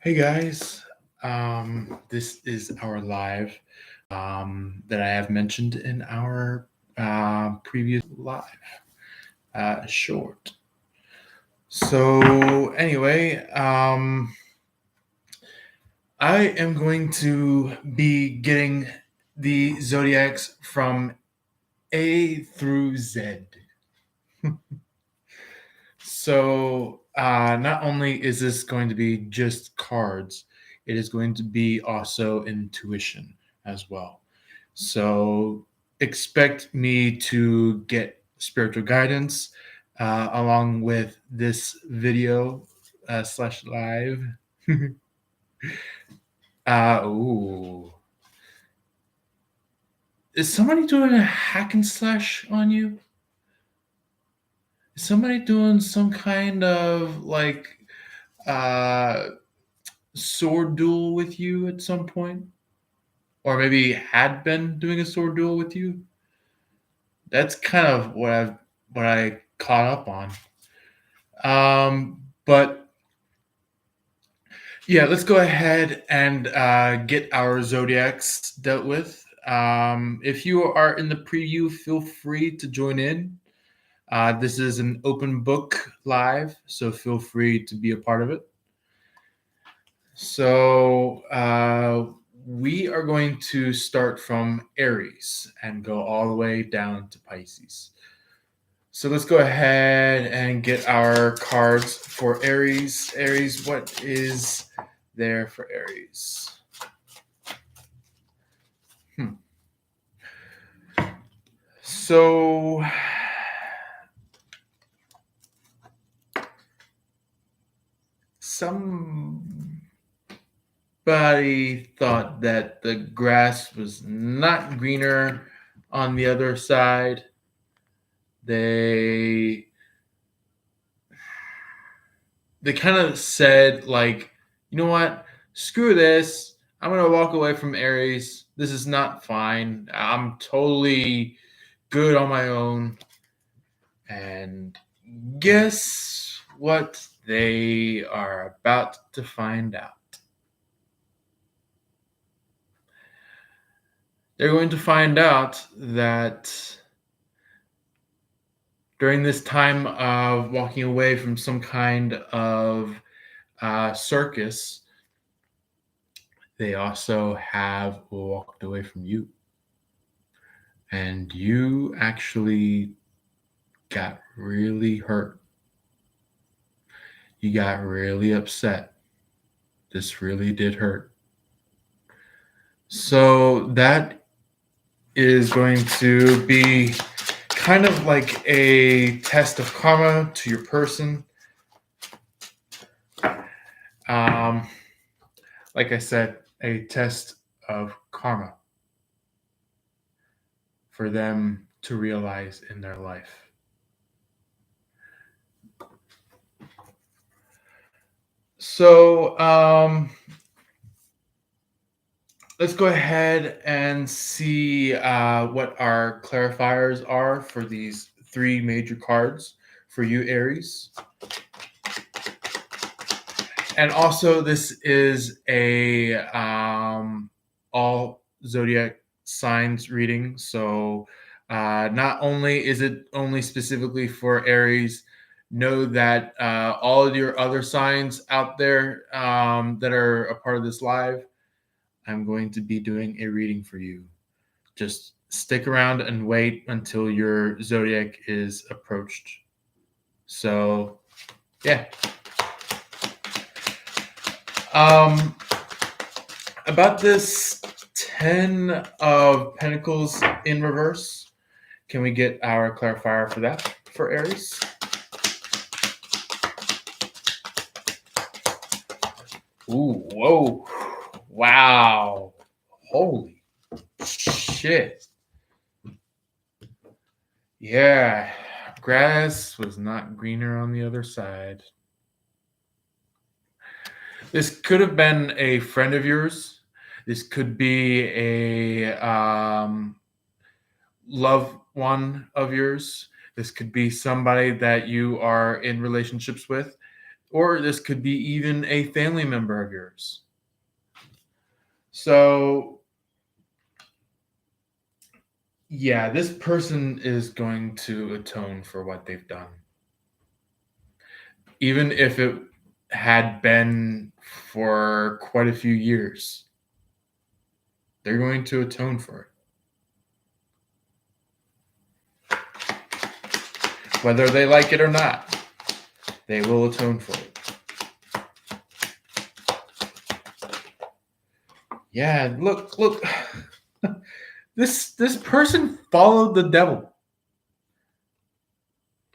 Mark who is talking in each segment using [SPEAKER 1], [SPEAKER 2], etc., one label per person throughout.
[SPEAKER 1] Hey guys, this is our live that I have mentioned in our previous live short. So, anyway, I am going to be getting the Zodiacs from A through Z. So, not only is this going to be just cards, it is going to be also intuition as well. So, expect me to get spiritual guidance along with this video slash live. Ooh. Is somebody doing a hack and slash on you? Is somebody doing some kind of like uh sword duel with you at some point, or maybe had been doing a sword duel with you. That's kind of what I caught up on. But yeah, let's go ahead and get our zodiacs dealt with. If you are in the preview, feel free to join in. This is an open book live, so feel free to be a part of it. So we are going to start from Aries and go all the way down to Pisces. So let's go ahead and get our cards for Aries. Aries, what is there for Aries? So somebody thought that the grass was not greener on the other side. They kind of said, like, you know what, screw this, I'm gonna walk away from Aries. This is not fine. I'm totally good on my own. And guess what they are about to find out? They're going to find out that during this time of walking away from some kind of circus, they also have walked away from you. And you actually got really hurt. You got really upset. This really did hurt. So that is going to be kind of like a test of karma to your person. Like I said, a test of karma for them to realize in their life. So let's go ahead and see what our clarifiers are for these three major cards for you, Aries. And also, this is a all zodiac signs reading. So not only is it only specifically for Aries, know that all of your other signs out there that are a part of this live, I'm going to be doing a reading for you. Just stick around and wait until your zodiac is approached. So, yeah. About this 10 of Pentacles in reverse, can we get our clarifier for that for Aries? Ooh, whoa, wow, holy shit. Yeah, grass was not greener on the other side. This could have been a friend of yours. This could be a loved one of yours. This could be somebody that you are in relationships with, or this could be even a family member of yours. So, yeah, this person is going to atone for what they've done. Even if it had been for quite a few years, they're going to atone for it. Whether they like it or not, they will atone for it. Yeah, look. This person followed the devil.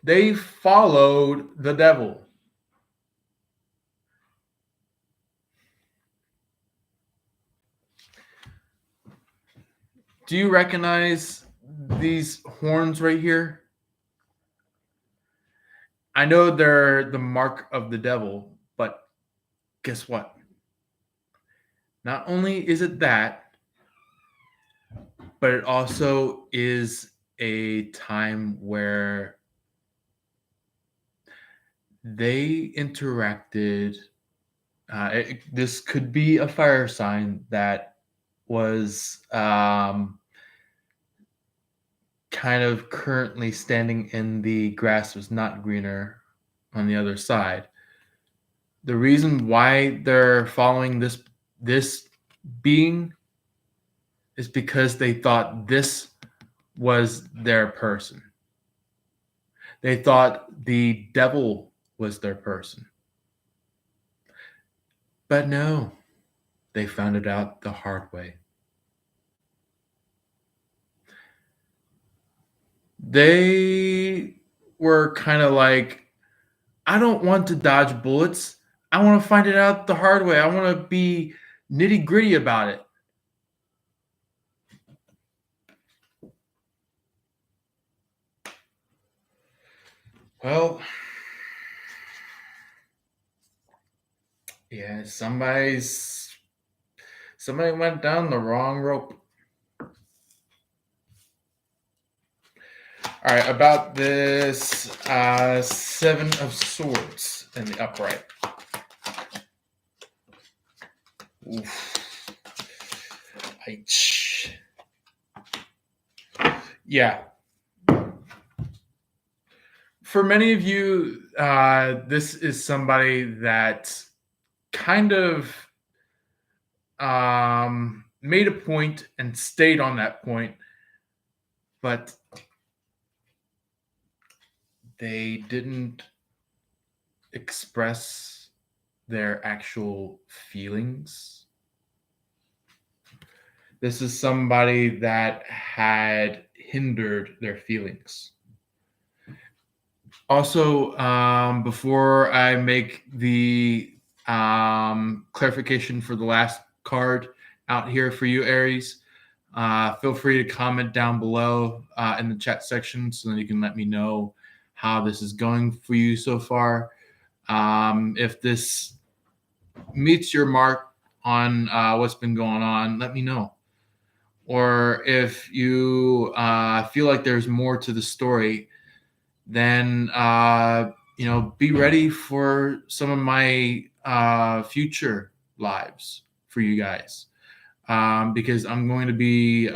[SPEAKER 1] They followed the devil. Do you recognize these horns right here? I know they're the mark of the devil, but guess what? Not only is it that, but it also is a time where they interacted. This could be a fire sign that was kind of currently standing in the grass was not greener on the other side. The reason why they're following this being is because they thought this was their person. They thought the devil was their person. But no, they found it out the hard way. They were kind of like, I don't want to dodge bullets. I want to find it out the hard way. I want to be nitty gritty about it. Well, yeah, somebody went down the wrong rope. All right, about this Seven of Swords in the upright. Oof. Yeah. For many of you, this is somebody that kind of made a point and stayed on that point, but they didn't express their actual feelings. This is somebody that had hindered their feelings. Also, before I make the clarification for the last card out here for you, Aries, feel free to comment down below in the chat section so that you can let me know how this is going for you so far. If this meets your mark on what's been going on, let me know. Or if you feel like there's more to the story, then be ready for some of my future lives for you guys, because I'm going to be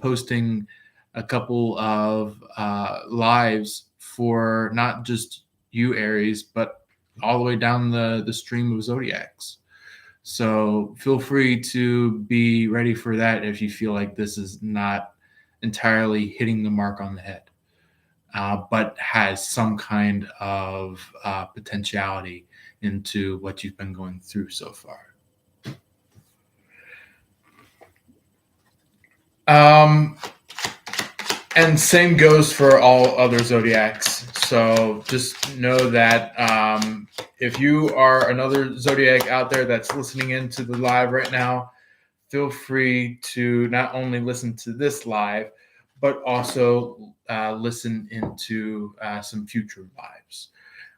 [SPEAKER 1] posting a couple of lives for not just you, Aries, but all the way down the stream of Zodiacs. So feel free to be ready for that if you feel like this is not entirely hitting the mark on the head, but has some kind of potentiality into what you've been going through so far. And same goes for all other Zodiacs. So just know that if you are another Zodiac out there that's listening into the live right now, feel free to not only listen to this live, but also listen into some future lives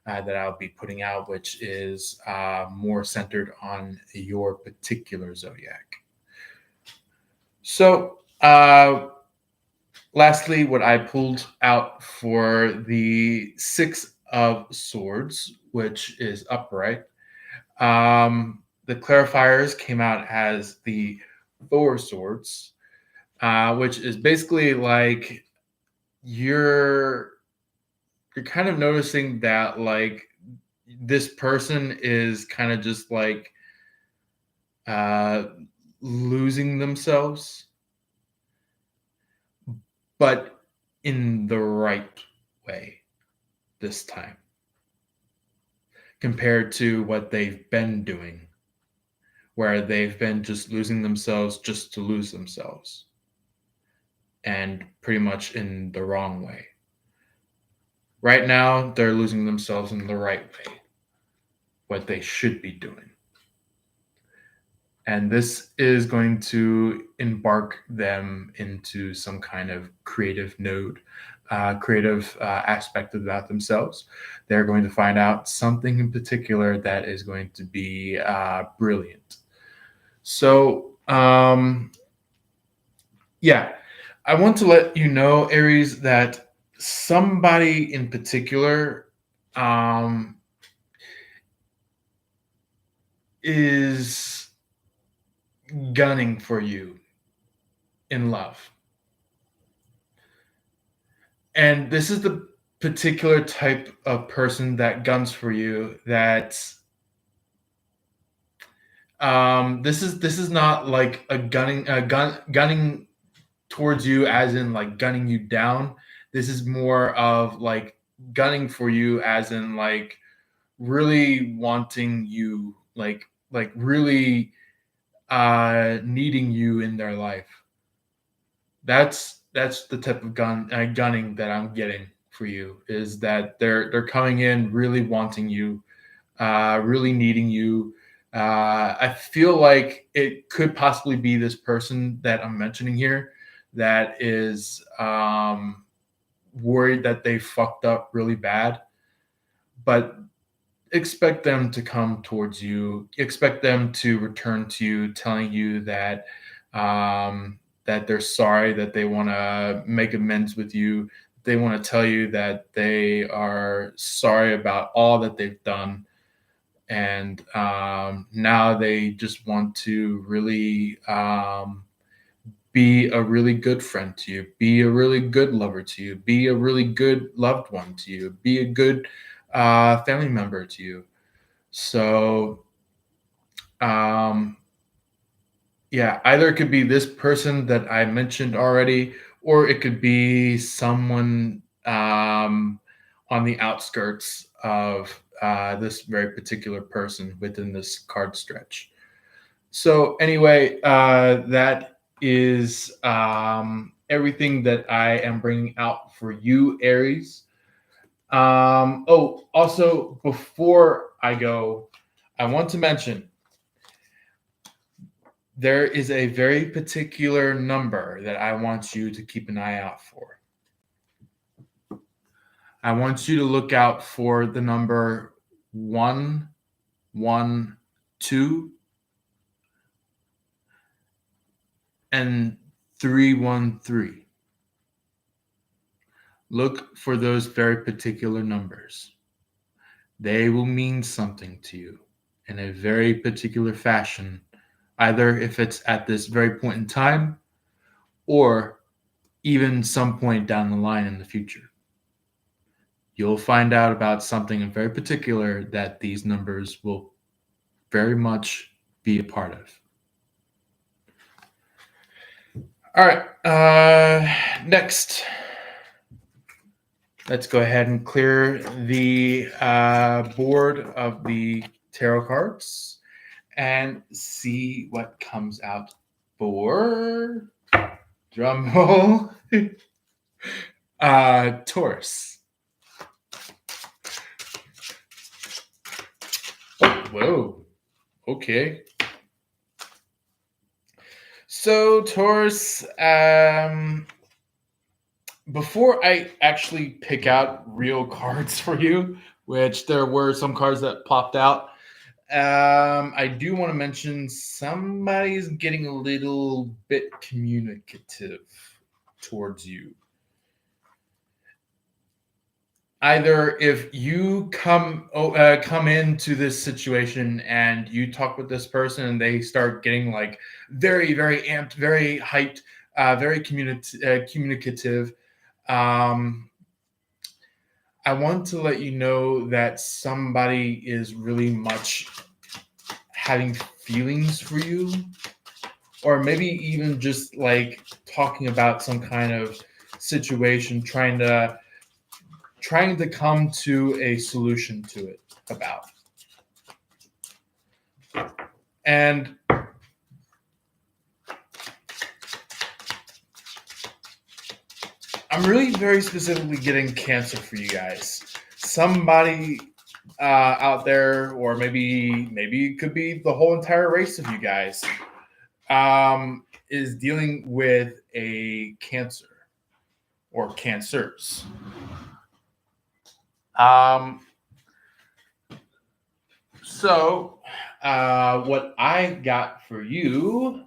[SPEAKER 1] that I'll be putting out, which is more centered on your particular Zodiac. So, lastly, what I pulled out for the Six of Swords, which is upright. The clarifiers came out as the Four Swords, which is basically like you're you're kind of noticing that like this person is kind of just like uh, losing themselves, but in the right way this time compared to what they've been doing, where they've been just losing themselves just to lose themselves and pretty much in the wrong way. Right now, they're losing themselves in the right way, what they should be doing. And this is going to embark them into some kind of creative node, creative aspect about themselves. They're going to find out something in particular that is going to be brilliant. So, yeah, I want to let you know, Aries, that somebody in particular um, is gunning for you in love. And this is the particular type of person that guns for you that this is not like gunning towards you as in like gunning you down. This is more of like gunning for you as in like really wanting you, like really needing you in their life. That's the type of gunning that I'm getting for you, is that they're coming in really wanting you, really needing you. I feel like it could possibly be this person that I'm mentioning here that is worried that they fucked up really bad, but expect them to come towards you. Expect them to return to you, telling you that they're sorry, that they want to make amends with you. They want to tell you that they are sorry about all that they've done, and now they just want to really be a really good friend to you, be a really good lover to you, be a really good loved one to you, be a good family member to you. So, um, yeah, either it could be this person that I mentioned already, or it could be someone on the outskirts of this very particular person within this card stretch. So, anyway, that is everything that I am bringing out for you, Aries. Oh, also, before I go, I want to mention there is a very particular number that I want you to keep an eye out for. I want you to look out for the number 112 and 313. Look for those very particular numbers. They will mean something to you in a very particular fashion, either if it's at this very point in time or even some point down the line in the future. You'll find out about something in very particular that these numbers will very much be a part of. All right. Next, let's go ahead and clear the board of the tarot cards and see what comes out for, drum roll, Taurus. Oh, whoa. Okay. So, Taurus, before I actually pick out real cards for you, which there were some cards that popped out, I do want to mention somebody's getting a little bit communicative towards you. either if you come into this situation and you talk with this person and they start getting like very amped, very hyped, very communicative. um, I want to let you know that somebody is really much having feelings for you, or maybe even just like talking about some kind of situation, trying to come to a solution to it about. And I'm really very specifically getting Cancer for you guys. Somebody out there, or maybe it could be the whole entire race of you guys, is dealing with a cancer or cancers. Um, so, what I got for you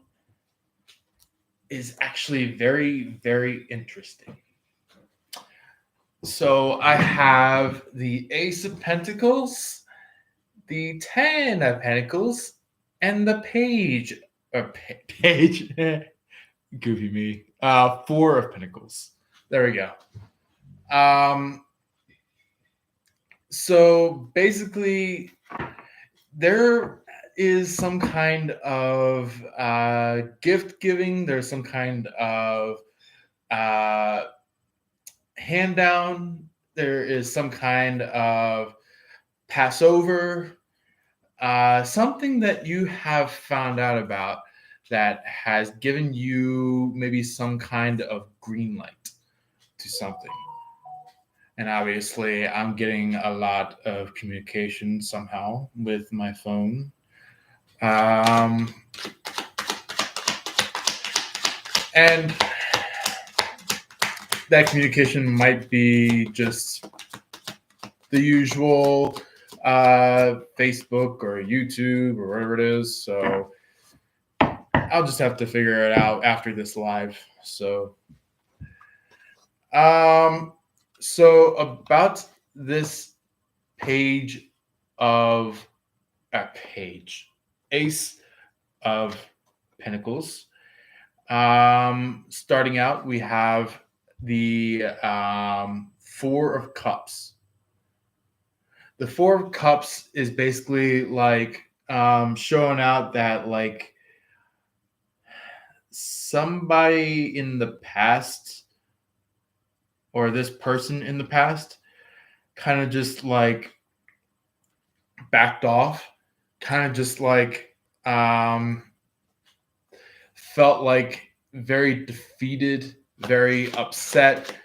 [SPEAKER 1] is actually very interesting. So I have the Ace of Pentacles, the Ten of Pentacles, and the Page, goofy me, Four of Pentacles. There we go. So basically, there is some kind of gift giving. There's some kind of uh, hand down. There is some kind of Passover. Something that you have found out about that has given you maybe some kind of green light to something. And obviously, I'm getting a lot of communication somehow with my phone. Um, and that communication might be just the usual Facebook or YouTube or whatever it is. So I'll just have to figure it out after this live. Um, so about this page of a page, Ace of Pentacles. Starting out, we have the Four of Cups. The Four of Cups is basically like showing out that like somebody in the past, or this person in the past, kind of just like backed off, kind of just like felt like very defeated, very upset,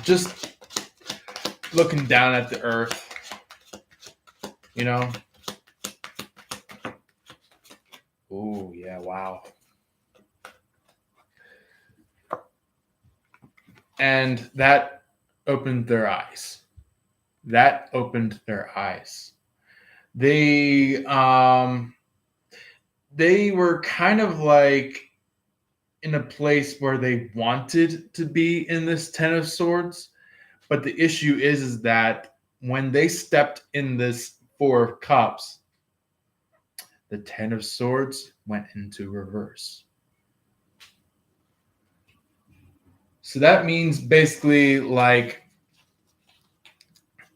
[SPEAKER 1] just looking down at the earth, you know? Oh, yeah, wow. And that opened their eyes. That opened their eyes. They were kind of like in a place where they wanted to be in this Ten of Swords, but the issue is that when they stepped in this Four of Cups, the Ten of Swords went into reverse. So that means basically like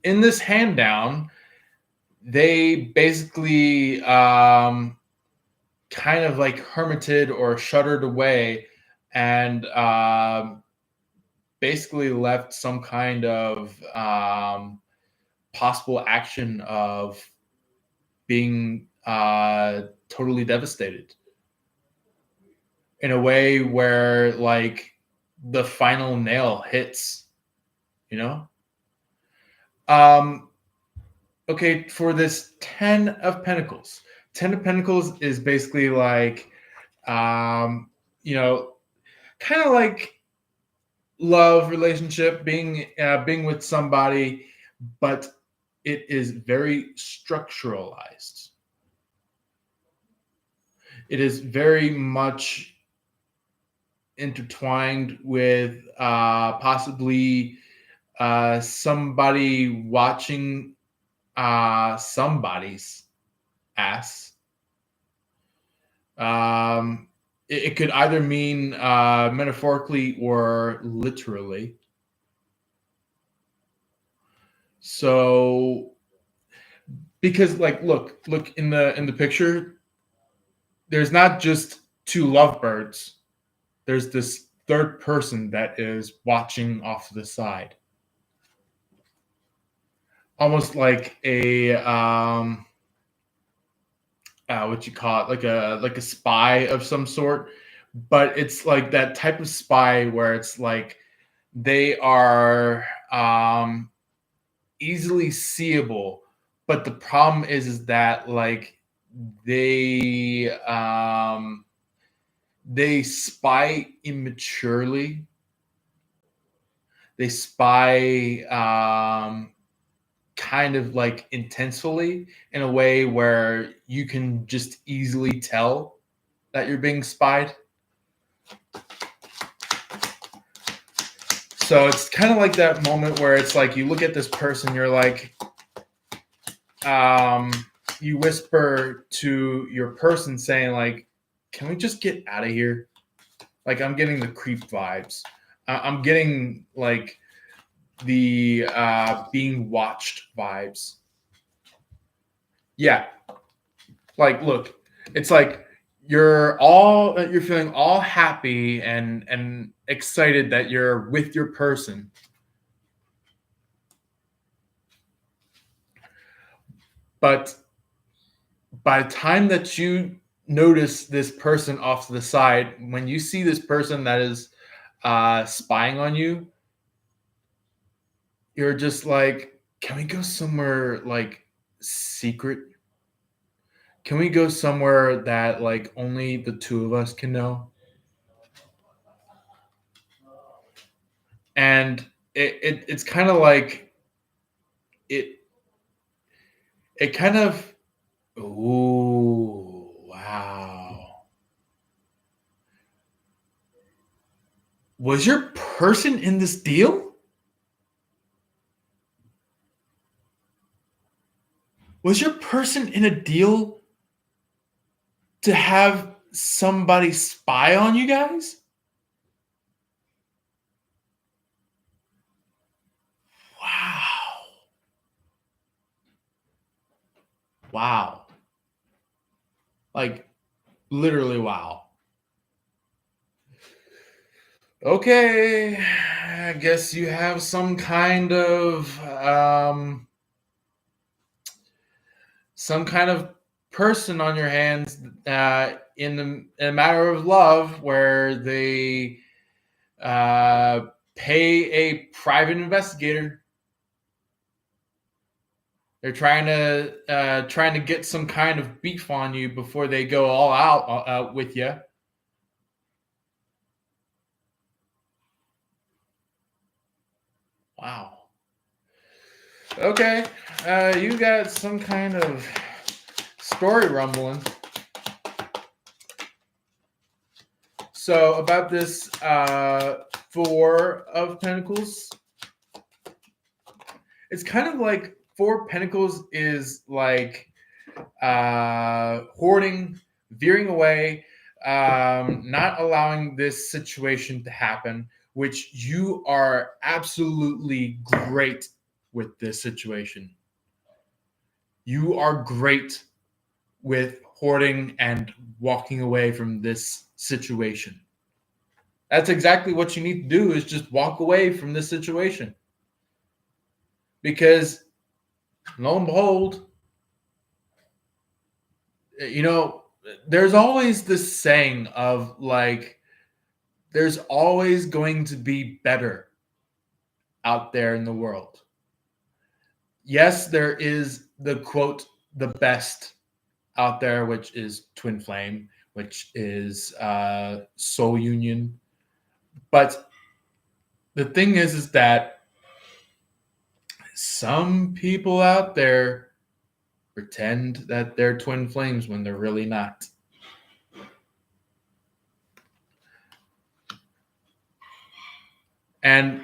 [SPEAKER 1] in this hand down, they basically kind of like hermited or shuttered away and basically left some kind of possible action of being totally devastated in a way where like the final nail hits, you know? Okay, for this Ten of Pentacles. Ten of Pentacles is basically like, you know, kind of like love relationship, being with somebody, but it is very structuralized. It is very much intertwined with possibly somebody watching somebody's ass. Um, it could either mean metaphorically or literally. So because like look in the picture, there's not just two lovebirds. There's this third person that is watching off to the side. Almost like a what you call it, like a spy of some sort, but it's like that type of spy where it's like they are easily seeable, but the problem is that like they they spy immaturely. They spy kind of like intensely in a way where you can just easily tell that you're being spied. So it's kind of like that moment where it's like you look at this person, you're like, you whisper to your person saying like, "Can we just get out of here?" Like I'm getting the creep vibes. I'm getting like the being watched vibes. Yeah, like look, it's like you're feeling all happy and excited that you're with your person, but by the time that you notice this person off to the side, when you see this person that is spying on you, you're just like, can we go somewhere like secret? Can we go somewhere that like only the two of us can know? And it's kind of like it it kind of, ooh, wow. Was your person in this deal? Was your person in a deal to have somebody spy on you guys? Wow. Wow. Like literally wow. Okay. I guess you have some kind of person on your hands in a matter of love where they pay a private investigator. They're trying to get some kind of beef on you before they go all out with you. Wow. Okay, you got some kind of story rumbling. So about this Four of Pentacles, it's kind of like Four of Pentacles is like hoarding, veering away, not allowing this situation to happen, which you are absolutely great with this situation. You are great with hoarding and walking away from this situation. That's exactly what you need to do is just walk away from this situation. Because lo and behold, you know, there's always this saying of like, there's always going to be better out there in the world. Yes, there is the quote, the best out there, which is Twin Flame, which is Soul Union. But the thing is that some people out there pretend that they're twin flames when they're really not. And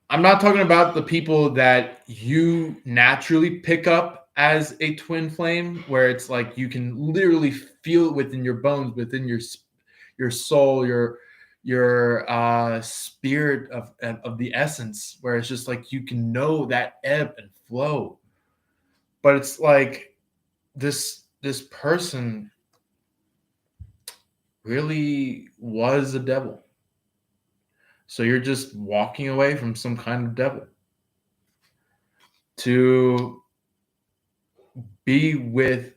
[SPEAKER 1] I'm not talking about the people that you naturally pick up as a twin flame, where it's like you can literally feel it within your bones, within your soul, your spirit of the essence, where it's just like you can know that ebb and flow. But it's like this person really was a devil. So you're just walking away from some kind of devil to be with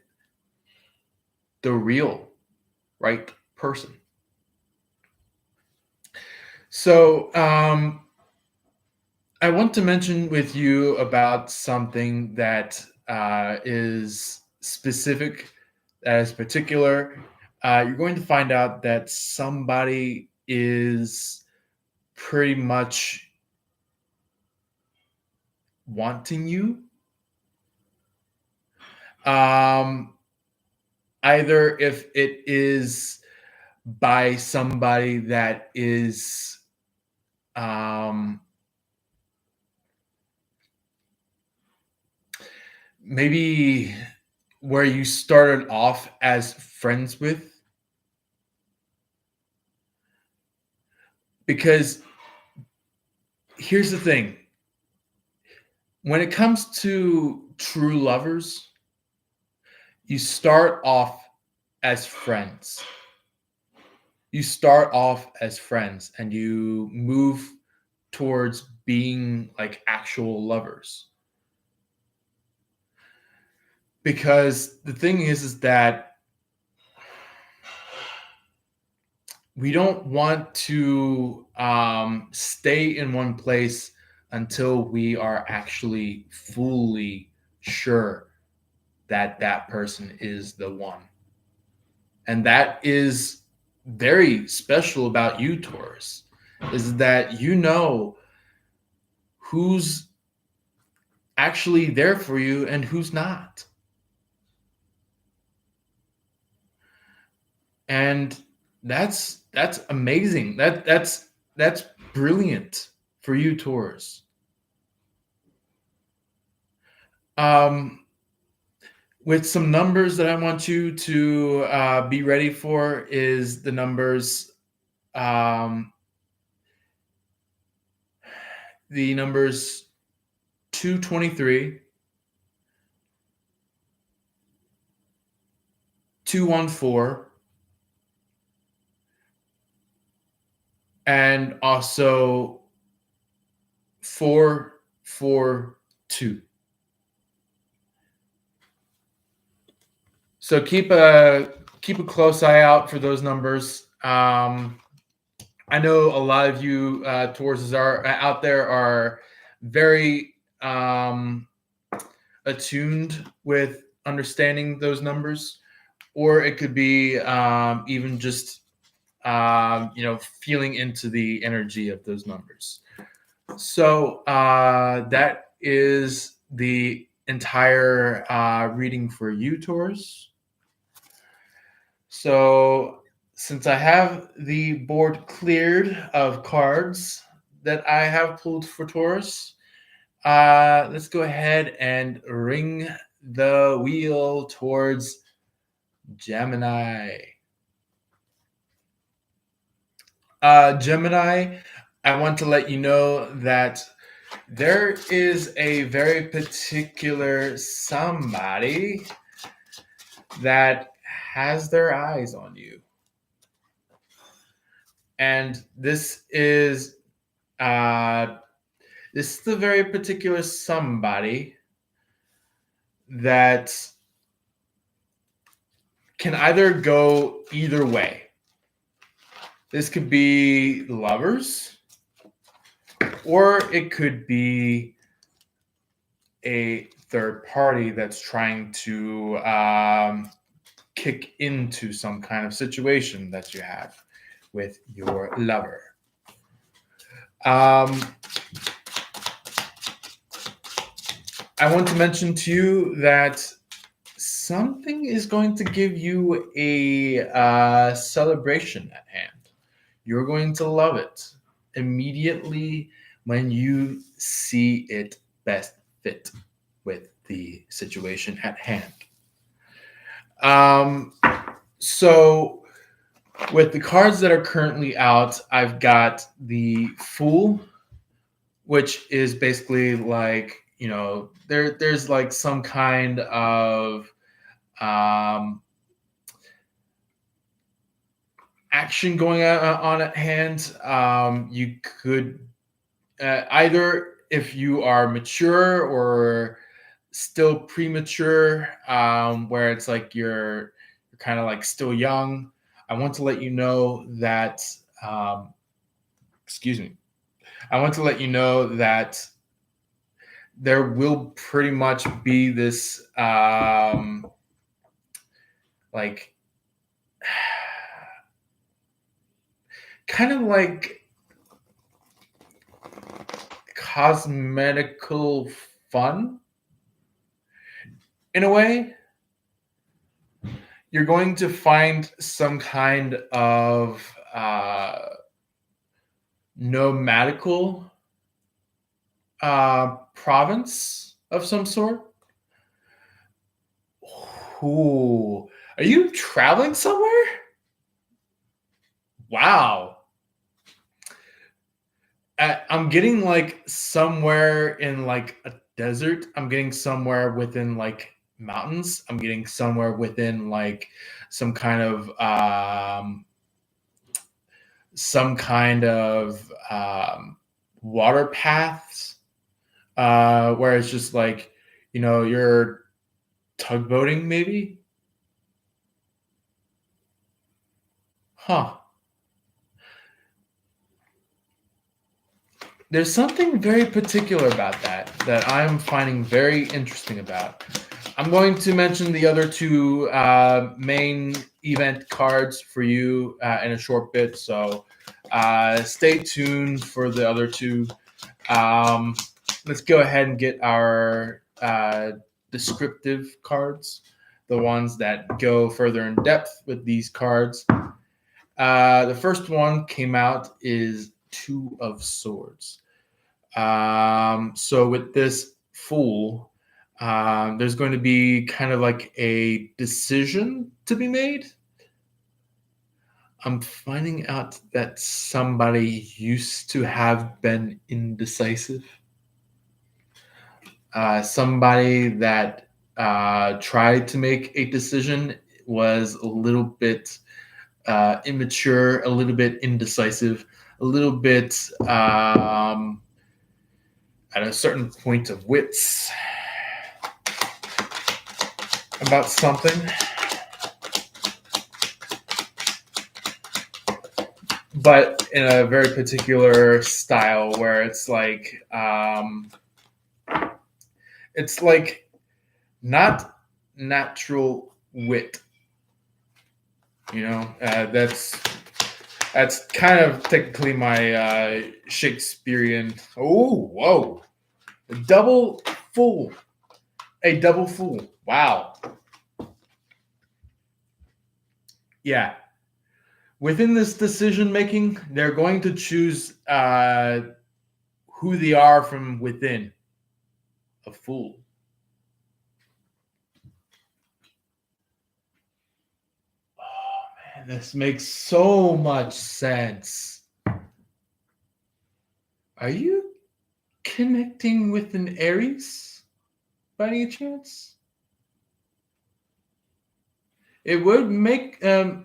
[SPEAKER 1] the real right person. So I want to mention with you about something that is specific, that is particular. You're going to find out that somebody is pretty much wanting you. Um, Either if it is by somebody that is um, maybe where you started off as friends with, because here's the thing, when it comes to true lovers, you start off as friends. You start off as friends and you move towards being like actual lovers. Because the thing is that we don't want to stay in one place until we are actually fully sure that that person is the one. And that is very special about you, Taurus, is that you know who's actually there for you and who's not. And that's amazing. That's brilliant for you, Taurus. Um, with some numbers that I want you to be ready for is the numbers, um, the numbers 223, 214, and also 442. So keep a close eye out for those numbers. I know a lot of you Tauruses are out there are very attuned with understanding those numbers, or it could be even just feeling into the energy of those numbers. So that is the entire reading for you, Taurus. So since I have the board cleared of cards that I have pulled for Taurus, let's go ahead and ring the wheel towards Gemini. Gemini, I want to let you know that there is a very particular somebody that has their eyes on you. And this is the very particular somebody that can either go either way. This could be lovers, or it could be a third party that's trying to kick into some kind of situation that you have with your lover. I want to mention to you that something is going to give you a celebration at hand. You're going to love it immediately when you see it best fit with the situation at hand. Um, so, with the cards that are currently out, I've got the Fool, which is basically like, there's like some kind of um, action going on at hand. You could either, if you are mature or still premature, where it's like you're kind of like still young. I want to let you know that, um, excuse me. I want to let you know that there will pretty much be this like kind of like cosmetical fun in a way. You're going to find some kind of nomadical province of some sort. Ooh, are you traveling somewhere? Wow. I'm getting like somewhere in like a desert. I'm getting somewhere within like mountains. I'm getting somewhere within like some kind of some kind of water paths, where it's just like, you're tugboating maybe. Huh. There's something very particular about that I'm finding very interesting about. I'm going to mention the other two main event cards for you in a short bit, so stay tuned for the other two. Um, let's go ahead and get our descriptive cards, the ones that go further in depth with these cards. The first one came out is Two of Swords. So with this Fool, there's going to be kind of like a decision to be made. I'm finding out that somebody used to have been indecisive. Somebody that tried to make a decision was a little bit immature, a little bit indecisive, a little bit at a certain point of wits about something. But in a very particular style where it's like not natural wit. That's kind of technically my Shakespearean. Oh, whoa! A double fool, a double fool. Wow. Yeah. Within this decision making, they're going to choose who they are from within. A fool. Man, this makes so much sense. Are you connecting with an Aries by any chance? It would make a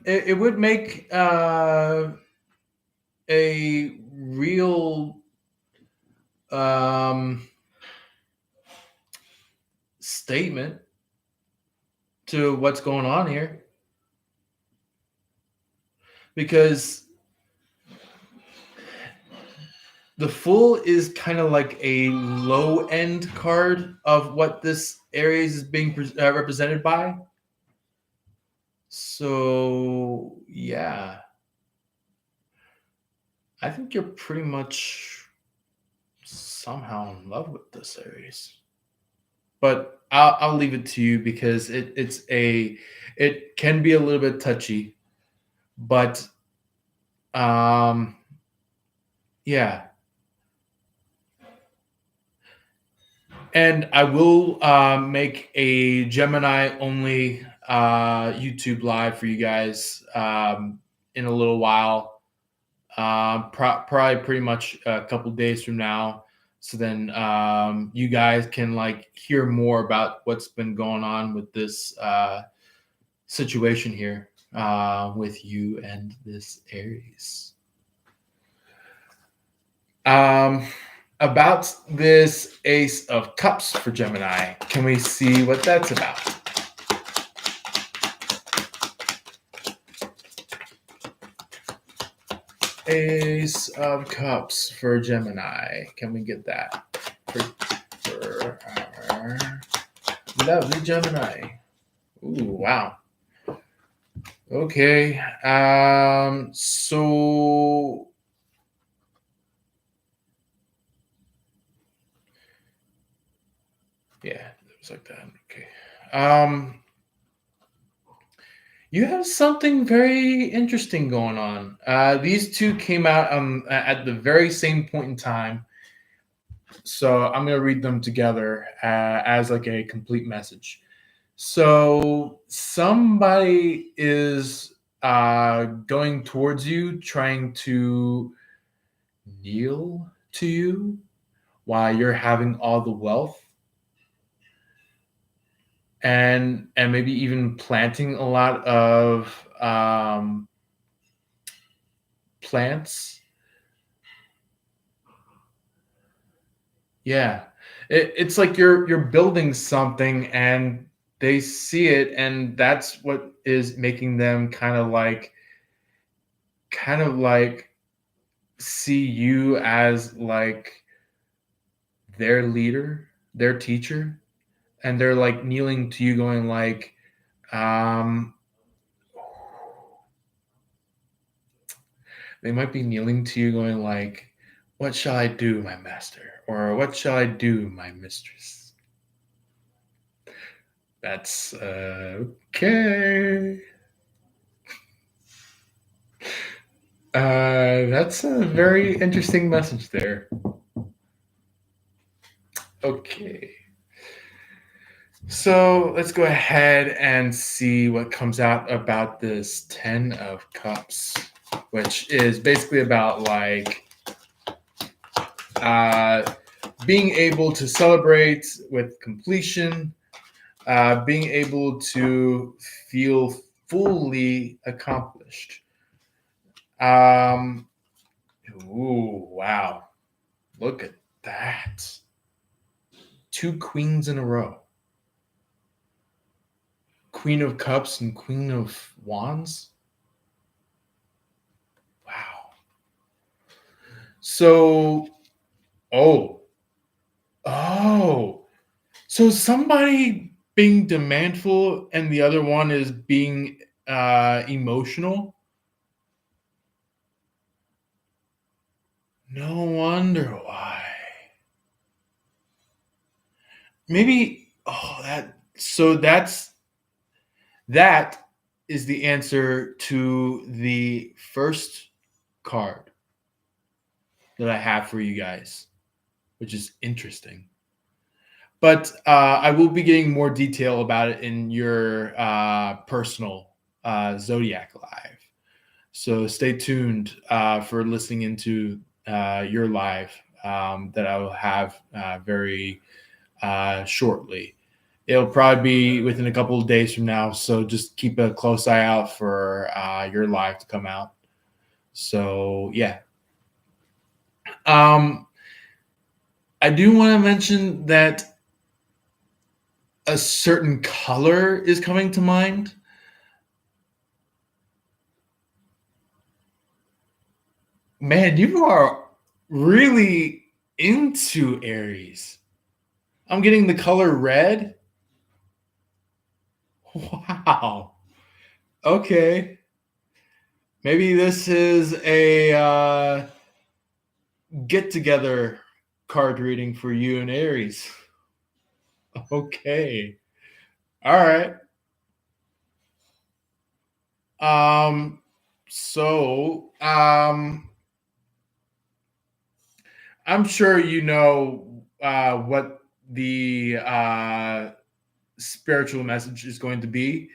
[SPEAKER 1] real statement to what's going on here, because the Fool is kind of like a low end card of what this Aries is being represented by. So yeah, I think you're pretty much somehow in love with this Aries. But I'll leave it to you because it can be a little bit touchy, but um yeah, And I will make a Gemini only YouTube live for you guys in a little while. Probably pretty much a couple days from now. So then you guys can like hear more about what's been going on with this situation here with you and this Aries. Um, about this Ace of Cups for Gemini, can we see what that's about? Ace of Cups for Gemini. Can we get that for our lovely Gemini? Ooh, wow. Okay. So yeah, it was like that. Okay. You have something very interesting going on. These two came out at the very same point in time, so I'm gonna read them together as like a complete message. So somebody is going towards you, trying to kneel to you while you're having all the wealth, and maybe even planting a lot of plants. Yeah. It's like you're building something and they see it, and that's what is making them kind of like see you as like their leader, their teacher, and they're like kneeling to you going like um they might be kneeling to you going like, what shall I do, my master? Or what shall I do, my mistress? That's okay. That's a very interesting message there. Okay. So let's go ahead and see what comes out about this 10 of Cups, which is basically about like uh, being able to celebrate with completion, being able to feel fully accomplished. Um, ooh, wow. Look at that. Two queens in a row. Queen of Cups and Queen of Wands. Wow. So, oh, oh. So somebody being demandful and the other one is being emotional. No wonder why. Maybe that is the answer to the first card that I have for you guys, which is interesting. But I will be getting more detail about it in your personal Zodiac live. So stay tuned for listening into your live that I will have very shortly. It'll probably be within a couple of days from now. So just keep a close eye out for your live to come out. So yeah. Um, I do want to mention that a certain color is coming to mind. Man, you are really into Aries. I'm getting the color red. Wow. Okay. Maybe this is a get together card reading for you and Aries. Okay. All right. Um so I'm sure you know what the spiritual message is going to be.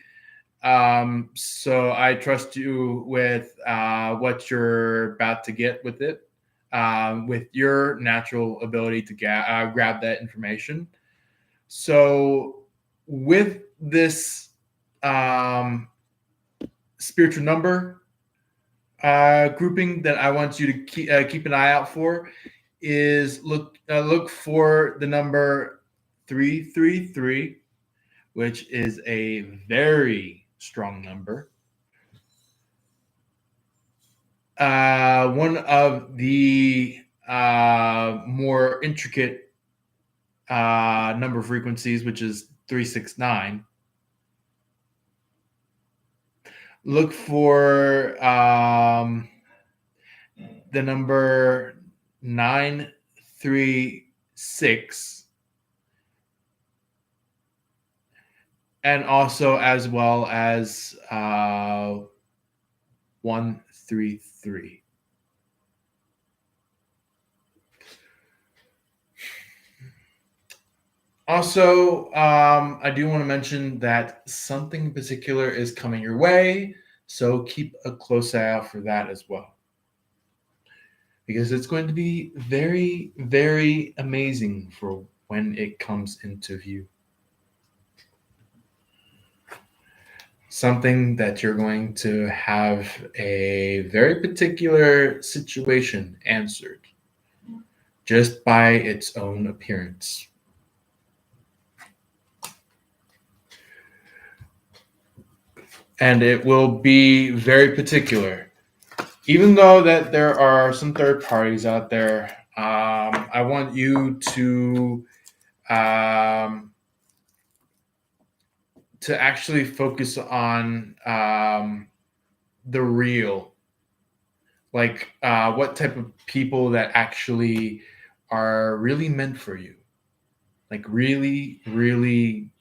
[SPEAKER 1] So I trust you with what you're about to get with it, with your natural ability to grab that information. So with this um, spiritual number grouping that I want you to keep an eye out for is look for the number 333, which is a very strong number. One of the more intricate number frequencies, which is 369. Look for the number 936, and also as well as 133. Also, I do want to mention that something in particular is coming your way, so keep a close eye out for that as well. Because it's going to be very, very amazing for when it comes into view. Something that you're going to have a very particular situation answered just by its own appearance. And it will be very particular. Even though that there are some third parties out there, I want you to actually focus on the real, like what type of people that actually are really meant for you, like really, really,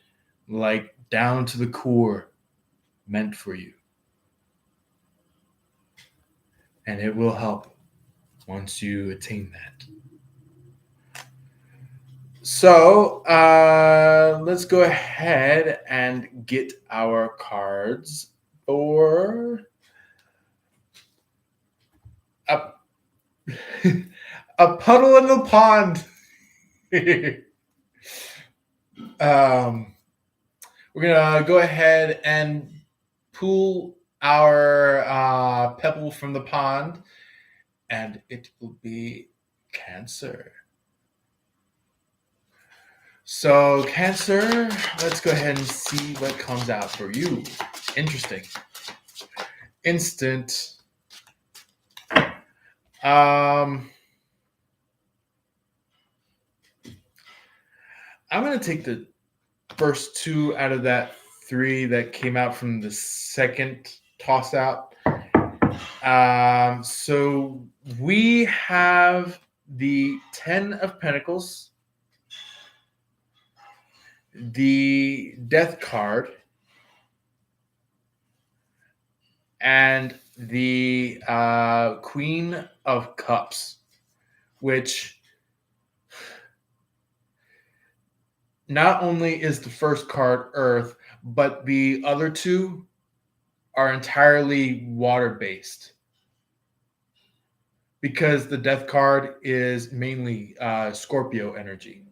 [SPEAKER 1] like down to the core, meant for you. And it will help once you attain that. So let's go ahead and get our cards for a, a puddle in the pond. We're going to go ahead and pull our pebble from the pond, and it will be Cancer. So, Cancer, let's go ahead and see what comes out for you. Interesting. Instant. I'm going to take the first two out of that three that came out from the second toss out. So we have the 10 of Pentacles, the Death card, and the Queen of Cups, which not only is the first card Earth, but the other two are entirely water-based. Because the Death card is mainly Scorpio energy,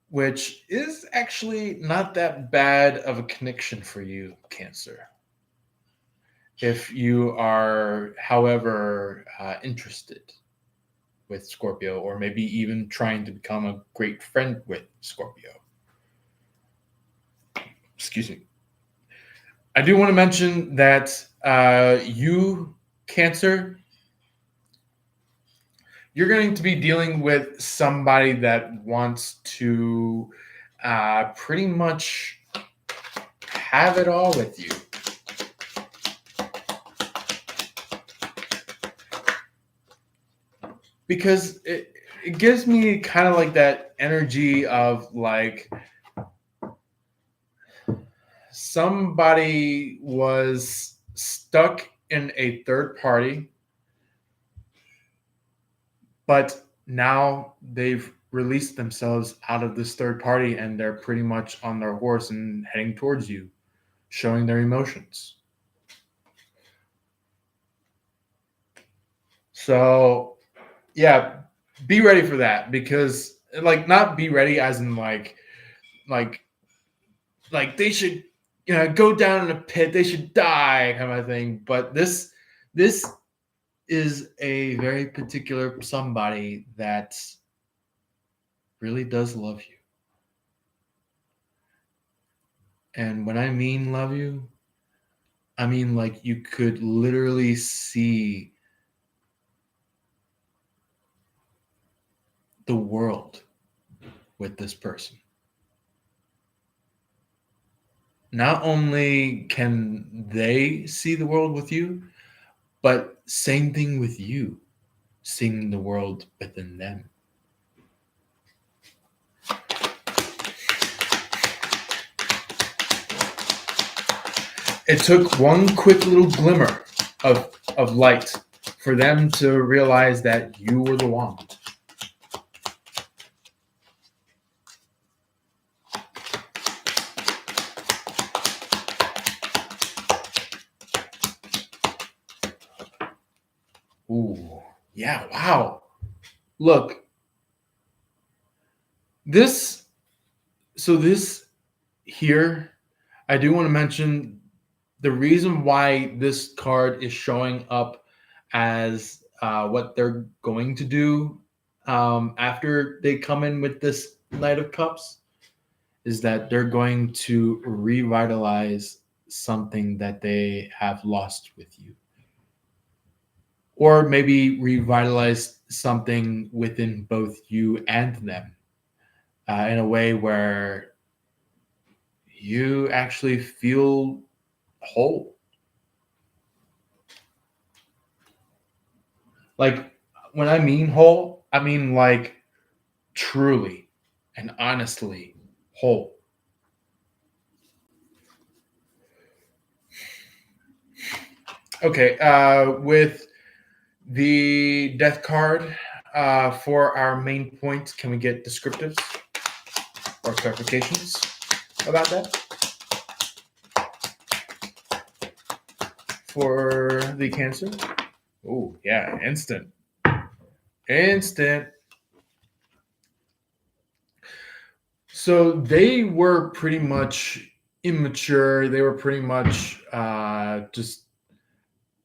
[SPEAKER 1] which is actually not that bad of a connection for you, Cancer. If you are, however, interested with Scorpio, or maybe even trying to become a great friend with Scorpio. Excuse me. I do want to mention that you, Cancer, you're going to be dealing with somebody that wants to pretty much have it all with you. Because it gives me kind of like that energy of like somebody was stuck in a third party, but now they've released themselves out of this third party and they're pretty much on their horse and heading towards you, showing their emotions. So, yeah, be ready for that because like not be ready as in like they should go down in a pit, they should die kind of thing, but this is a very particular somebody that really does love you. And when I mean love you, I mean like you could literally see the world with this person. Not only can they see the world with you, but same thing with you, seeing the world within them. It took one quick little glimmer of light for them to realize that you were the one. Ooh, yeah, wow. Look, this, so this here, I do want to mention the reason why this card is showing up as what they're going to do after they come in with this Knight of Cups is that they're going to revitalize something that they have lost with you. Or maybe revitalize something within both you and them in a way where you actually feel whole. Like when I mean whole, I mean like truly and honestly whole. Okay, with the death card for our main points, can we get descriptives or clarifications about that for the Cancer? Oh, yeah, instant. Instant. So they were pretty much immature. They were pretty much just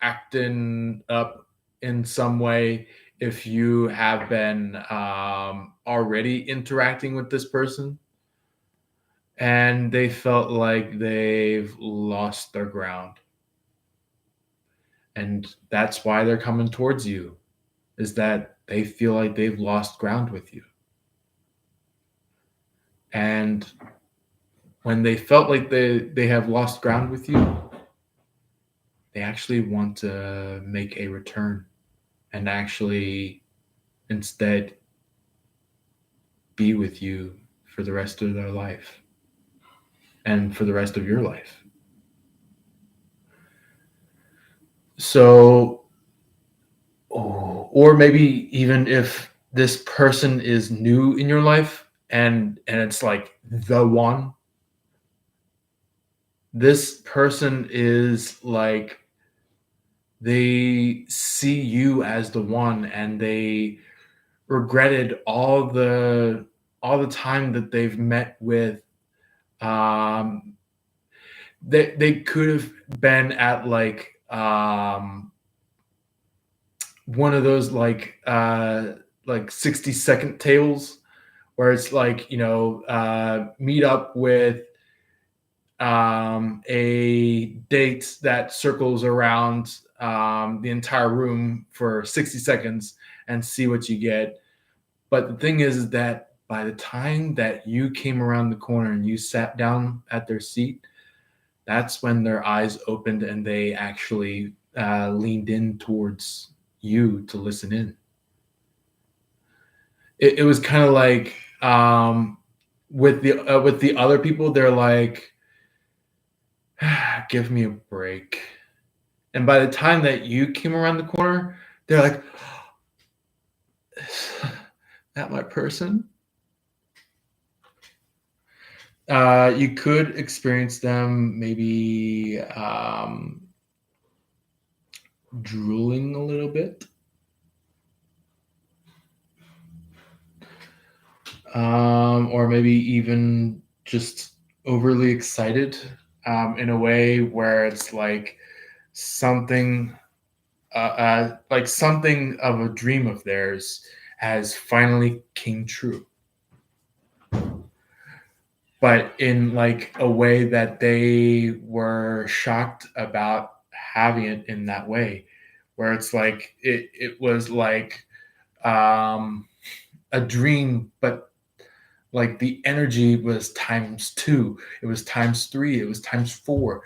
[SPEAKER 1] acting up in some way if you have been already interacting with this person and they felt like they've lost their ground. And that's why they're coming towards you, is that they feel like they've lost ground with you. And when they felt like they have lost ground with you, they actually want to make a return and actually instead be with you for the rest of their life and for the rest of your life. So, or maybe even if this person is new in your life and it's like the one, this person is like they see you as the one and they regretted all the time that they've met with they could have been at one of those like 60-second tables where it's like meet up with a date that circles around the entire room for 60 seconds and see what you get. But the thing is that by the time that you came around the corner and you sat down at their seat, that's when their eyes opened and they actually leaned in towards you to listen in. It was kind of like with the other people, they're like, give me a break. And by the time that you came around the corner, they're like, is that my person? You could experience them maybe drooling a little bit, or maybe even just overly excited in a way where it's like something, like something of a dream of theirs has finally came true, but in like a way that they were shocked about having it in that way, where it's like it was like um, a dream, but like the energy was times two, it was times three, it was times four,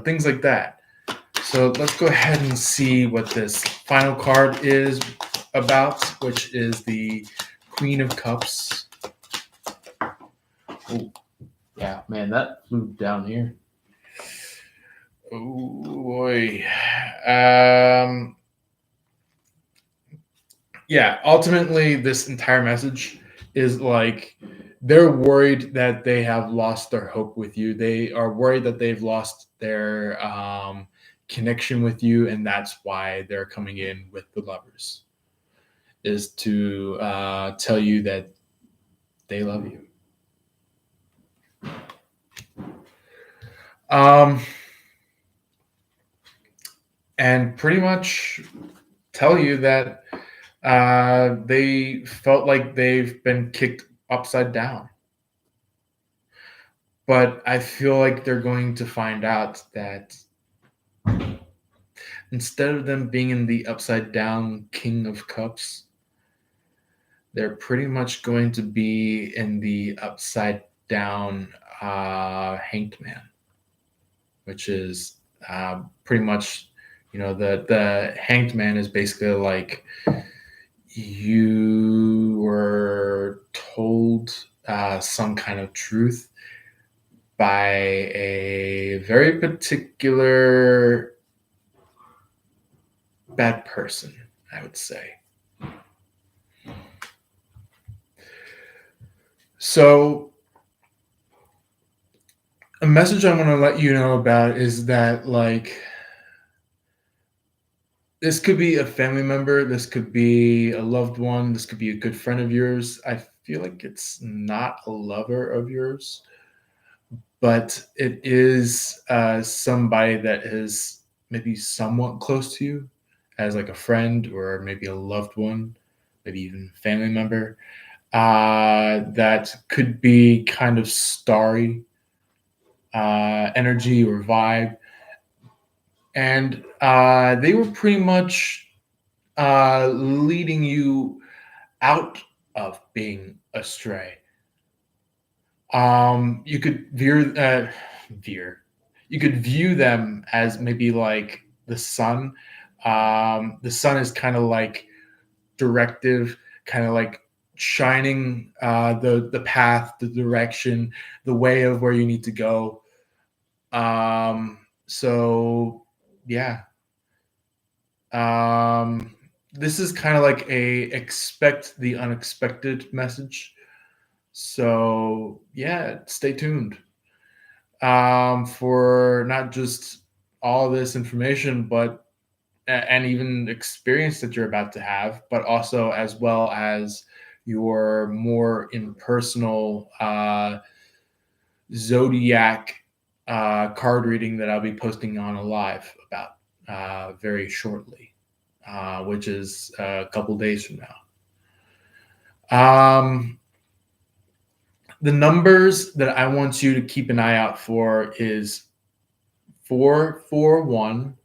[SPEAKER 1] things like that. So let's go ahead and see what this final card is about, which is the Queen of Cups. Oh, yeah, man, that flew down here. Oh boy. Yeah, ultimately, this entire message is like they're worried that they have lost their hope with you. They are worried that they've lost their connection with you, and that's why they're coming in with the lovers, is to tell you that they love you. Um, and pretty much tell you that they felt like they've been kicked upside down. But I feel like they're going to find out that instead of them being in the upside down King of Cups, they're pretty much going to be in the upside down Hanged Man, which is pretty much, the Hanged Man is basically like you were told some kind of truth by a very particular bad person, I would say. So, a message I want to let you know about is that, like, this could be a family member, this could be a loved one, this could be a good friend of yours. I feel like it's not a lover of yours, but it is somebody that is maybe somewhat close to you, as like a friend or maybe a loved one, maybe even a family member, that could be kind of starry energy or vibe. And they were pretty much leading you out of being astray. You could veer. You could view them as maybe like the sun. The sun is kind of like directive, kind of like shining the path, the direction, the way of where you need to go. So yeah, this is kind of like a expect the unexpected message. So yeah, stay tuned for not just all this information, but and even experience that you're about to have, but also as well as your more impersonal Zodiac card reading that I'll be posting on a live about very shortly, which is a couple days from now. The numbers that I want you to keep an eye out for is 441,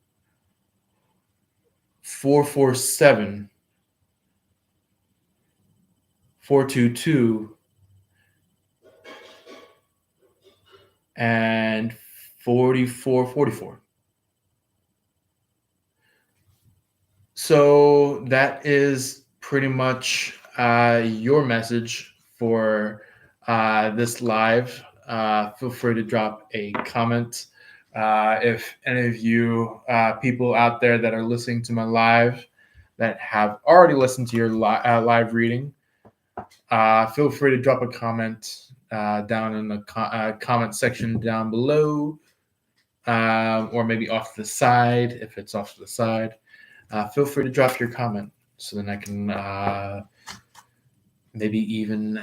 [SPEAKER 1] 447, 422, and 4444. So that is pretty much your message for this live. Feel free to drop a comment. If any of you people out there that are listening to my live that have already listened to your live reading, feel free to drop a comment down in the comment section down below, or maybe off to the side. If it's off to the side, feel free to drop your comment so then I can maybe even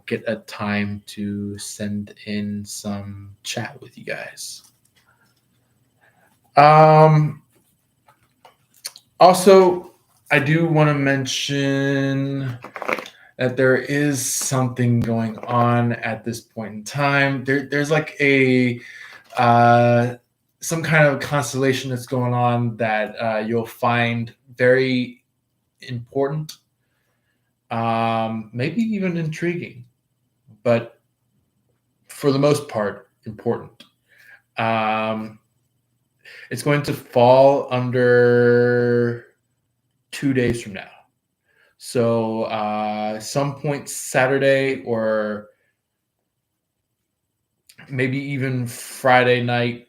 [SPEAKER 1] get a time to send in some chat with you guys. Also, I do want to mention that there is something going on at this point in time. There's like a some kind of constellation that's going on that you'll find very important, maybe even intriguing, but for the most part, important. It's going to fall under 2 days from now. So some point Saturday or maybe even Friday night,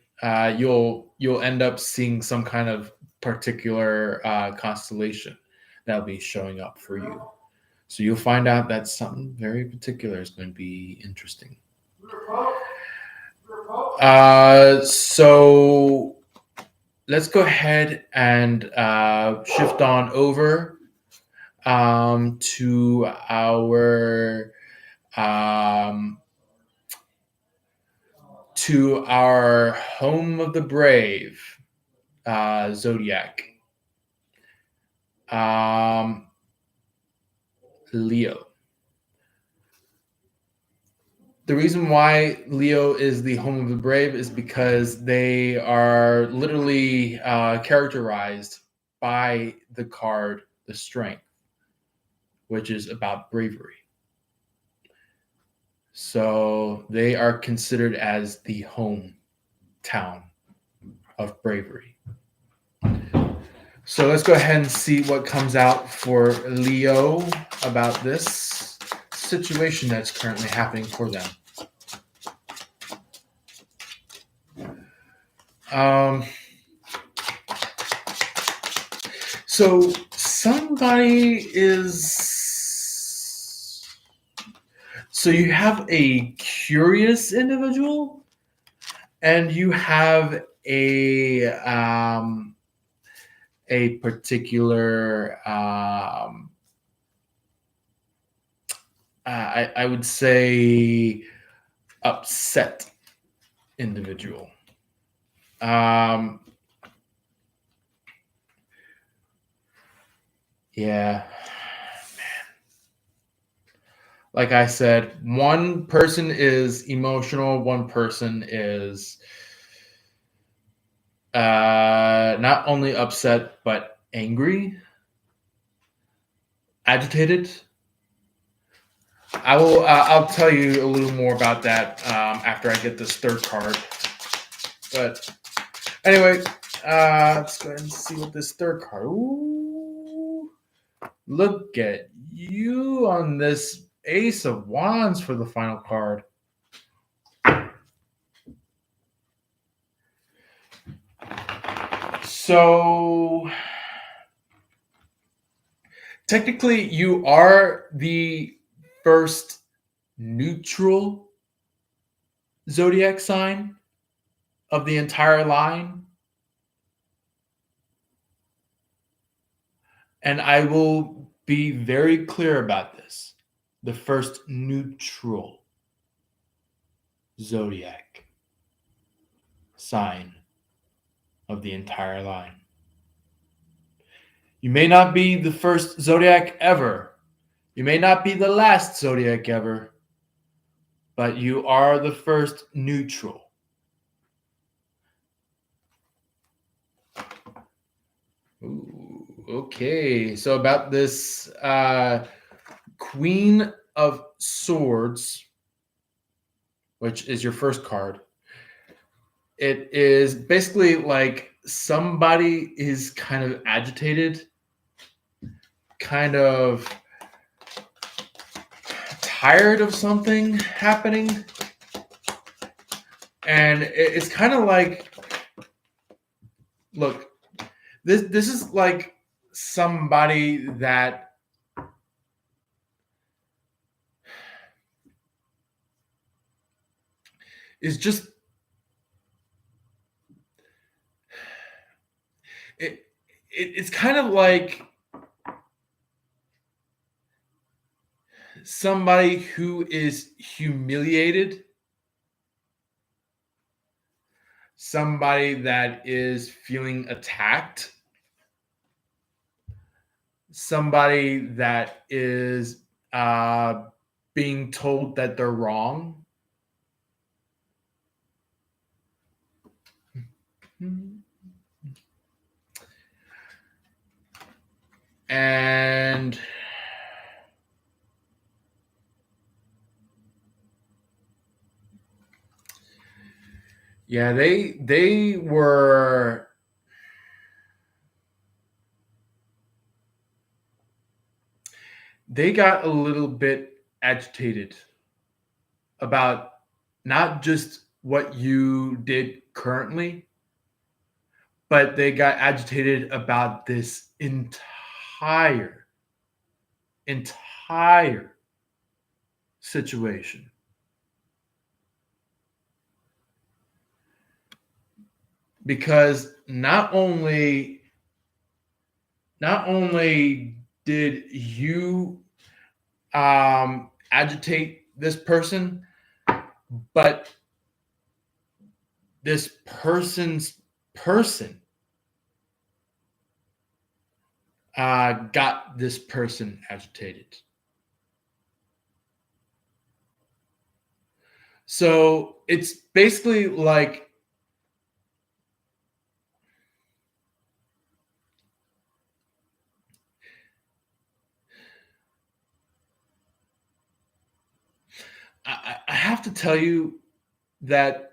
[SPEAKER 1] you'll end up seeing some kind of particular constellation that'll be showing up for you. So you'll find out that something very particular is going to be interesting. So let's go ahead and shift on over to our home of the brave, Zodiac. Leo. The reason why Leo is the home of the brave is because they are literally characterized by the card, the Strength, which is about bravery. So they are considered as the hometown of bravery. So let's go ahead and see what comes out for Leo about this situation that's currently happening for them. So somebody is. So you have a curious individual, and you have a particular. I would say upset individual. Yeah, man. Like I said, one person is emotional, one person is not only upset but angry, agitated. I'll tell you a little more about that after I get this third card. But anyway, let's go ahead and see what this third card. Ooh, look at you on this Ace of Wands for the final card. So technically, you are the first neutral zodiac sign of the entire line. And I will be very clear about this. The first neutral zodiac sign of the entire line. You may not be the first zodiac ever. You may not be the last zodiac ever. But you are the first neutral. Ooh, okay. So about this Queen of Swords, which is your first card. It is basically like somebody is kind of agitated, kind of tired of something happening. And it's kind of like, look, this is like somebody that is just it, it's kind of like somebody who is humiliated, somebody that is feeling attacked, somebody that is uh, being told that they're wrong. And yeah, they got a little bit agitated about not just what you did currently, but they got agitated about this entire situation. Because not only did you agitate this person, but this person's person got this person agitated. So it's basically like I have to tell you that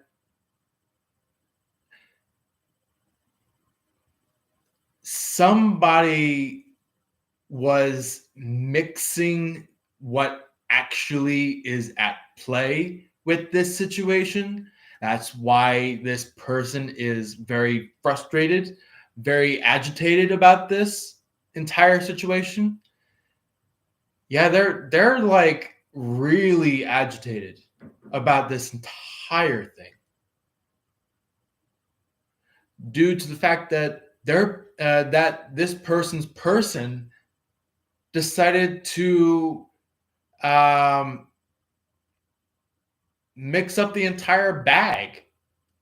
[SPEAKER 1] somebody was mixing what actually is at play with this situation. That's why this person is very frustrated, very agitated about this entire situation. Yeah, they're like really agitated about this entire thing due to the fact that that this person's person decided to um, mix up the entire bag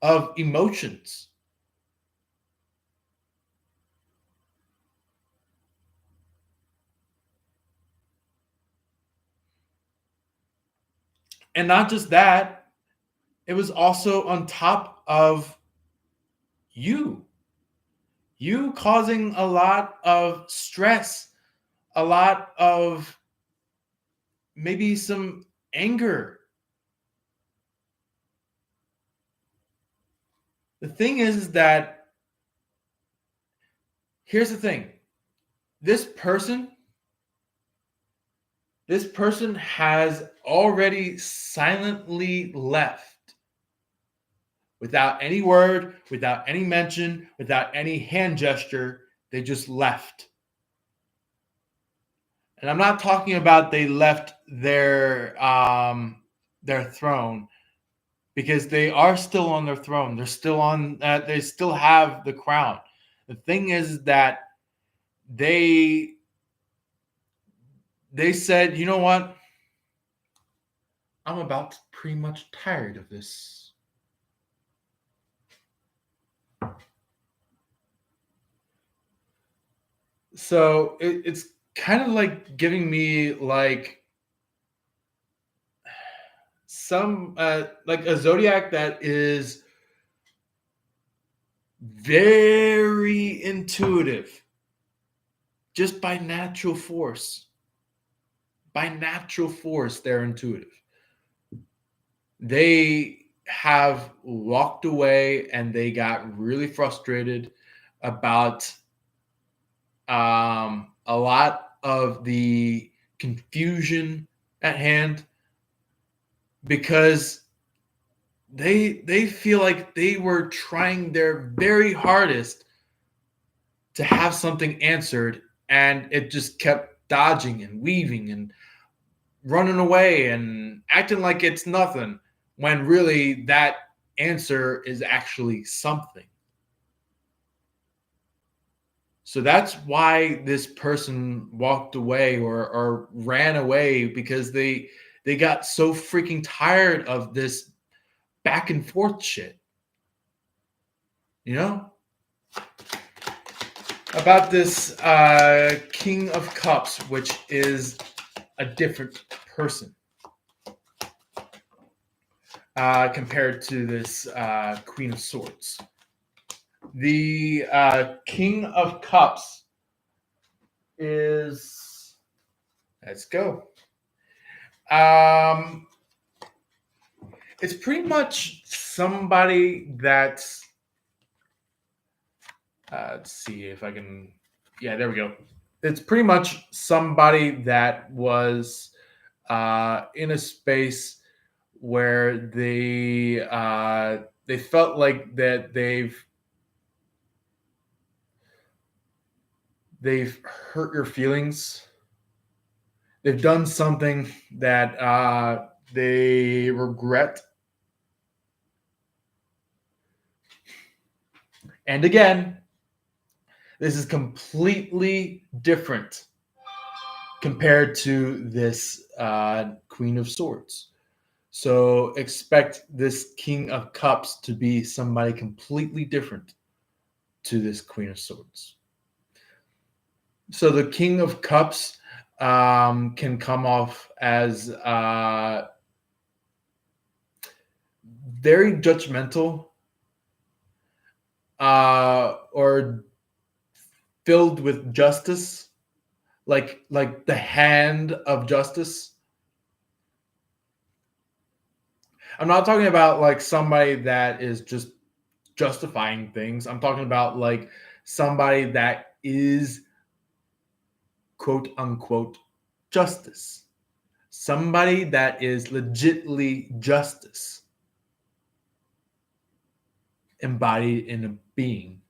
[SPEAKER 1] of emotions. And not just that, it was also on top of you, you causing a lot of stress, a lot of maybe some anger. The thing is that here's the thing. This person this person has already silently left without any word, without any mention, without any hand gesture. They just left. And I'm not talking about they left their throne, because they are still on their throne. They're still on. They still have the crown. The thing is that they they said, you know what? I'm about pretty much tired of this. So it's kind of like giving me some like a zodiac that is very intuitive, just by natural force. By natural force, they're intuitive. They have walked away and they got really frustrated about a lot of the confusion at hand, because they feel like they were trying their very hardest to have something answered, and it just kept dodging and weaving and running away and acting like it's nothing. when really that answer is actually something. So that's why this person walked away or ran away, because they got so freaking tired of this back and forth shit. You know? About this King of Cups, which is a different person compared to this Queen of Swords. The King of Cups is. Let's go. Um, it's pretty much somebody that's. Let's see if I can. Yeah, there we go. It's pretty much somebody that was in a space where they felt like that they've hurt your feelings. They've done something that they regret. And again, this is completely different compared to this Queen of Swords. So expect this King of Cups to be somebody completely different to this Queen of Swords. So the King of Cups can come off as very judgmental or filled with justice, like the hand of justice. I'm not talking about like somebody that is just justifying things. I'm talking about like somebody that is quote unquote justice. Somebody that is legitly justice embodied in a being.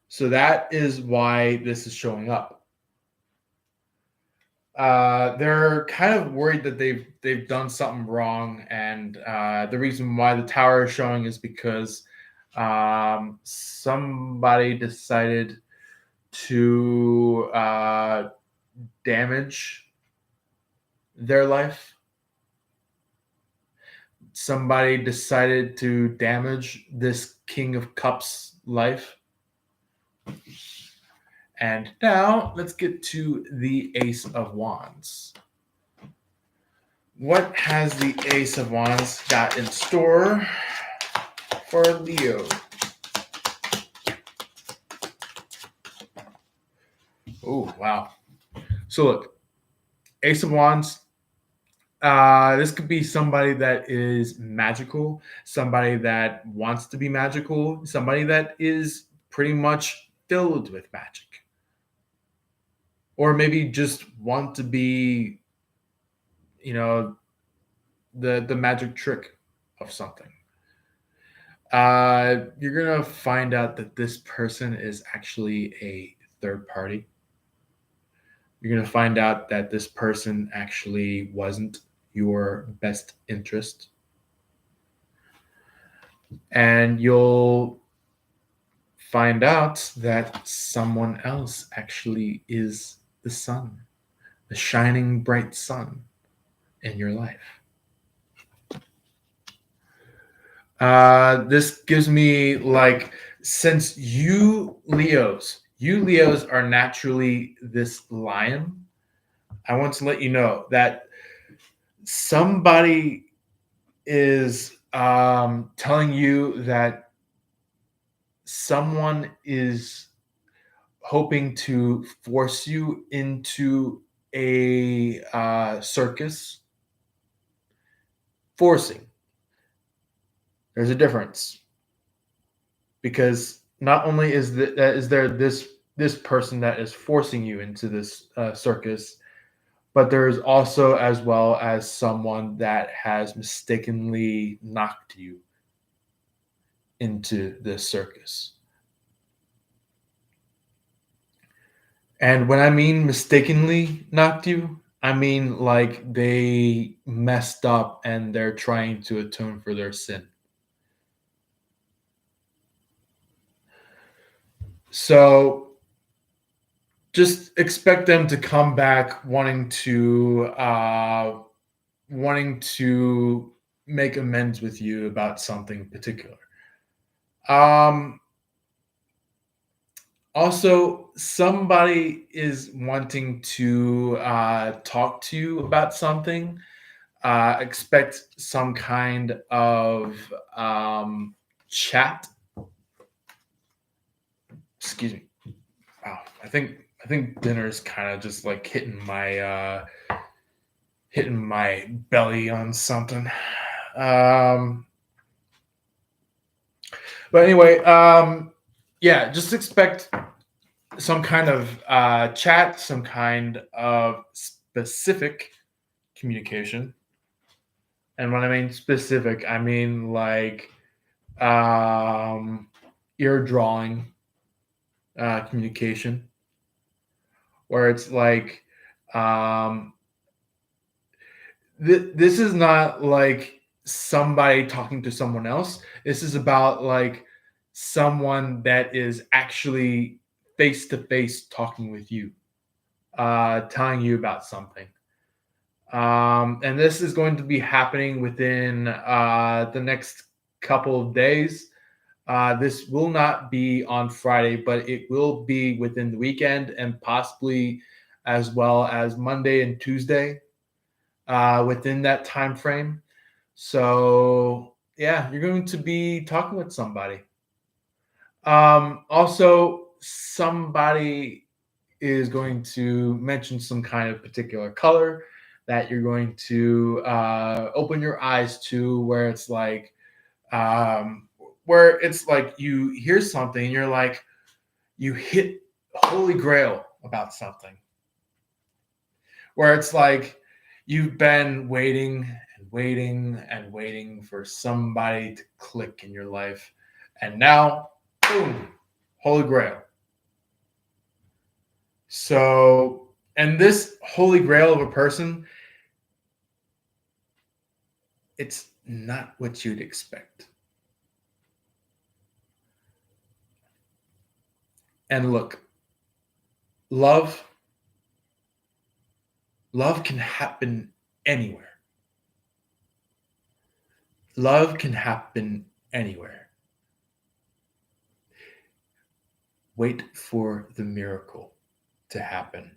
[SPEAKER 1] So that is why this is showing up. They're kind of worried that they've done something wrong, and the reason why the tower is showing is because somebody decided to damage their life. Somebody decided to damage this King of Cups life. And now let's get to the Ace of Wands. What has the Ace of Wands got in store for Leo? Oh, wow. So look, Ace of Wands, this could be somebody that is magical, somebody that wants to be magical, somebody that is pretty much filled with magic. Or maybe just want to be, you know, the magic trick of something. You're gonna find out that this person is actually a third party. You're gonna find out that this person actually wasn't your best interest, and you'll find out that someone else actually is the sun, the shining bright sun in your life. This gives me like, since you Leos are naturally this lion, I want to let you know that somebody is telling you that someone is hoping to force you into a circus. Forcing. There's a difference, because not only is there this person that is forcing you into this circus, but there's also as well as someone that has mistakenly knocked you into this circus. And when I mean mistakenly knocked you, I mean, like they messed up and they're trying to atone for their sin. So just expect them to come back wanting to make amends with you about something particular. Um, Also, somebody is wanting to talk to you about something. Expect some kind of chat. Excuse me. Wow, I think dinner is kind of just like hitting my belly on something. Um, but anyway, yeah, just expect some kind of chat, some kind of specific communication. And when I mean specific, I mean like um, ear drawing communication, where it's like um, this is not like somebody talking to someone else. This is about like someone that is actually face to face talking with you, telling you about something. And this is going to be happening within the next couple of days. This will not be on Friday, but it will be within the weekend and possibly as well as Monday and Tuesday within that time frame. So yeah, you're going to be talking with somebody. Also, somebody is going to mention some kind of particular color that you're going to open your eyes to, um, where it's like you hear something, and you're like you hit holy grail about something, where it's like you've been waiting and waiting and waiting for somebody to click in your life, and now, boom, holy grail. So, and this holy grail of a person, it's not what you'd expect. And look, love, love can happen anywhere. Love can happen anywhere. Wait for the miracle to happen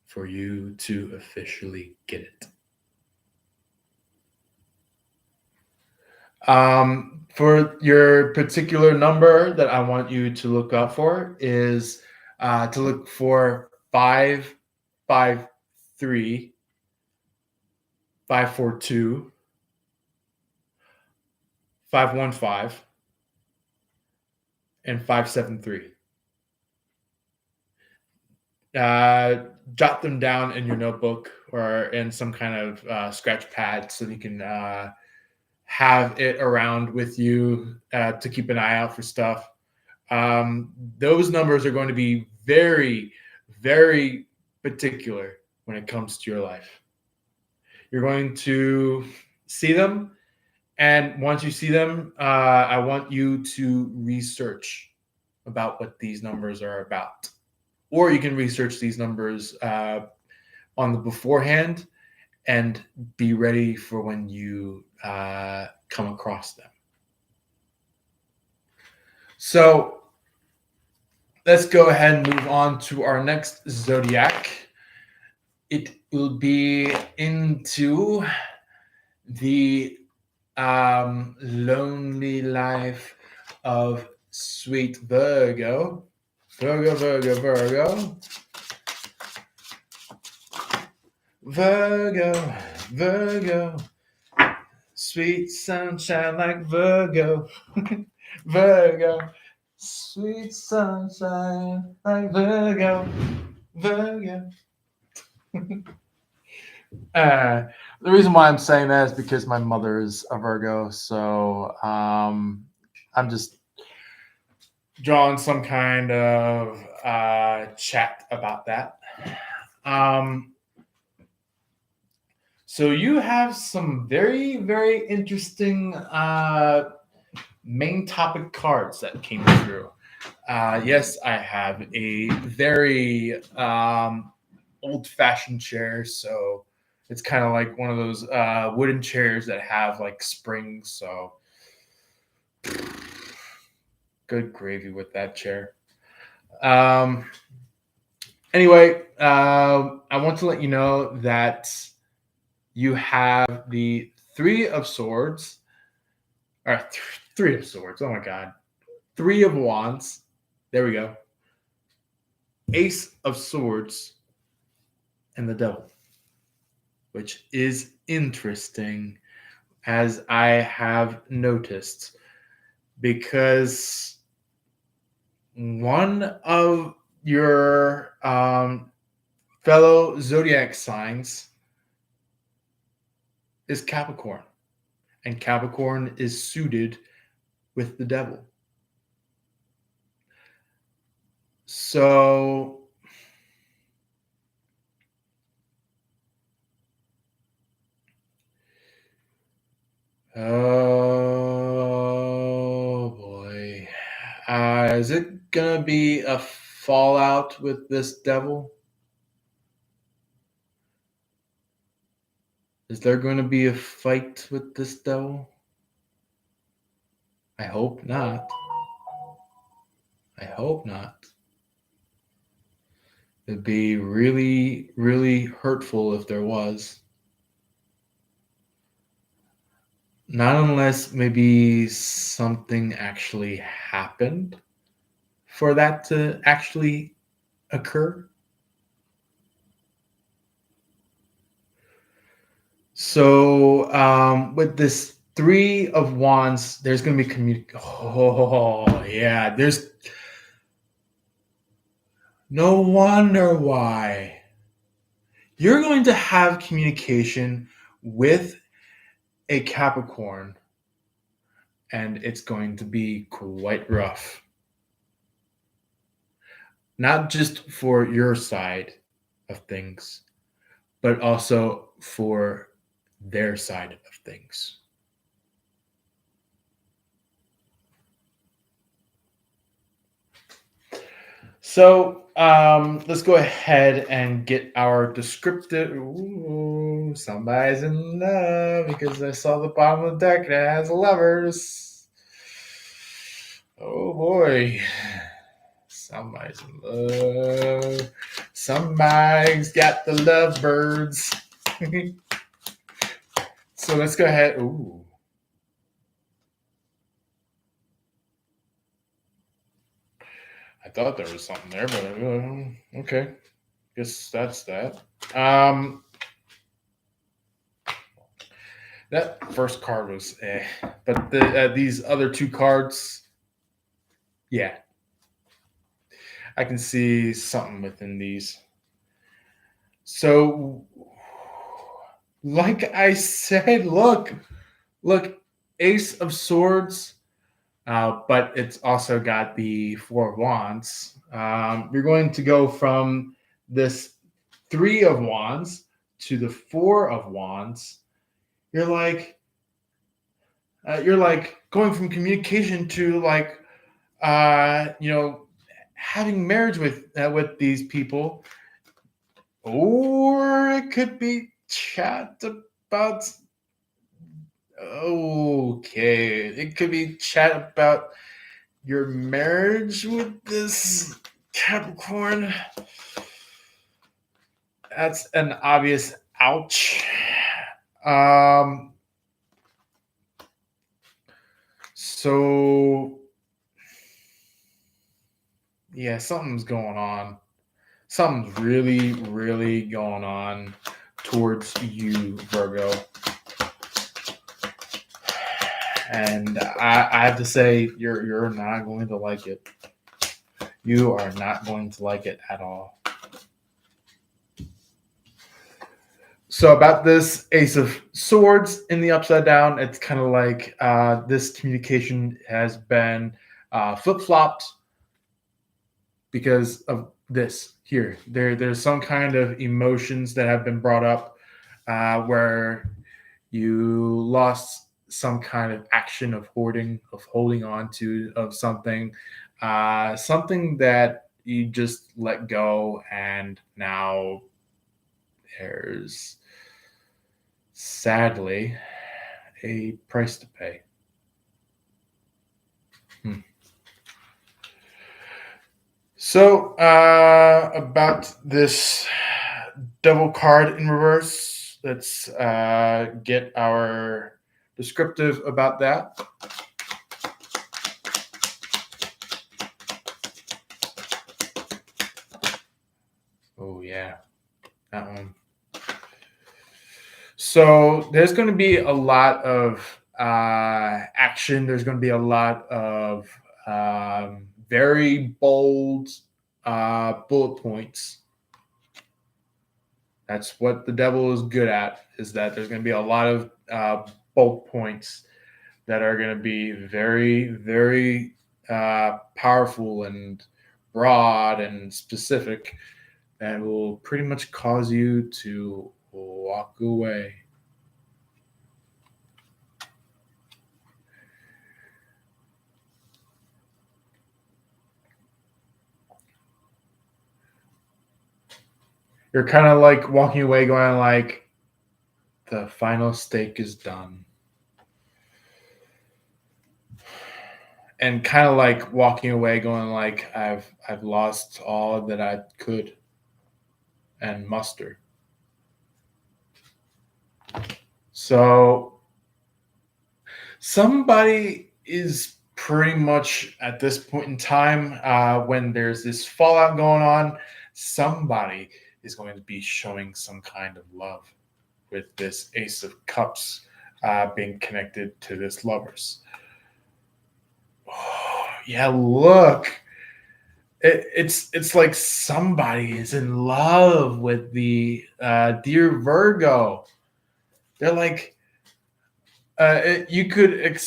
[SPEAKER 1] for you to officially get it. For your particular number that I want you to look up for is to look for 553 542 515 and 573. Jot them down in your notebook or in some kind of scratch pad so you can have it around with you to keep an eye out for stuff. Those numbers are going to be very, very particular when it comes to your life. You're going to see them, and once you see them, I want you to research about what these numbers are about. Or you can research these numbers on the beforehand and be ready for when you come across them. So let's go ahead and move on to our next zodiac. It will be into the lonely life of sweet Virgo. Virgo, Virgo, Virgo. Virgo, Virgo. Sweet sunshine like Virgo. Virgo. Sweet sunshine like Virgo. Virgo. Uh, the reason why I'm saying that is because my mother is a Virgo, so I'm just drawing some kind of chat about that. Um, So you have some very, very interesting main topic cards that came through. Yes, I have a very old-fashioned chair, so it's kind of like one of those wooden chairs that have like springs. So good gravy with that chair. Um, anyway, I want to let you know that you have the Three of Swords, or Three of Swords. Oh my God, Three of Wands. There we go. Ace of Swords and the Devil, which is interesting, as I have noticed, because one of your fellow zodiac signs is Capricorn, and Capricorn is suited with the devil. So, oh boy. Is it gonna be a fallout with this devil? Is there going to be a fight with this devil? I hope not. I hope not. It'd be really, really hurtful if there was. Not unless maybe something actually happened for that to actually occur. So, with this Three of Wands, there's going to be Oh, yeah. There's no wonder why. You're going to have communication with a Capricorn, and it's going to be quite rough. Not just for your side of things, but also for their side of things. So let's go ahead and get our descriptive. Ooh, somebody's in love because I saw the bottom of the deck and it has lovers. Oh boy. Somebody's in love. Somebody's got the lovebirds. So let's go ahead. Ooh. I thought there was something there, but okay. Guess that's that. That first card was but these other two cards, yeah, I can see something within these. So, like I said, look, Ace of Swords, but it's also got the Four of Wands. You're going to go from this Three of Wands to the Four of Wands. You're like going from communication to having marriage with these people, or it could be chat about. Okay, it could be chat about your marriage with this Capricorn. That's an obvious ouch. So yeah, something's going on. Something's really, really going on towards you, Virgo. And I have to say, you're not going to like it. You are not going to like it at all. So about this Ace of Swords in the upside down, it's kind of like this communication has been flip-flopped because of this here. There's some kind of emotions that have been brought up where you lost some kind of action of hoarding, of holding on to, of something, something that you just let go, and now there's sadly a price to pay. Hmm. So, about this double card in reverse, let's get our descriptive about that. Oh, yeah, that one. So, there's going to be a lot of action. There's going to be a lot of very bold bullet points. That's what the devil is good at. Is that there's going to be a lot of bullet points that are going to be very, very powerful and broad and specific that will pretty much cause you to walk away. You're kind of like walking away going like, the final stake is done. And kind of like walking away going like, I've lost all that I could and muster. So somebody is pretty much at this point in time, when there's this fallout going on, somebody is going to be showing some kind of love with this Ace of Cups being connected to this lovers. Oh, yeah, look. It's like somebody is in love with the dear Virgo. They're like, you could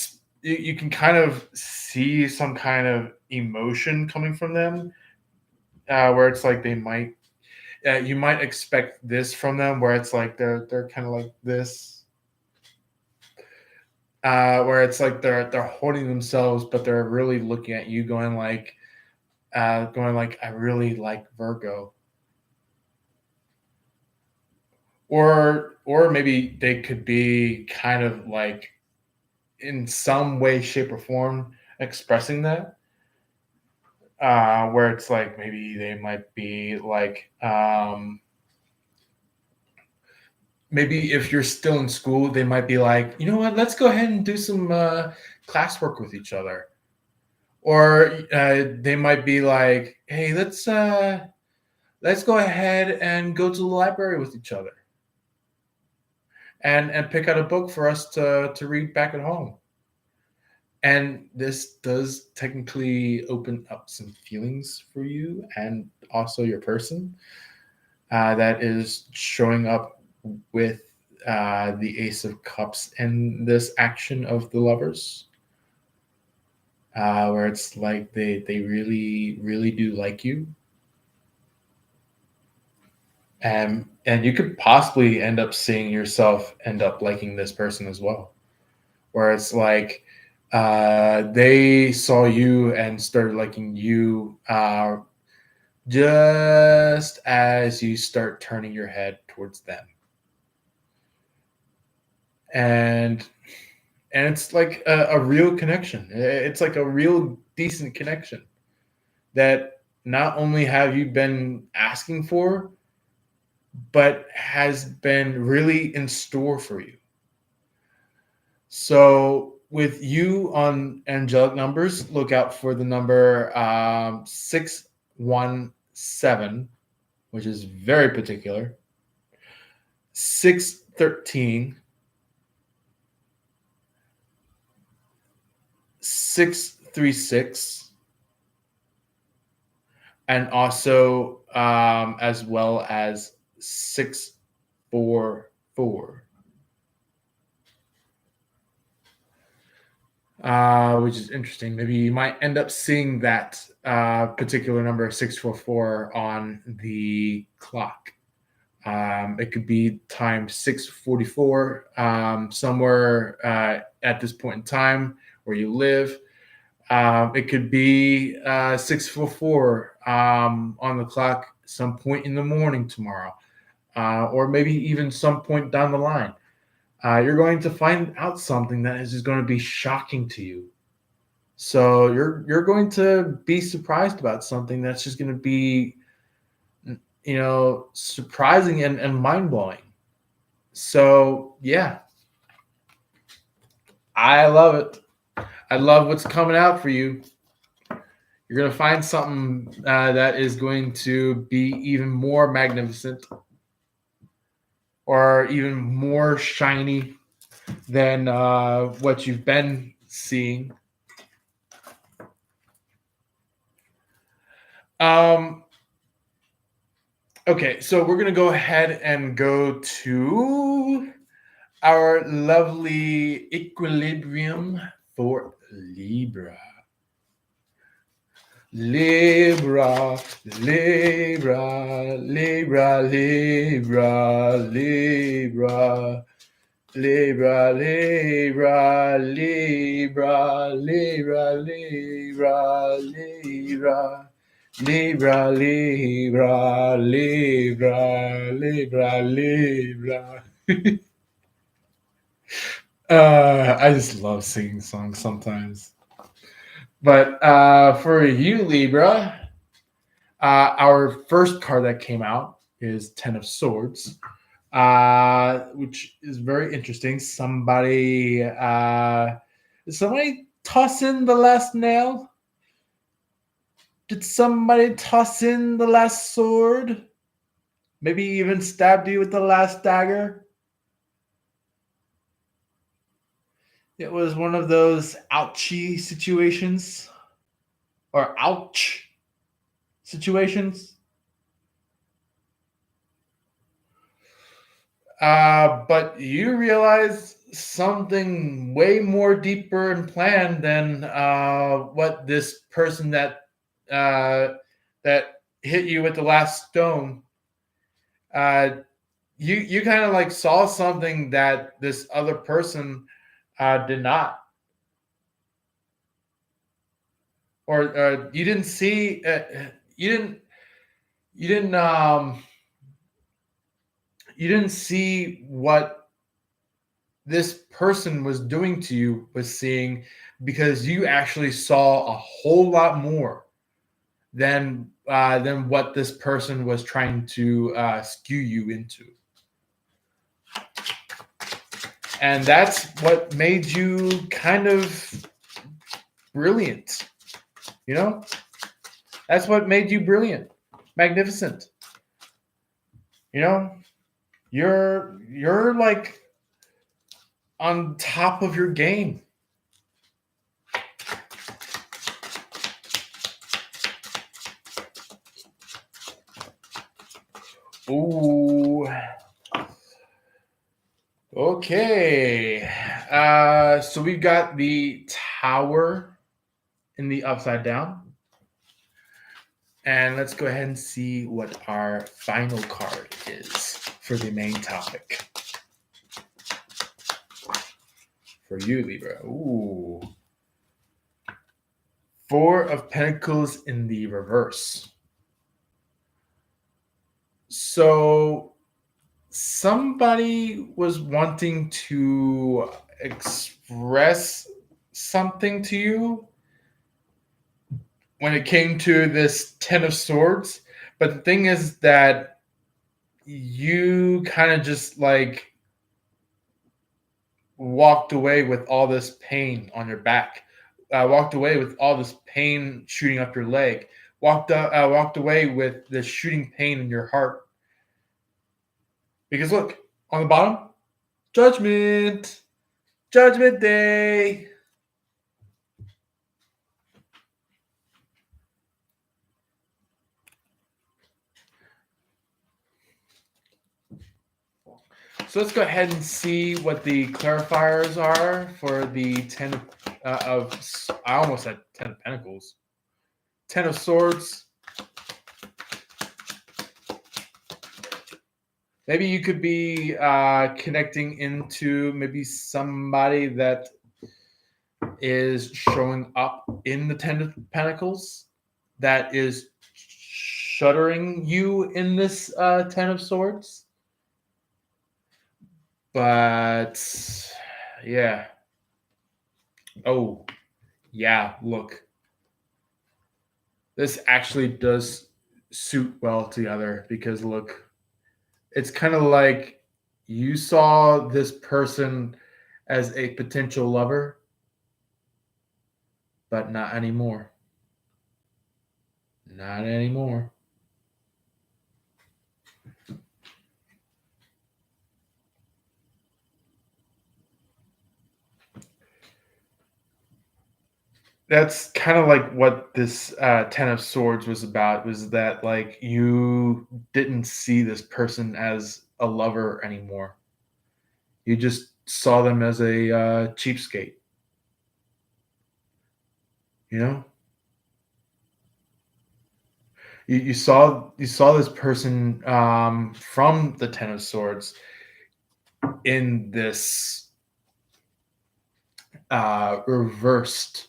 [SPEAKER 1] you can kind of see some kind of emotion coming from them, where it's like they might, you might expect this from them, where it's like they're kind of like this, where it's like they're holding themselves, but they're really looking at you, going like, I really like Virgo, or maybe they could be kind of like in some way, shape, or form expressing that, where it's like maybe they might be like, maybe if you're still in school, they might be like, you know what, let's go ahead and do some classwork with each other, or they might be like, hey, let's go ahead and go to the library with each other, and pick out a book for us to read back at home. And this does technically open up some feelings for you and also your person, that is showing up with the Ace of Cups and this action of the lovers, where it's like they really, really do like you. And you could possibly end up seeing yourself end up liking this person as well, where it's like they saw you and started liking you, just as you start turning your head towards them. And it's like a real connection. It's like a real decent connection that not only have you been asking for, but has been really in store for you. So with you on angelic numbers, look out for the number 617, which is very particular. 613, 636, and also as well as 644. Which is interesting. Maybe you might end up seeing that particular number 644 on the clock It could be time 6:44 somewhere at this point in time where you live. It could be 6:04 on the clock some point in the morning tomorrow, or maybe even some point down the line. You're going to find out something that is just going to be shocking to you. So you're going to be surprised about something that's just going to be, surprising and mind blowing. So yeah, I love it. I love what's coming out for you. You're going to find something that is going to be even more magnificent or even more shiny than what you've been seeing. Um, okay, so we're going to go ahead and go to our lovely equilibrium for Libra. Libra, Libra, Libra, Libra, Libra, Libra, Libra, Libra, Libra, Libra, Libra, Libra, Libra, Libra, Libra, Libra. I just love singing songs sometimes. But for you, Libra, our first card that came out is Ten of Swords, which is very interesting. Somebody toss in the last nail? Did somebody toss in the last sword? Maybe even stabbed you with the last dagger? It was one of those ouchy situations or ouch situations. But you realize something way more deeper and planned than what this person that hit you with the last stone. Uh, you kind of like saw something that this other person did not, or you didn't see. You didn't. You didn't. You didn't see what this person was doing to you was seeing, because you actually saw a whole lot more than what this person was trying to skew you into, and that's what made you kind of brilliant. You know, that's what made you brilliant, magnificent. You know, you're like on top of your game. Ooh. Okay. So we've got the tower in the upside down. And let's go ahead and see what our final card is for the main topic. For you, Libra. Ooh. Four of Pentacles in the reverse. So somebody was wanting to express something to you when it came to this Ten of Swords. But the thing is that you kind of just like walked away with all this pain on your back, walked away with all this pain shooting up your leg, walked away with this shooting pain in your heart. Because look, on the bottom, Judgment, Judgment Day. So let's go ahead and see what the clarifiers are for the I almost said 10 of Pentacles. 10 of Swords. Maybe you could be connecting into maybe somebody that is showing up in the Ten of Pentacles that is shuddering you in this Ten of Swords. But yeah. Oh, yeah, look. This actually does suit well together because look, it's kind of like you saw this person as a potential lover, but not anymore. Not anymore. That's kind of like what this Ten of Swords was about. Was that like you didn't see this person as a lover anymore? You just saw them as a cheapskate. You know, you saw this person from the Ten of Swords in this reversed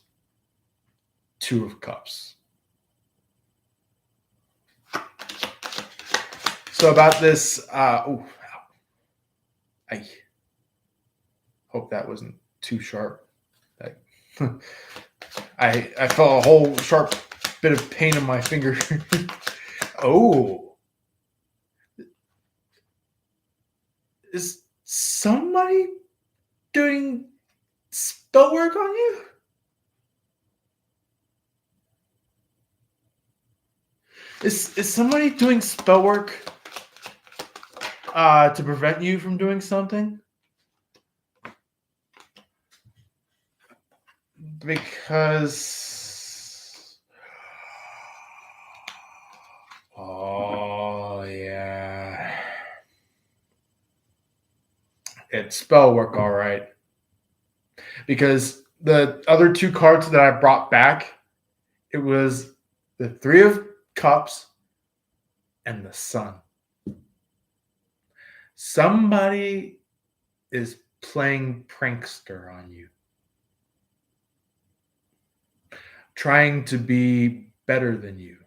[SPEAKER 1] Two of Cups. So about this, I hope that wasn't too sharp. Like, I felt a whole sharp bit of pain in my finger. Oh, is somebody doing spell work on you? Is somebody doing spell work to prevent you from doing something? Because oh yeah, it's spell work, all right. Because the other two cards that I brought back, it was the Three of Cups and the Sun. Somebody is playing prankster on you, trying to be better than you,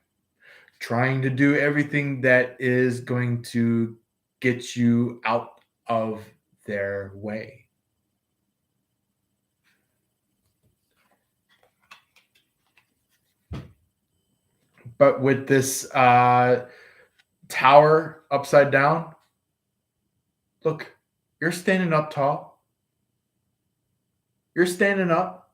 [SPEAKER 1] trying to do everything that is going to get you out of their way. But with this tower upside down, look, you're standing up tall. You're standing up.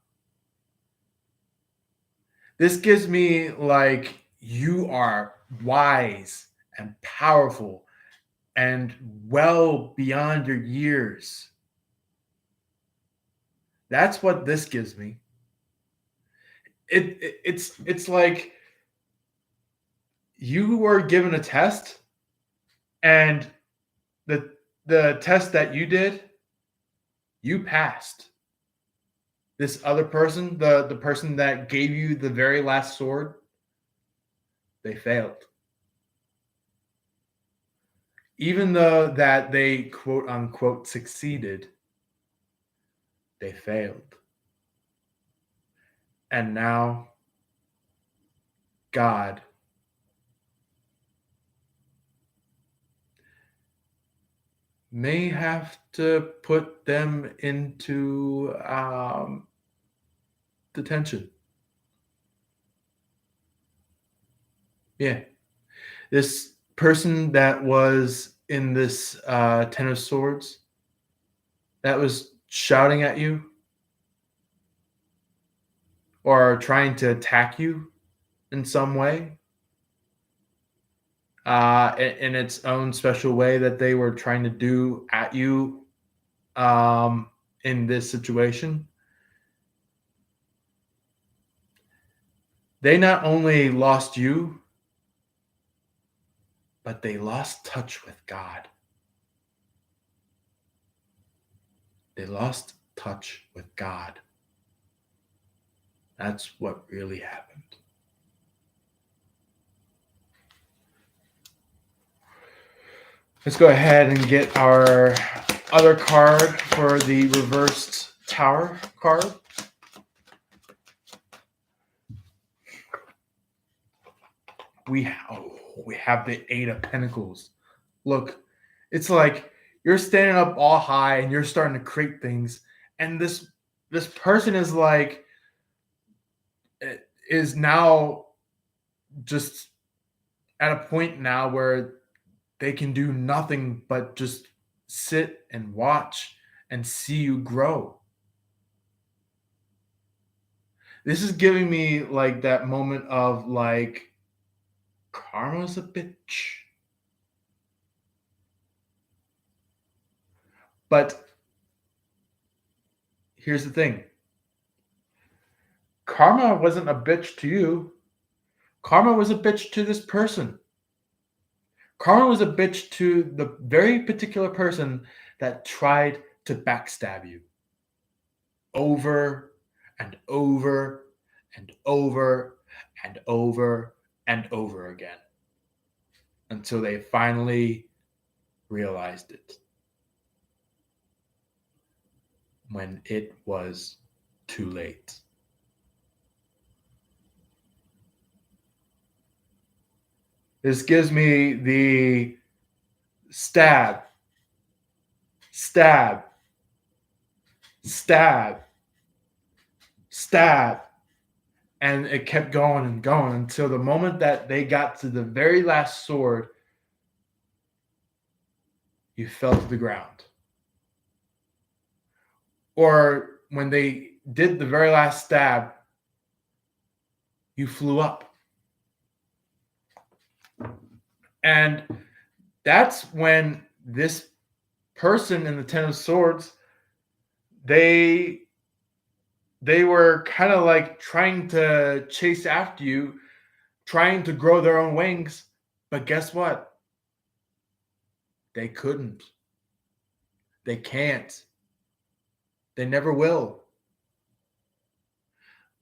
[SPEAKER 1] This gives me like you are wise and powerful and well beyond your years. That's what this gives me. It's like you were given a test and the test that you did, you passed. This other person, the person that gave you the very last sword, they failed. Even though that they quote unquote succeeded, they failed. And now God may have to put them into detention. Yeah. This person that was in this Ten of Swords that was shouting at you or trying to attack you in some way, in its own special way that they were trying to do at you in this situation, they not only lost you, but they lost touch with God. They lost touch with God. That's what really happened. Let's go ahead and get our other card for the reversed tower card. We have the Eight of Pentacles. Look, it's like you're standing up all high and you're starting to create things, and this person is like is now just at a point now where they can do nothing but just sit and watch and see you grow. This is giving me like that moment of like karma's a bitch. But here's the thing. Karma wasn't a bitch to you. Karma was a bitch to this person. Karma was a bitch to the very particular person that tried to backstab you over and over and over and over and over again until they finally realized it when it was too late. This gives me the stab, stab, stab, stab. And it kept going and going until the moment that they got to the very last sword, you fell to the ground. Or when they did the very last stab, you flew up. And that's when this person in the Ten of Swords, they were kind of like trying to chase after you, trying to grow their own wings. But guess what? They couldn't. They can't. They never will.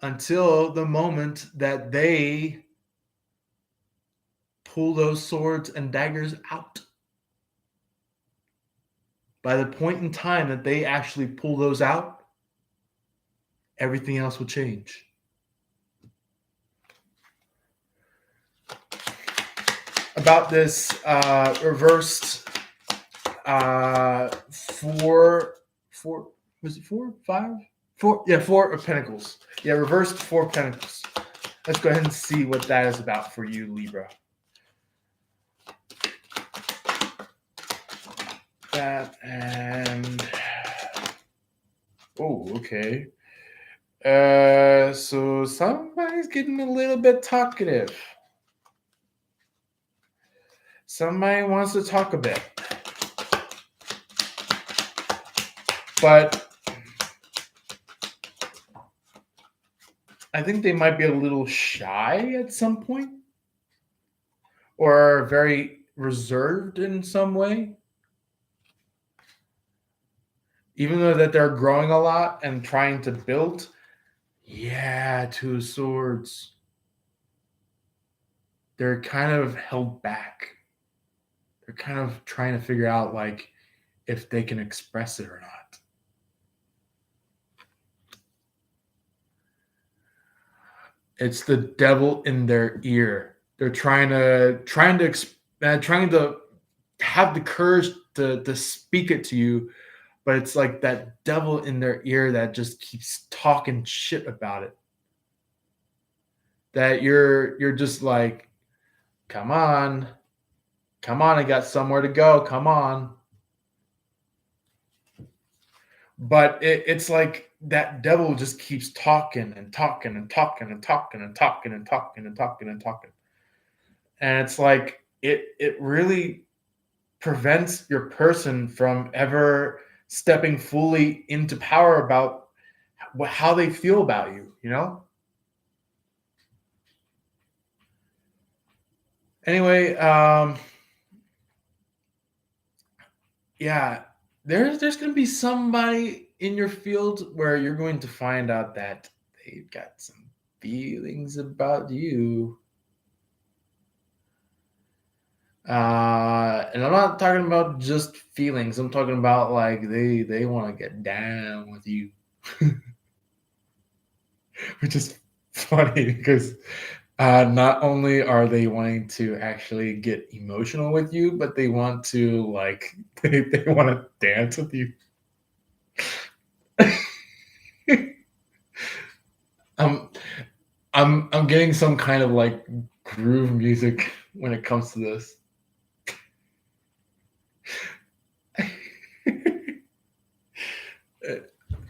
[SPEAKER 1] Until the moment that they pull those swords and daggers out. By the point in time that they actually pull those out, everything else will change. About this reversed four, was it four, five? Four, yeah, Four of Pentacles. Yeah, reversed Four of Pentacles. Let's go ahead and see what that is about for you, Libra. That and oh, okay. So somebody's getting a little bit talkative. Somebody wants to talk a bit. But I think they might be a little shy at some point, or very reserved in some way. Even though that they're growing a lot and trying to build, yeah, Two of Swords. They're kind of held back. They're kind of trying to figure out like if they can express it or not. It's the devil in their ear. They're trying to have the courage to speak it to you, but it's like that devil in their ear that just keeps talking shit about it. That you're just like, come on, I got somewhere to go. Come on. But it's like that devil just keeps talking and talking and talking and talking and talking and talking and talking and talking. And it's like it really prevents your person from ever stepping fully into power about how they feel about you, you know? Anyway, yeah, there's going to be somebody in your field where you're going to find out that they've got some feelings about you. And I'm not talking about just feelings. I'm talking about like they want to get down with you, which is funny because not only are they wanting to actually get emotional with you, but they want to like they want to dance with you. I'm I'm getting some kind of like groove music when it comes to this.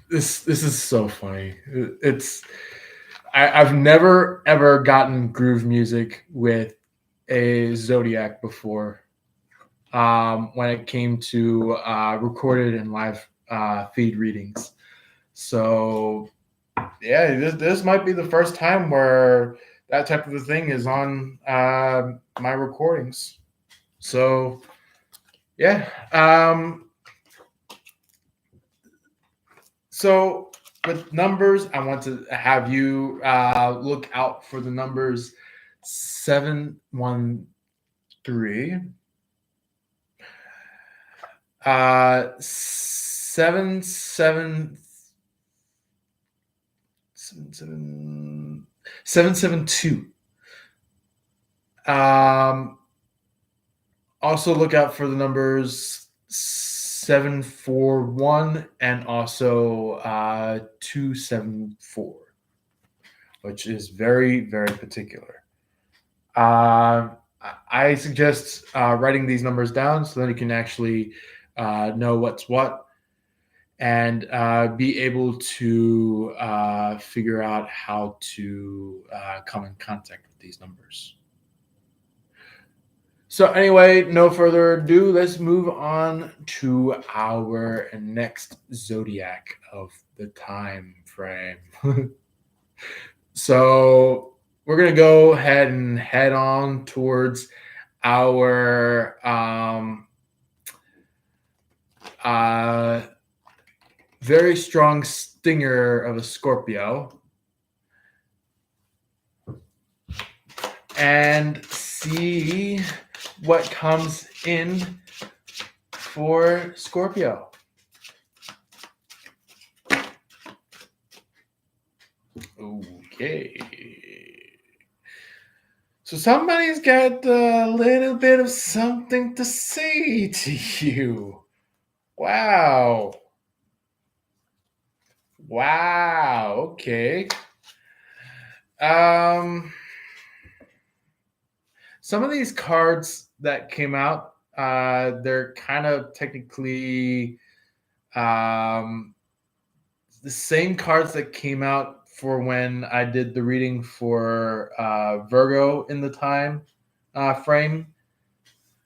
[SPEAKER 1] This is so funny. It's I've never ever gotten groove music with a Zodiac before. When it came to recorded and live feed readings, so yeah, this might be the first time where that type of a thing is on my recordings. So yeah, so with numbers, I want to have you look out for the numbers 713, 7 772. Um, Also look out for the numbers 741 and also 274, which is very, very particular. I suggest writing these numbers down so that you can actually know what's what and be able to figure out how to come in contact with these numbers. So, anyway, no further ado, let's move on to our next zodiac of the time frame. So, we're going to go ahead and head on towards our uh, very strong stinger of a Scorpio and see what comes in for Scorpio. Okay. So somebody's got a little bit of something to say to you. Wow. Wow. Okay. Um some of these cards that came out, they're kind of technically um the same cards that came out for when I did the reading for Virgo in the time frame.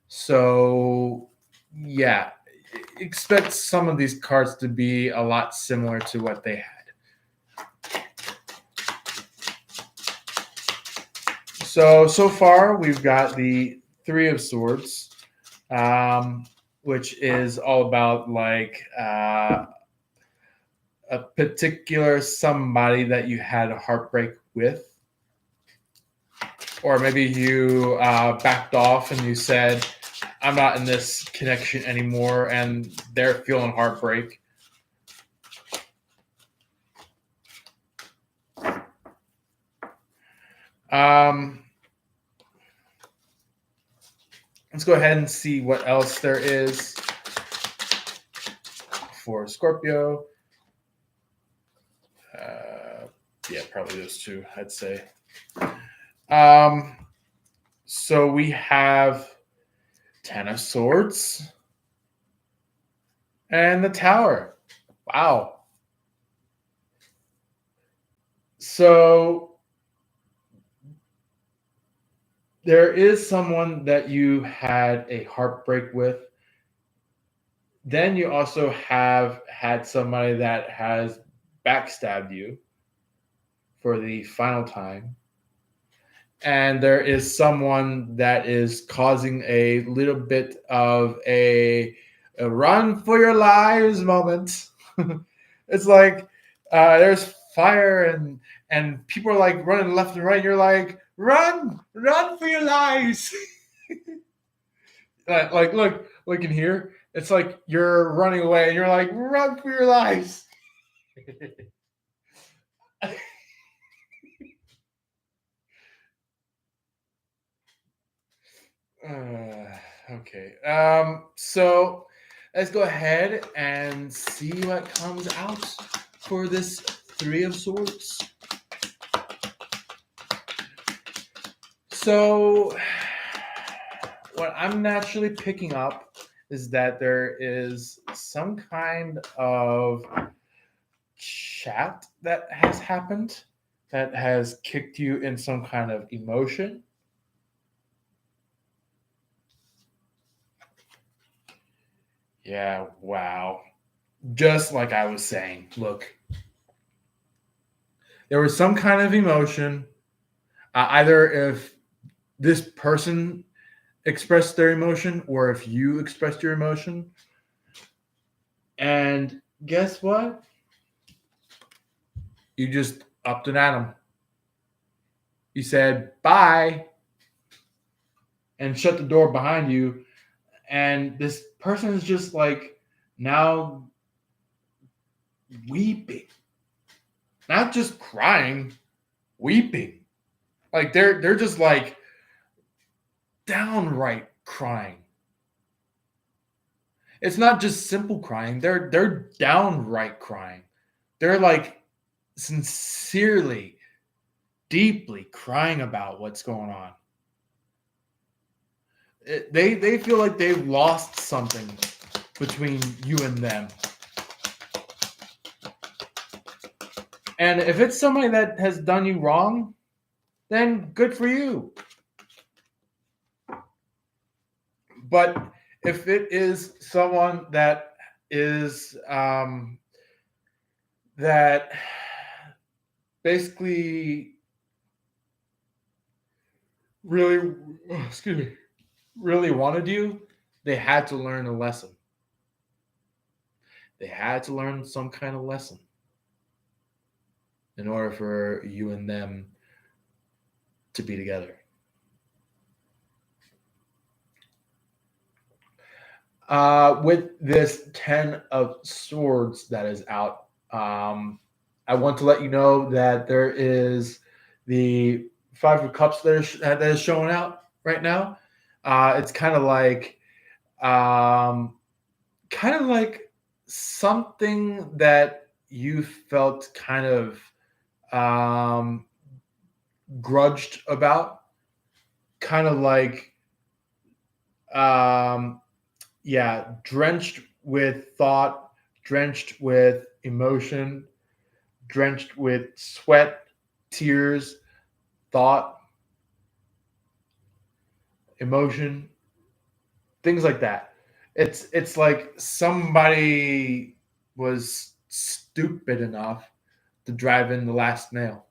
[SPEAKER 1] So, yeah, expect some of these cards to be a lot similar to what they had. So far, we've got the Three of Swords, which is all about like a particular somebody that you had a heartbreak with, or maybe you backed off and you said, I'm not in this connection anymore, and they're feeling heartbreak. Um, let's go ahead and see what else there is for Scorpio. Yeah, probably those two, I'd say. So we have Ten of Swords and the Tower. Wow. So there is someone that you had a heartbreak with. Then you also have had somebody that has backstabbed you for the final time. And there is someone that is causing a little bit of a run for your lives moment. It's like there's fire and people are like running left and right. You're like, run for your lives. Look in here. It's like you're running away, and you're like, run for your lives. Okay. So let's go ahead and see what comes out for this Three of Swords. So, what I'm naturally picking up is that there is some kind of chat that has happened that has kicked you in some kind of emotion. Yeah, wow. Just like I was saying, look, there was some kind of emotion. Either if this person expressed their emotion or if you expressed your emotion. And guess what? You just upped and at them. You said bye and shut the door behind you. And this person is just like now weeping, not just crying, weeping. Like they're just like downright crying. It's not just simple crying. They're downright crying. They're like sincerely, deeply crying about what's going on. They feel like they've lost something between you and them. And if it's somebody that has done you wrong, then good for you. But if it is someone that is that basically really, excuse me, really wanted you, they had to learn a lesson. They had to learn some kind of lesson in order for you and them to be together. With this 10 of Swords that is out, I want to let you know that there is the Five of Cups that is showing out right now. It's um, kind of like something that you felt kind of um, grudged about, kind of like um, yeah, drenched with thought, drenched with emotion, drenched with sweat, tears, thought, emotion, things like that. It's like somebody was stupid enough to drive in the last nail.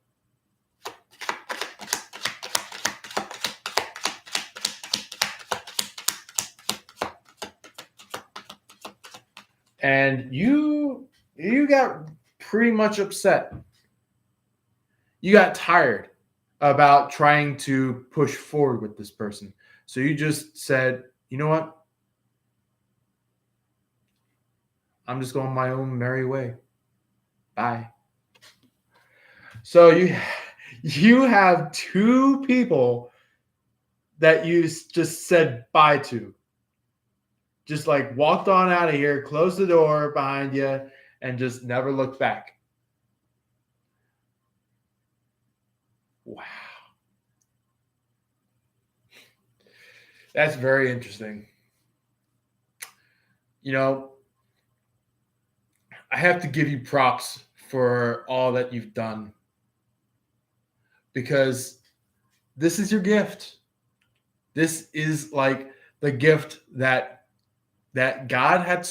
[SPEAKER 1] And you got pretty much upset. You got tired about trying to push forward with this person. So you just said, you know what? I'm just going my own merry way. Bye. So you have two people that you just said bye to. Just like walked on out of here, closed the door behind you, and just never looked back. Wow. That's very interesting. You know, I have to give you props for all that you've done because this is your gift. This is like the gift that God had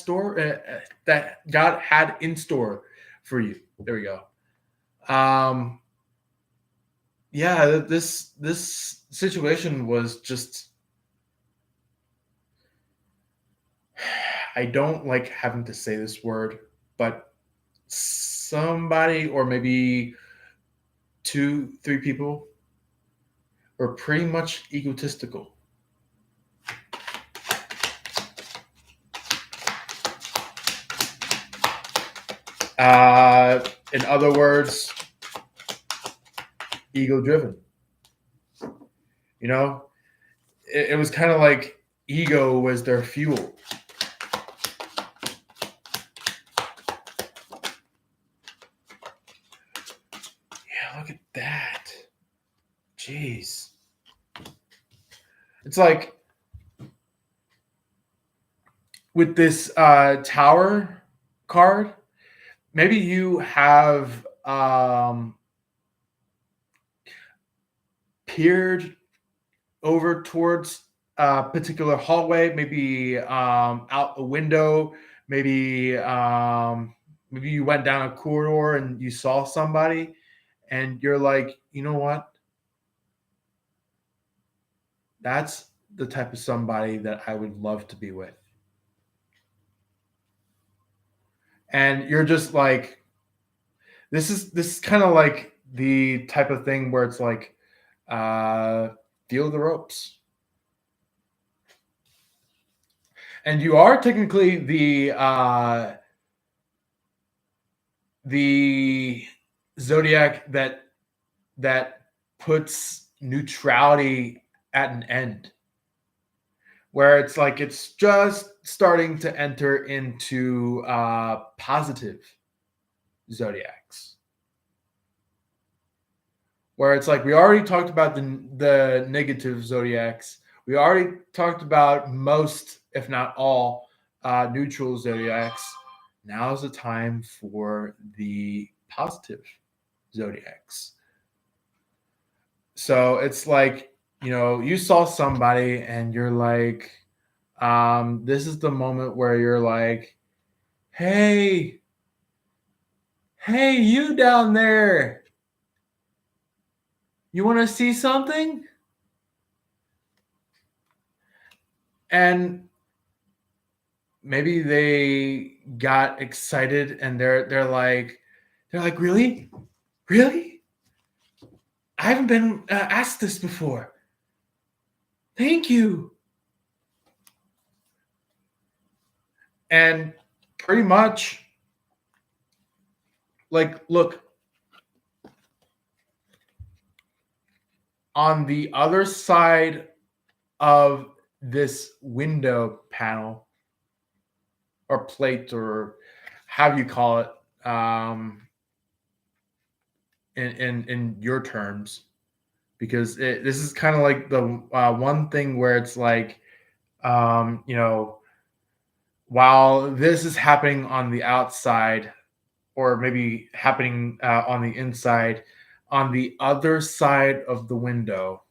[SPEAKER 1] that God had in store for you. There we go. Um, yeah, this situation was just. I don't like having to say this word, but somebody or maybe two, three people were pretty much egotistical. In other words, ego driven. You know, it was kind of like ego was their fuel. Yeah, look at that. Jeez. It's like with this tower card, maybe you have peered over towards a particular hallway, maybe out a window, maybe maybe you went down a corridor and you saw somebody, and you're like, you know what? That's the type of somebody that I would love to be with. And you're just like, this is kind of like the type of thing where it's like, uh, feel the ropes. And you are technically the zodiac that puts neutrality at an end, where it's like it's just starting to enter into positive zodiacs, where it's like we already talked about the negative zodiacs. We already talked about most, if not all, neutral zodiacs. Now is the time for the positive zodiacs. So it's like, you saw somebody and you're like, this is the moment where you're like, hey, hey, you down there, you want to see something? And maybe they got excited and they're like, really, really? I haven't been asked this before. Thank you. And pretty much, like, look, on the other side of this window panel or plate, or how you call it, in your terms, because this is kind of like the one thing where it's like, um, you know, while this is happening on the outside, or maybe happening on the inside, on the other side of the window,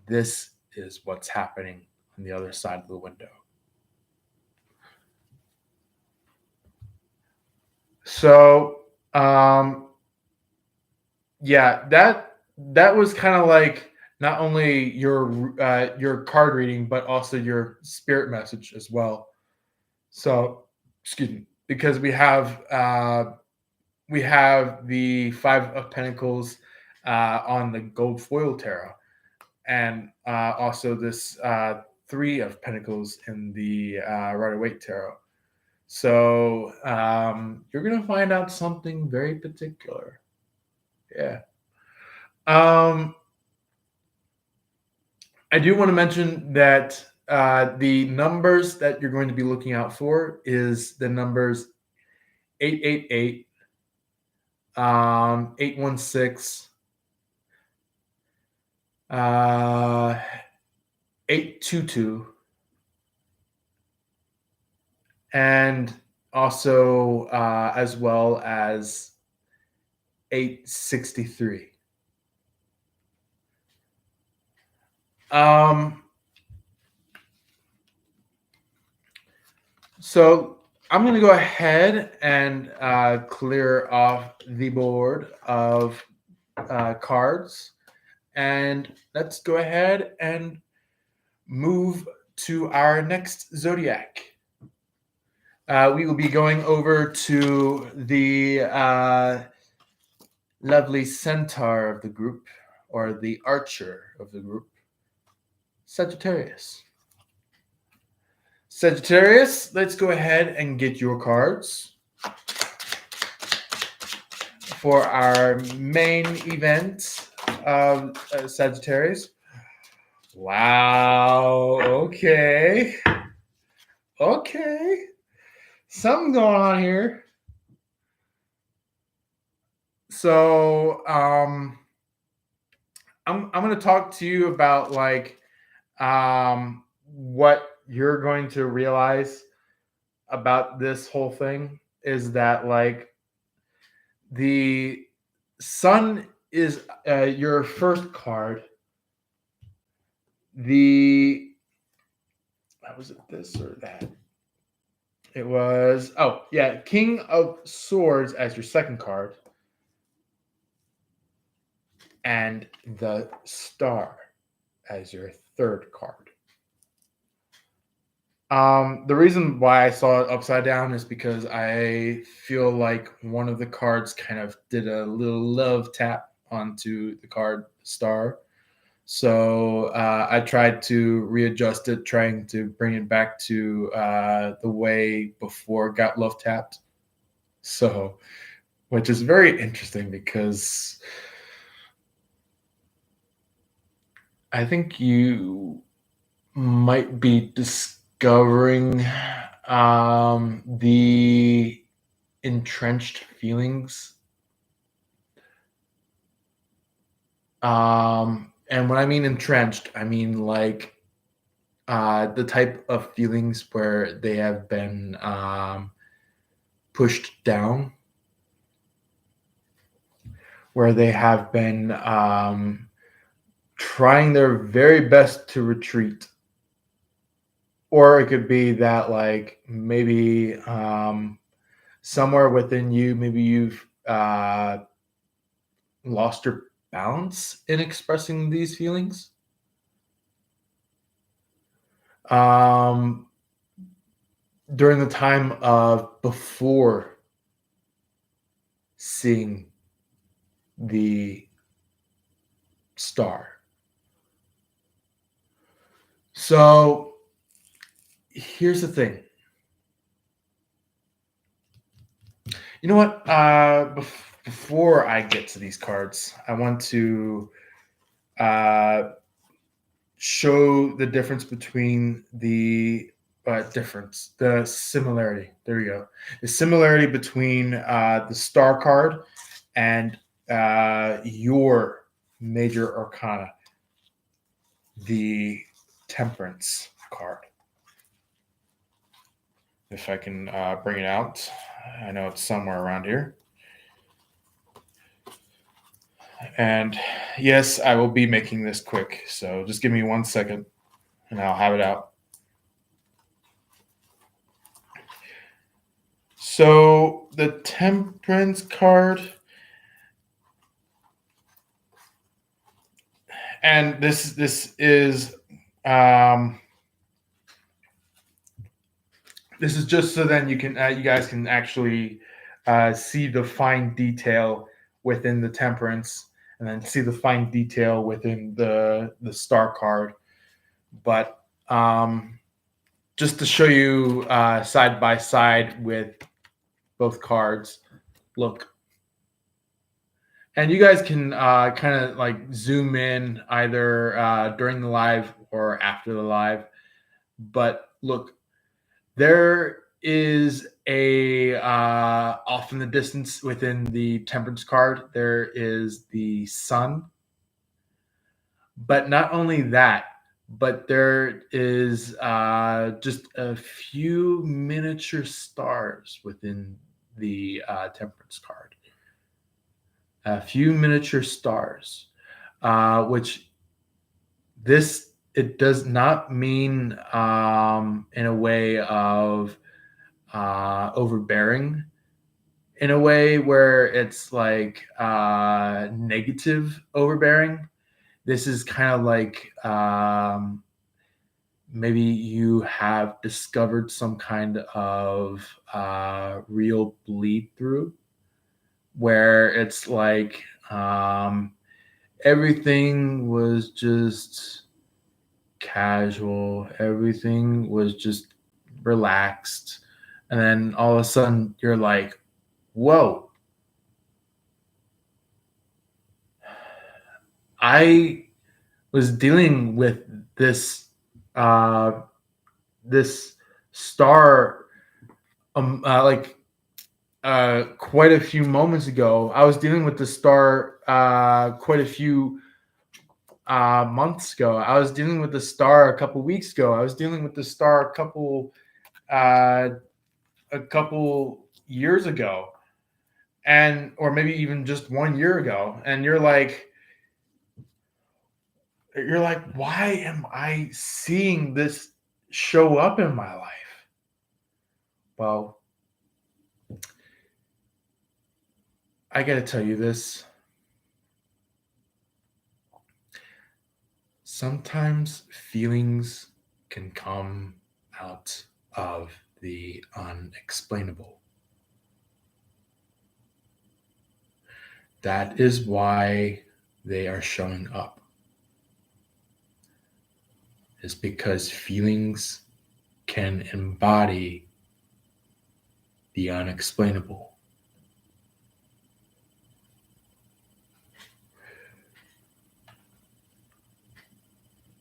[SPEAKER 1] this is what's happening on the other side of the window. So, yeah, that was kind of like not only your card reading, but also your spirit message as well. So, excuse me, because we have the Five of Pentacles on the gold foil tarot, and also this Three of Pentacles in the Rider Waite tarot. So you're gonna find out something very particular. Yeah. Um, I do want to mention that the numbers that you're going to be looking out for is the numbers 888, 816, 822, and also as well as 863. So I'm going to go ahead and clear off the board of cards, and let's go ahead and move to our next zodiac. We will be going over to the lovely centaur of the group, or the archer of the group, Sagittarius. Sagittarius, let's go ahead and get your cards. for our main event of Sagittarius. Wow. Okay. Okay. Something going on here. So, I'm going to talk to you about like what you're going to realize about this whole thing is that like the sun is your first card. The was it this or that? It was King of Swords as your second card, and the Star as your third card. The reason why I saw it upside down is because I feel like one of the cards kind of did a little love tap onto the card Star. So I tried to readjust it, trying to bring it back to the way before it got love tapped. So, which is very interesting because I think you might be discovering the entrenched feelings. And when I mean entrenched, I mean like the type of feelings where they have been pushed down, where they have been trying their very best to retreat. Or it could be that, like, maybe somewhere within you, maybe you've lost your balance in expressing these feelings. During the time of before seeing the star. So here's the thing. You know what? Before I get to these cards, I want to show the difference between the similarity. There you go. The similarity between the star card and your major arcana, the temperance card. If I can bring it out, I know it's somewhere around here. And yes, I will be making this quick. So just give me 1 second and I'll have it out. So the temperance card, and this is this is just so then you guys can actually see the fine detail within the temperance, and then see the fine detail within the star card. But just to show you side by side with both cards, look. And you guys can kind of like zoom in either during the live or after the live. But look, there is a off in the distance within the temperance card, there is the sun. But not only that, but there is just a few miniature stars within the temperance card. A few miniature stars, which it does not mean in a way of overbearing, in a way where it's like negative overbearing. This is kind of like maybe you have discovered some kind of real bleed through, where it's like everything was just casual, everything was just relaxed, and then all of a sudden you're like, whoa, I was dealing with this uh, this star like quite a few moments ago. I was dealing with the star quite a few months ago. I was dealing with the star a couple weeks ago. I was dealing with the star uh, a couple years ago, and or maybe even just 1 year ago. And you're like, why am I seeing this show up in my life? Well, I got to tell you this. Sometimes feelings can come out of the unexplainable. That is why they are showing up, is because feelings can embody the unexplainable.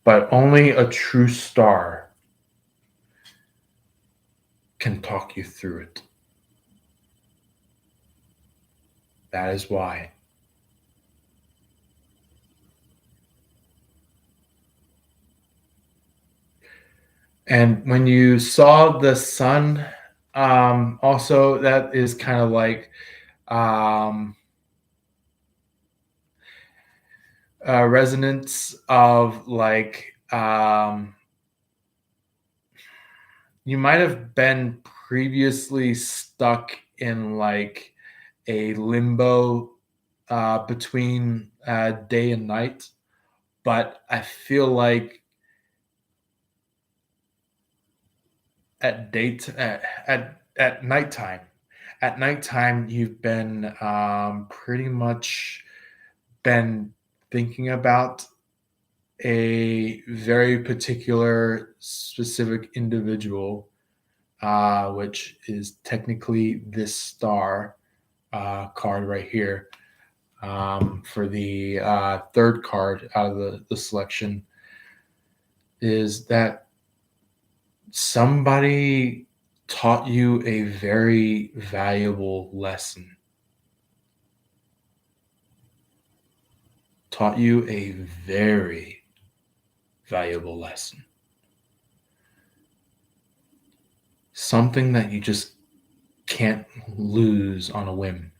[SPEAKER 1] But only a true star can talk you through it. That is why. And when you saw the sun, also that is kind of like um, a resonance of like you might have been previously stuck in like a limbo between day and night, but I feel like at nighttime, you've been pretty much been thinking about a very particular specific individual, which is technically this star card right here. For the third card out of the selection, is that somebody taught you a very valuable lesson, taught you a very valuable lesson, something that you just can't lose on a whim.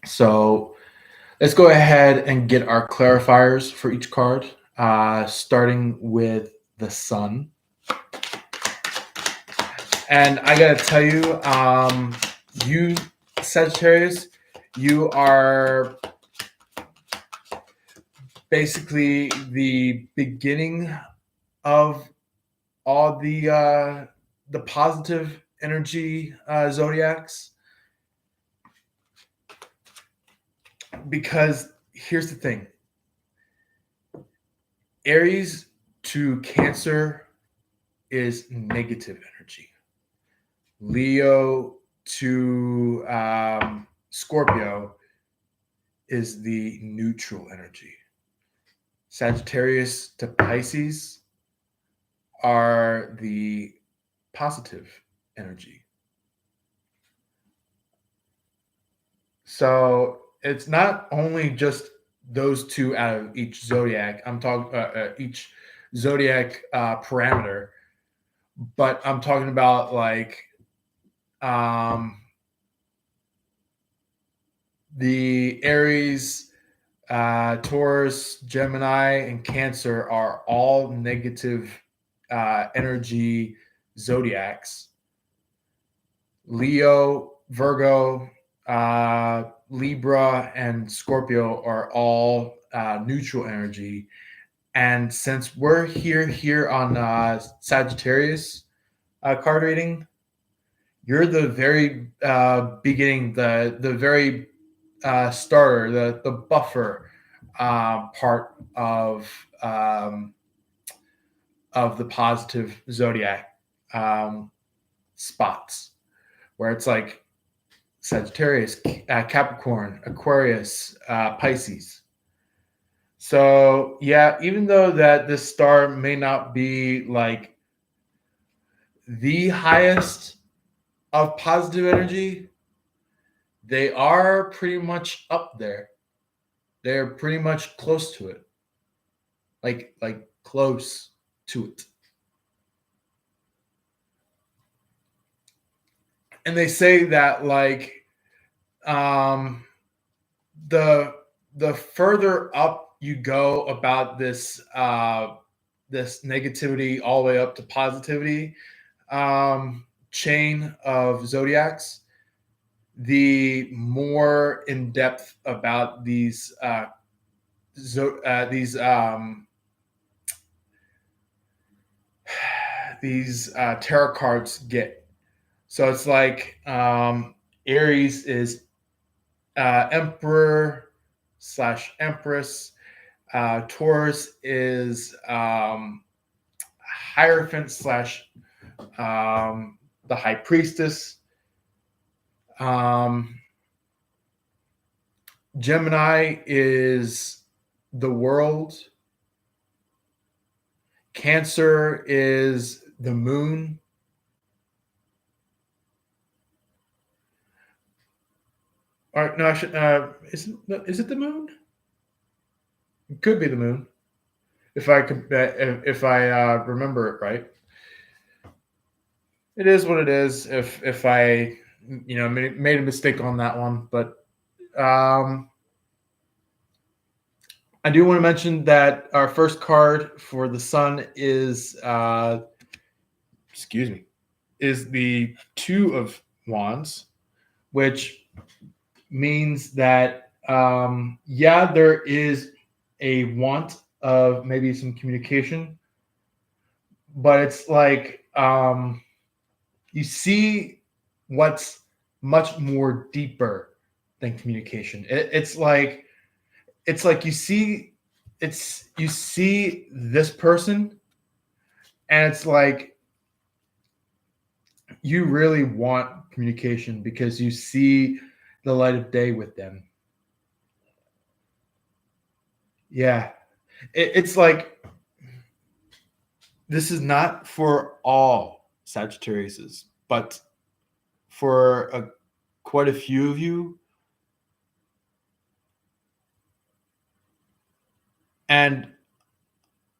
[SPEAKER 1] So let's go ahead and get our clarifiers for each card, starting with the sun. And I gotta tell you, you Sagittarius, you are basically the beginning of all the positive energy zodiacs. Because here's the thing: Aries to Cancer is negative energy. Leo to Scorpio is the neutral energy. Sagittarius to Pisces are the positive energy. So it's not only just those two out of each zodiac. I'm talking each zodiac parameter, but I'm talking about like um, the Aries, Taurus, Gemini, and Cancer are all negative energy zodiacs. Leo, Virgo, Libra, and Scorpio are all neutral energy. And since we're here on Sagittarius card reading, you're the very beginning, the very starter, the buffer part of the positive zodiac um, spots, where it's like Sagittarius, Capricorn, Aquarius, Pisces. So yeah, even though that this star may not be like the highest of positive energy, they are pretty much up there. They're pretty much close to it. Like close to it. And they say that like um the the further up you go about this negativity all the way up to positivity chain of zodiacs, the more in depth about these tarot cards get. So it's like Aries is Emperor slash Empress. Taurus is Hierophant slash the High Priestess. Um, Gemini is the world. Cancer is the moon. Or no, I should. Is it the moon? It could be the moon if I remember it right. It is what it is. If I made a mistake on that one, but um, I do want to mention that our first card for the sun is excuse me, is the Two of Wands, which means that yeah, there is a want of maybe some communication, but it's like you see what's much more deeper than communication. It's like you see this person, and it's like you really want communication because you see the light of day with them. Yeah, it's like this is not for all Sagittariuses, but for quite a few of you. And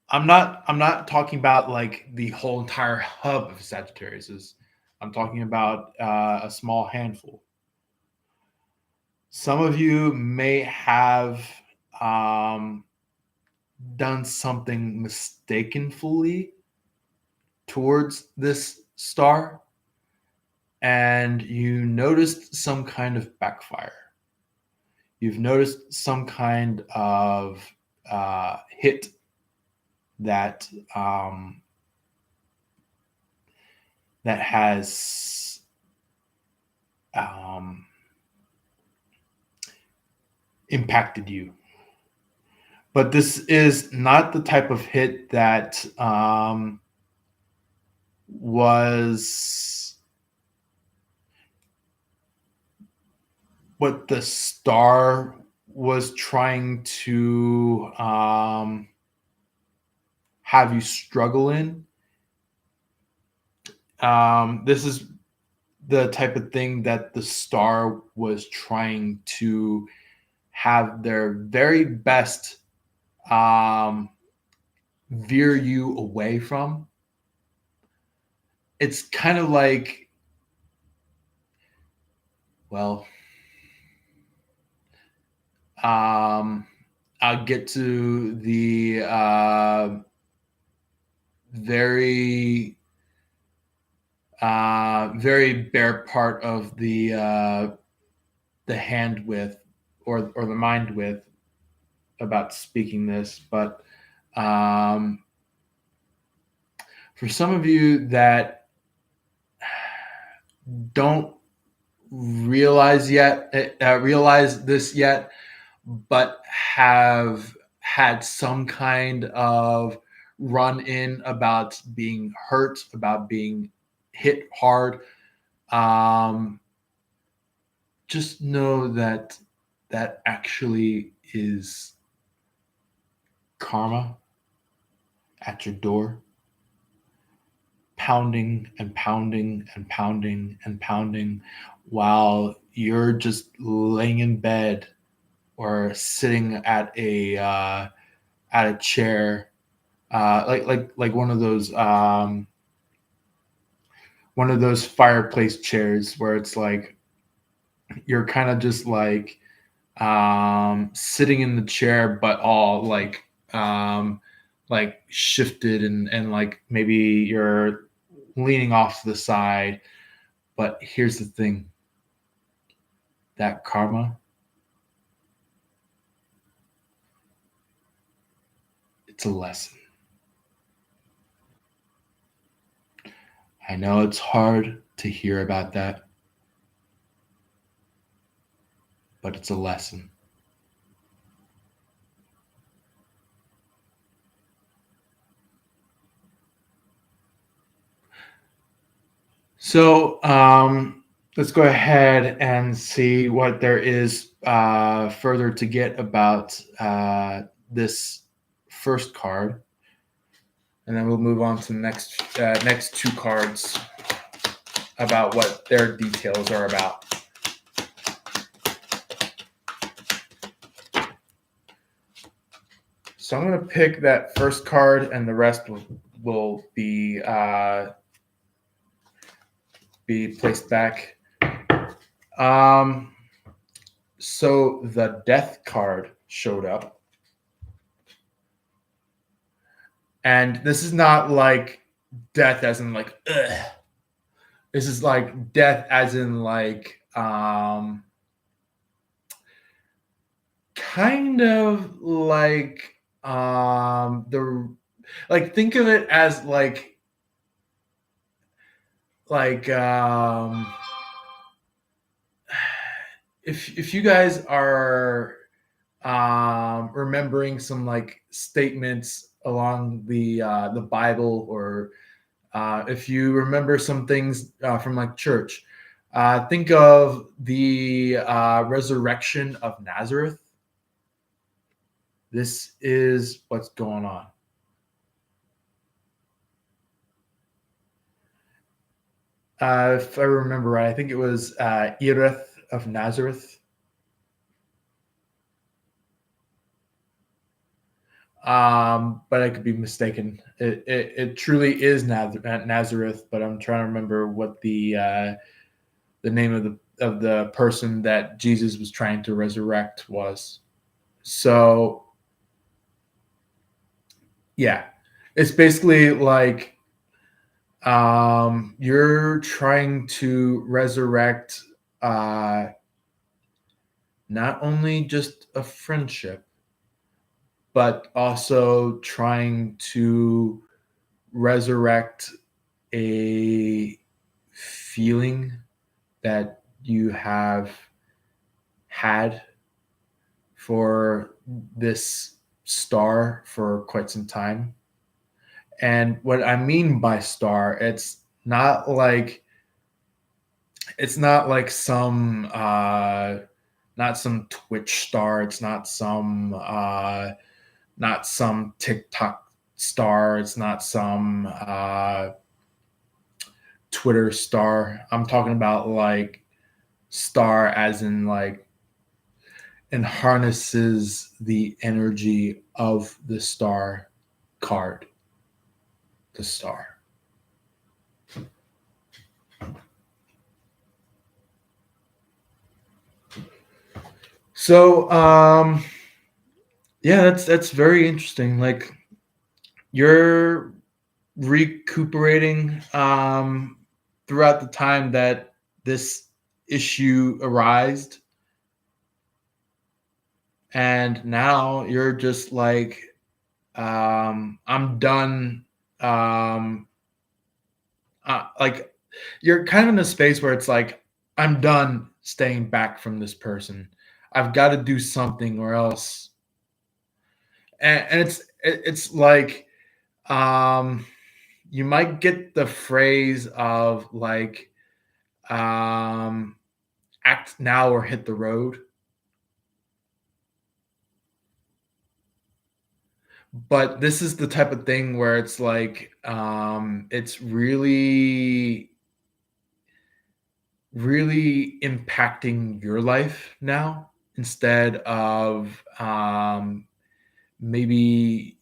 [SPEAKER 1] I'm not talking about like the whole entire hub of Sagittariuses. I'm talking about a small handful. Some of you may have um, done something mistakenly towards this star, and you noticed some kind of backfire. You've noticed some kind of hit that that has impacted you. But this is not the type of hit that was what the star was trying to have you struggle in. This is the type of thing that the star was trying to have their very best veer you away from. It's kind of like, well, I'll get to the very bare part of the hand with or the mind with about speaking this, but for some of you that don't realize this yet, but have had some kind of run in about being hurt, about being hit hard. just know that that actually is karma at your door, pounding and pounding and pounding and pounding while you're just laying in bed or sitting at a chair, like one of those fireplace chairs where it's like you're kind of just like sitting in the chair, but all like shifted and like maybe you're leaning off to the side. But here's the thing, that karma, it's a lesson. I know it's hard to hear about that, but it's a lesson. So let's go ahead and see what there is further to get about this first card, and then we'll move on to the next two cards about what their details are about. So I'm going to pick that first card, and the rest will be placed back. So the death card showed up. And this is not like death as in like, ugh. This is like death as in like, kind of like, think of it as like, if you guys are remembering some like statements along the Bible, or if you remember some things from like church, think of the resurrection of Nazareth. This is what's going on. If I remember right, I think it was Irith of Nazareth. But I could be mistaken. It truly is Nazareth, but I'm trying to remember what the name of the person that Jesus was trying to resurrect was. So yeah, it's basically like you're trying to resurrect not only just a friendship, but also trying to resurrect a feeling that you have had for this star for quite some time. And what I mean by star, it's not like some not some Twitch star, it's not some TikTok star, it's not some Twitter star. I'm talking about like star as in like and harnesses the energy of the star card, the star. So yeah, that's very interesting. Like you're recuperating throughout the time that this issue arose, and now you're just like I'm done. Like you're kind of in a space where it's like I'm done staying back from this person. I've got to do something or else. And it's like you might get the phrase of like act now or hit the road. But this is the type of thing where it's like it's really really impacting your life now instead of maybe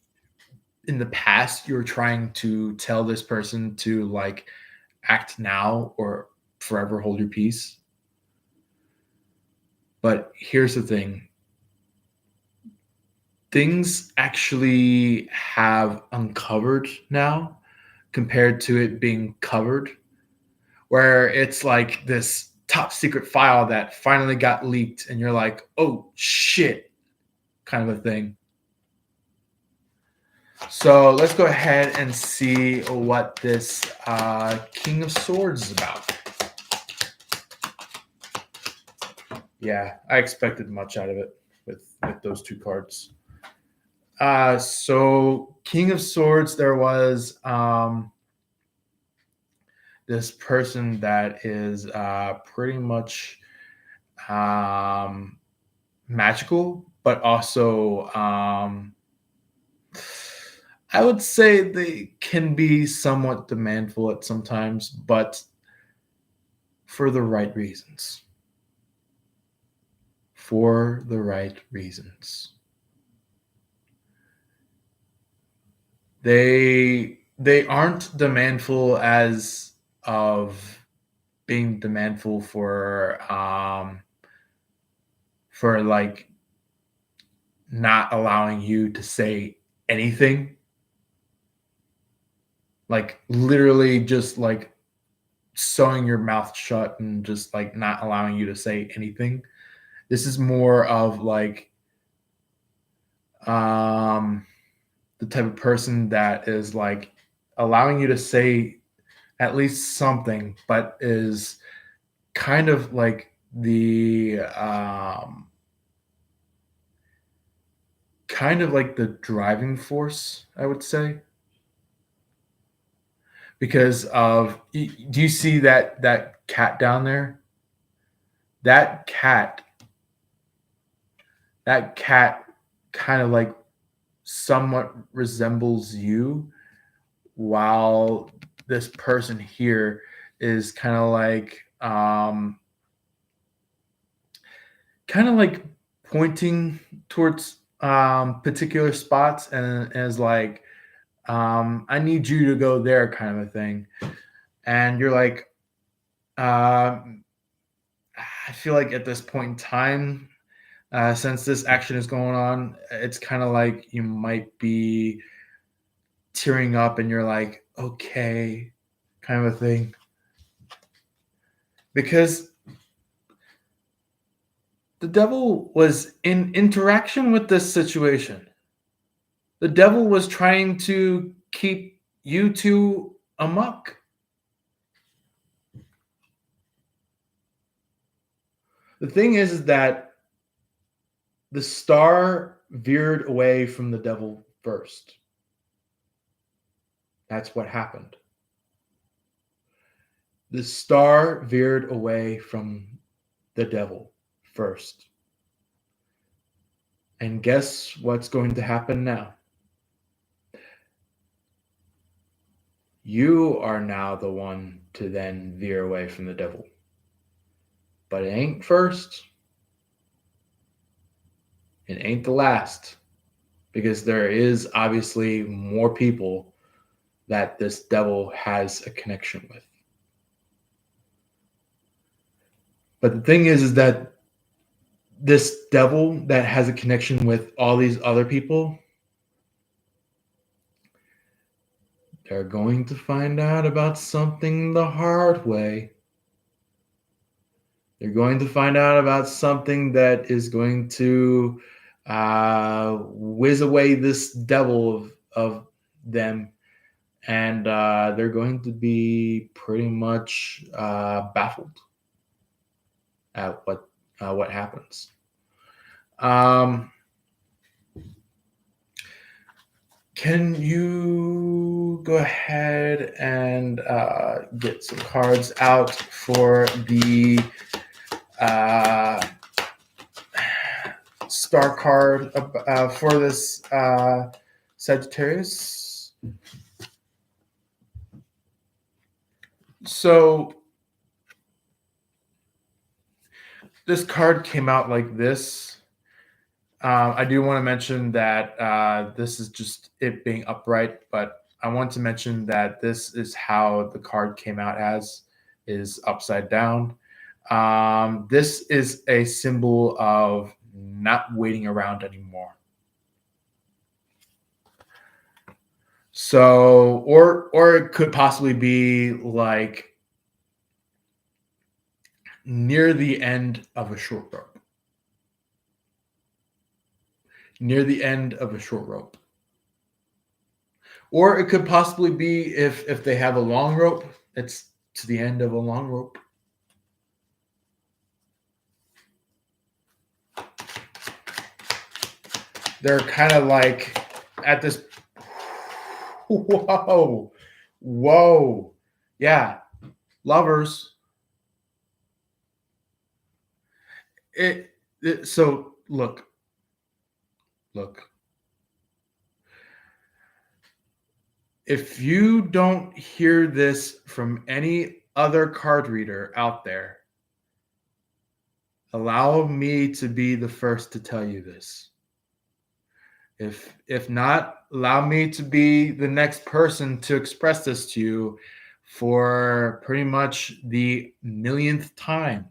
[SPEAKER 1] in the past you were trying to tell this person to like act now or forever hold your peace. But here's the thing, things actually have uncovered now compared to it being covered, where it's like this top secret file that finally got leaked and you're like, oh shit, kind of a thing. So let's go ahead and see what this King of Swords is about. Yeah, I expected much out of it with those two cards. So King of Swords, there was this person that is pretty much magical, but also I would say they can be somewhat demandful at sometimes, but for the right reasons. For the right reasons. They aren't demandful as of being demandful for like not allowing you to say anything, like literally just like sewing your mouth shut and just like not allowing you to say anything. This is more of like the type of person that is like allowing you to say at least something, but is kind of like the driving force, I would say. Because of, do you see that cat down there? That cat kind of like somewhat resembles you, while this person here is kind of like pointing towards particular spots and is like, I need you to go there, kind of a thing. And you're like, I feel like at this point in time, since this action is going on, it's kind of like you might be tearing up and you're like, okay, kind of a thing. Because the devil was in interaction with this situation. The devil was trying to keep you two amok. The thing is that the star veered away from the devil first. That's what happened. The star veered away from the devil first. And guess what's going to happen now? You are now the one to then veer away from the devil. But it ain't first. It ain't the last. Because there is obviously more people that this devil has a connection with. But the thing is that this devil that has a connection with all these other people, they're going to find out about something the hard way. They're going to find out about something that is going to whiz away this devil of them. And they're going to be pretty much baffled at what happens. Can you go ahead and get some cards out for the uh, star card for this Sagittarius. So this card came out like this. I do want to mention that this is just it being upright, but I want to mention that this is how the card came out as is upside down. This is a symbol of not waiting around anymore. So, or it could possibly be like near the end of a short rope. Near the end of a short rope. Or it could possibly be if they have a long rope, it's to the end of a long rope. They're kind of like at this. Whoa, whoa, yeah, lovers. So look. If you don't hear this from any other card reader out there, allow me to be the first to tell you this. If not, allow me to be the next person to express this to you for pretty much the millionth time.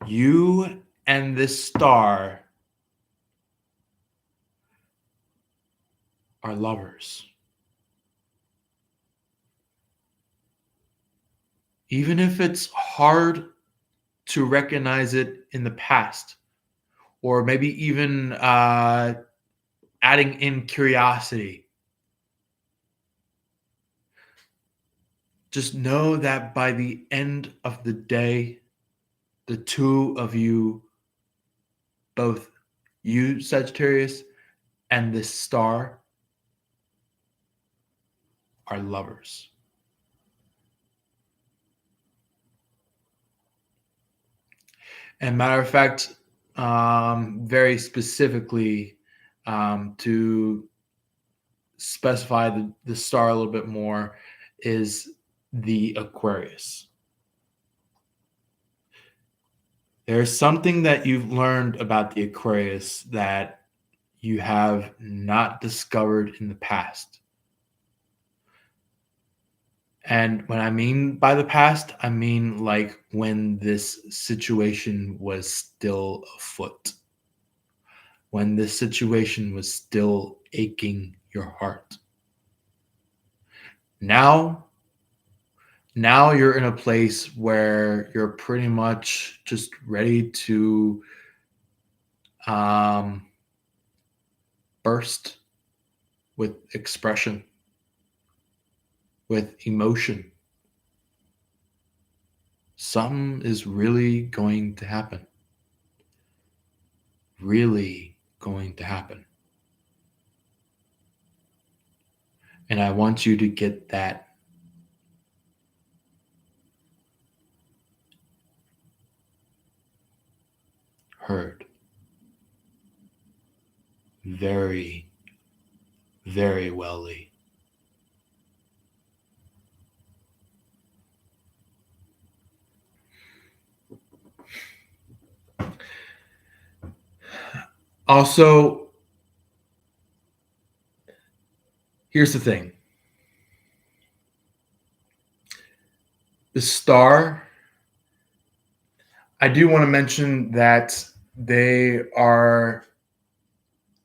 [SPEAKER 1] You and this star are lovers. Even if it's hard to recognize it in the past, or maybe even adding in curiosity, just know that by the end of the day, the two of you, both you, Sagittarius, and this star, are lovers. And matter of fact, very specifically, to specify the star a little bit more, is the Aquarius. There's something that you've learned about the Aquarius that you have not discovered in the past. And when I mean by the past, I mean like when this situation was still afoot, when this situation was still aching your heart. Now you're in a place where you're pretty much just ready to burst with expression, with emotion. Something is really going to happen. Really going to happen. And I want you to get that heard very, very well, Lee. Also, here's the thing. The star, I do want to mention that they are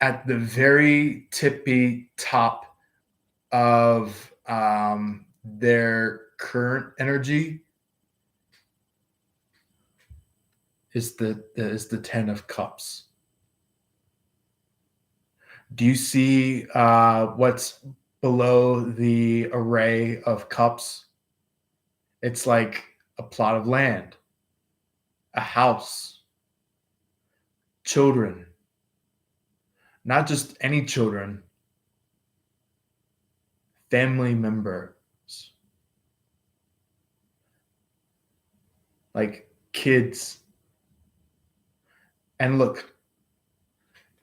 [SPEAKER 1] at the very tippy top of their current energy is the 10 of cups. Do you see what's below the array of cups? It's like a plot of land, a house, children, not just any children, family members. like kids. And look,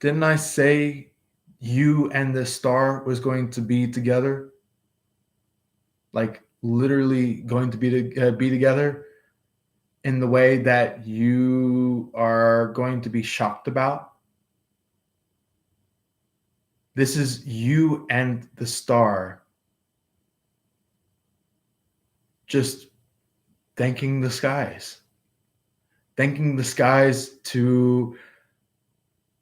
[SPEAKER 1] didn't I say you and the star was going to be together? Like literally going to be together in the way that you are going to be shocked about. This is you and the star just thanking the skies, thanking the skies to,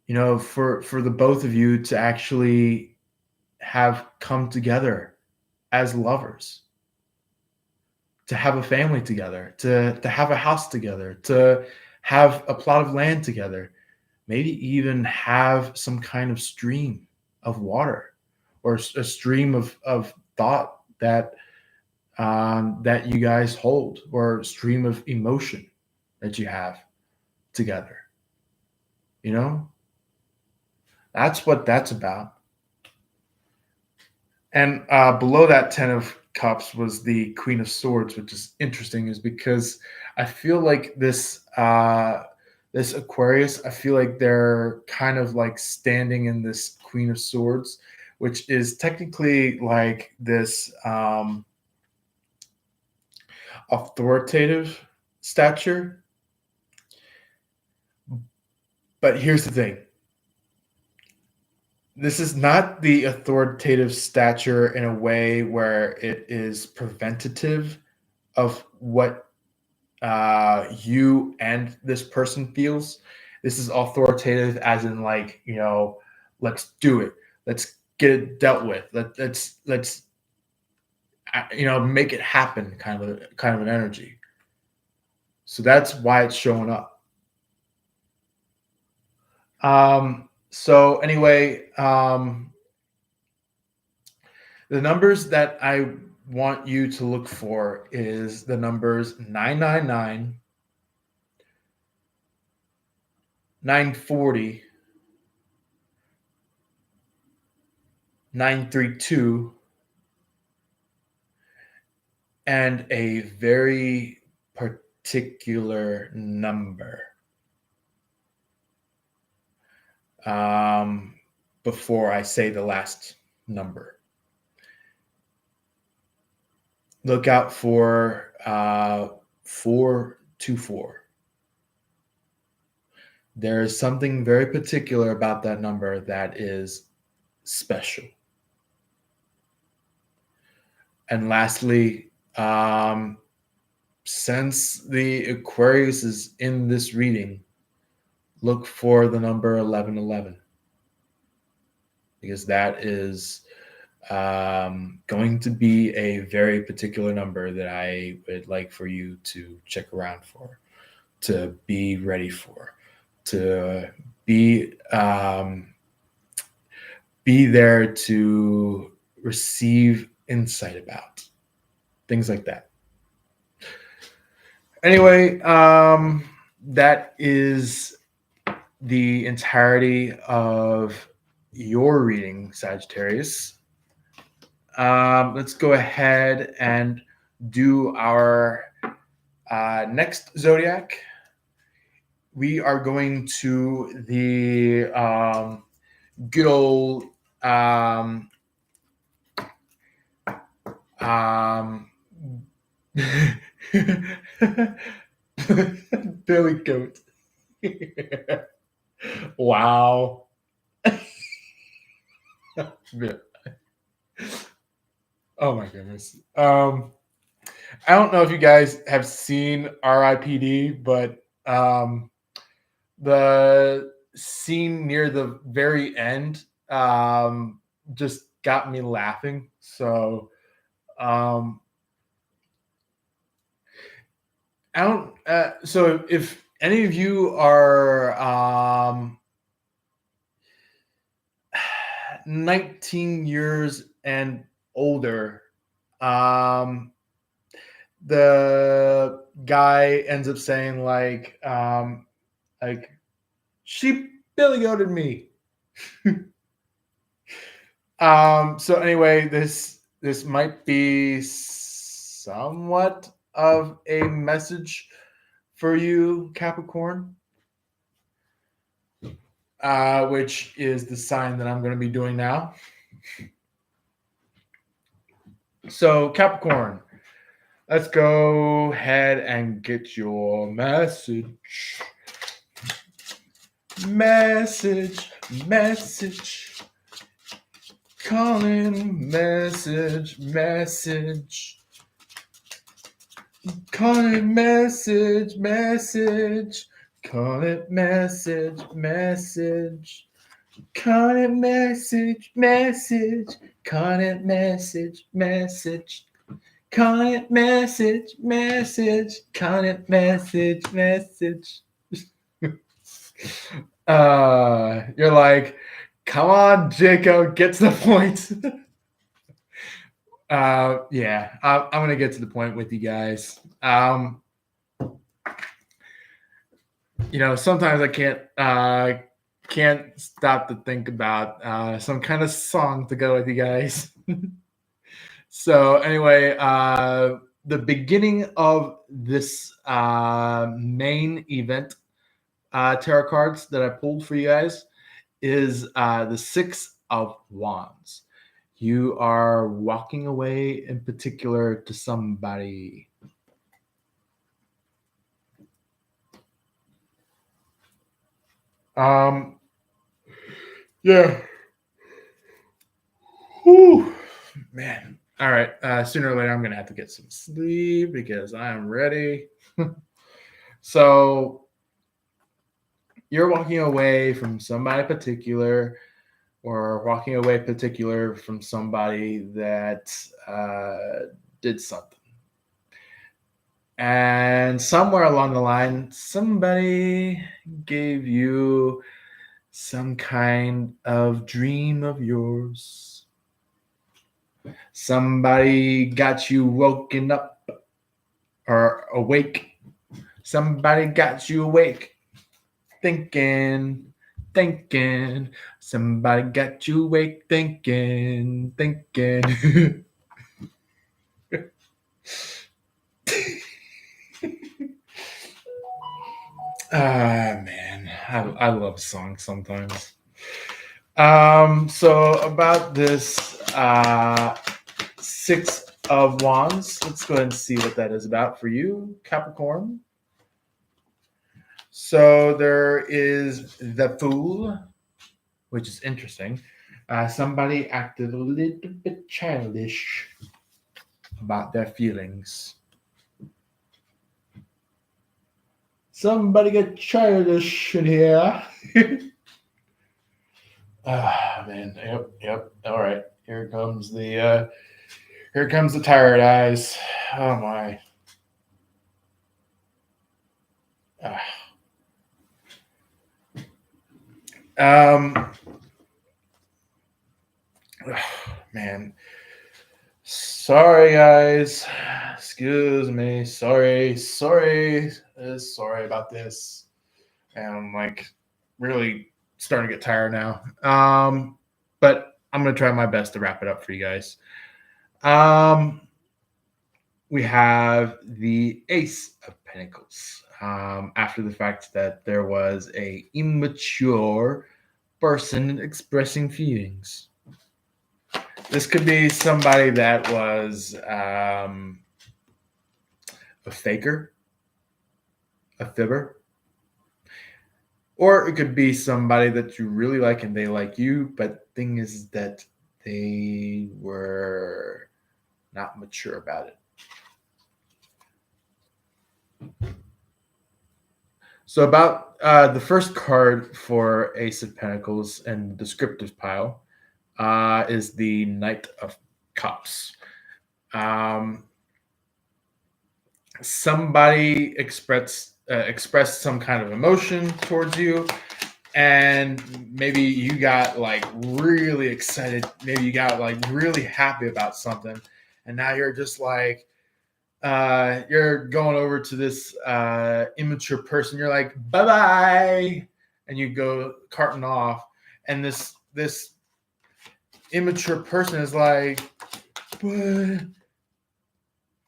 [SPEAKER 1] for the both of you to actually have come together as lovers, to have a family together, to have a house together, to have a plot of land together, maybe even have some kind of stream of water or a stream of thought that you guys hold, or stream of emotion that you have together. You know, that's what that's about. And below that 10 of cups was the Queen of Swords, which is interesting, is because I feel like this Aquarius, I feel like they're kind of like standing in this Queen of Swords, which is technically like this authoritative stature. But here's the thing, this is not the authoritative stature in a way where it is preventative of what you and this person feels. This is authoritative, as in like, let's do it, let's get it dealt with, let's make it happen, kind of an energy. So that's why it's showing up. So anyway, the numbers that I want you to look for is the numbers 999, 940, 932, and a very particular number. Before I say the last number, look out for 424. There is something very particular about that number that is special. And lastly, since the Aquarius is in this reading, look for the number 1111, because that is going to be a very particular number that I would like for you to check around for, to be ready for, to be there to receive insight about, things like that. Anyway, that is the entirety of your reading, Sagittarius. Let's go ahead and do our next zodiac. We are going to the good old Billy Goat. Wow. Oh my goodness. I don't know if you guys have seen R.I.P.D., but the scene near the very end just got me laughing. So I don't. So if any of you are 19 years and older, the guy ends up saying like she Billy Goated me. So anyway, this might be somewhat of a message for you, Capricorn, which is the sign that I'm going to be doing now. So, Capricorn, let's go ahead and get your message. Message. Calling message. Call it message. Call it message. Call it message. Call it message. Call it message. Call it message. You're like, come on, Jacob, get to the point. Yeah, I'm gonna get to the point with you guys. Sometimes I can't stop to think about some kind of song to go with you guys. So anyway, the beginning of this main event tarot cards that I pulled for you guys is the Six of Wands. You are walking away in particular to somebody. Yeah. Whew. Man. All right. Sooner or later, I'm going to have to get some sleep because I am ready. So you're walking away from somebody particular, or walking away particular from somebody that did something. And somewhere along the line, somebody gave you some kind of dream of yours. Somebody got you woken up or awake. Somebody got you awake, thinking. Somebody got you awake, thinking. Man, I love songs sometimes. So about this Six of Wands, let's go ahead and see what that is about for you, Capricorn. So there is the Fool, which is interesting. Somebody acted a little bit childish about their feelings. Somebody get childish in here. Man. Yep. All right. Here comes the tired eyes. Oh my. Man. Sorry, guys. Excuse me. Sorry about this. And I'm like really starting to get tired now. But I'm gonna try my best to wrap it up for you guys. We have the Ace of Pentacles. After the fact that there was a immature person expressing feelings. This could be somebody that was a faker, a fibber, or it could be somebody that you really like and they like you, but the thing is that they were not mature about it. So about the first card for Ace of Pentacles and the descriptive pile is the Knight of Cups. Somebody expressed some kind of emotion towards you, and maybe you got like really excited. Maybe you got like really happy about something, and now you're just like, you're going over to this immature person. You're like, bye-bye, and you go carting off, and this immature person is like, but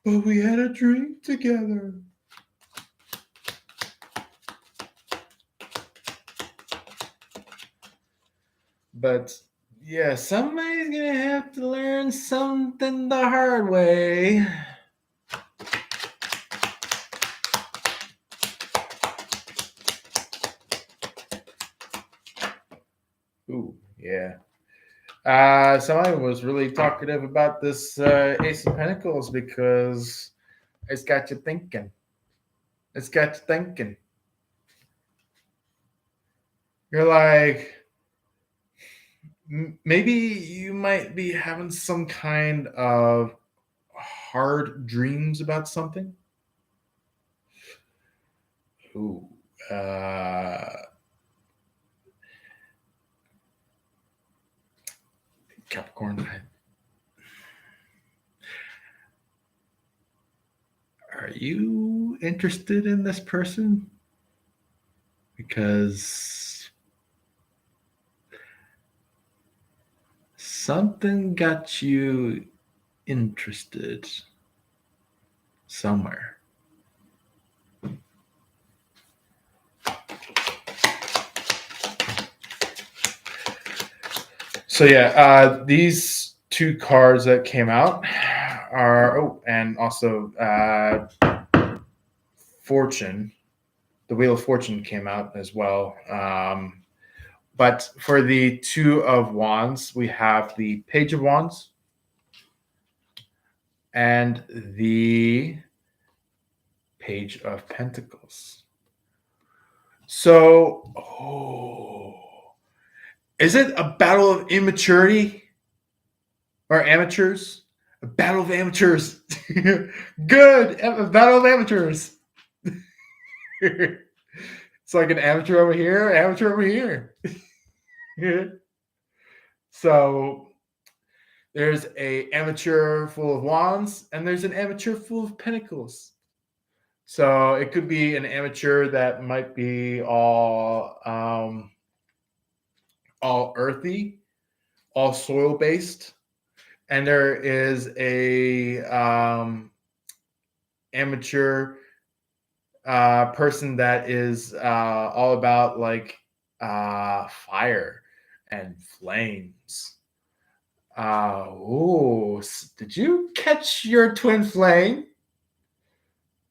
[SPEAKER 1] we had a drink together. But yeah, somebody's gonna have to learn something the hard way. Ooh, yeah. Somebody was really talkative about this Ace of Pentacles because it's got you thinking. It's got you thinking. You're like, maybe you might be having some kind of hard dreams about something. Ooh, Capricorn. Are you interested in this person? Because something got you interested somewhere. So yeah, these two cards that came out are and also Fortune. The Wheel of Fortune came out as well. But for the Two of Wands, we have the Page of Wands and the Page of Pentacles. So, is it a battle of immaturity or amateurs? A battle of amateurs. Good. A battle of amateurs. It's like an amateur over here, amateur over here. So there's a amateur full of wands and there's an amateur full of pentacles. So it could be an amateur that might be all earthy, all soil based, and there is a amateur person that is all about like fire and flames. Did you catch your twin flame?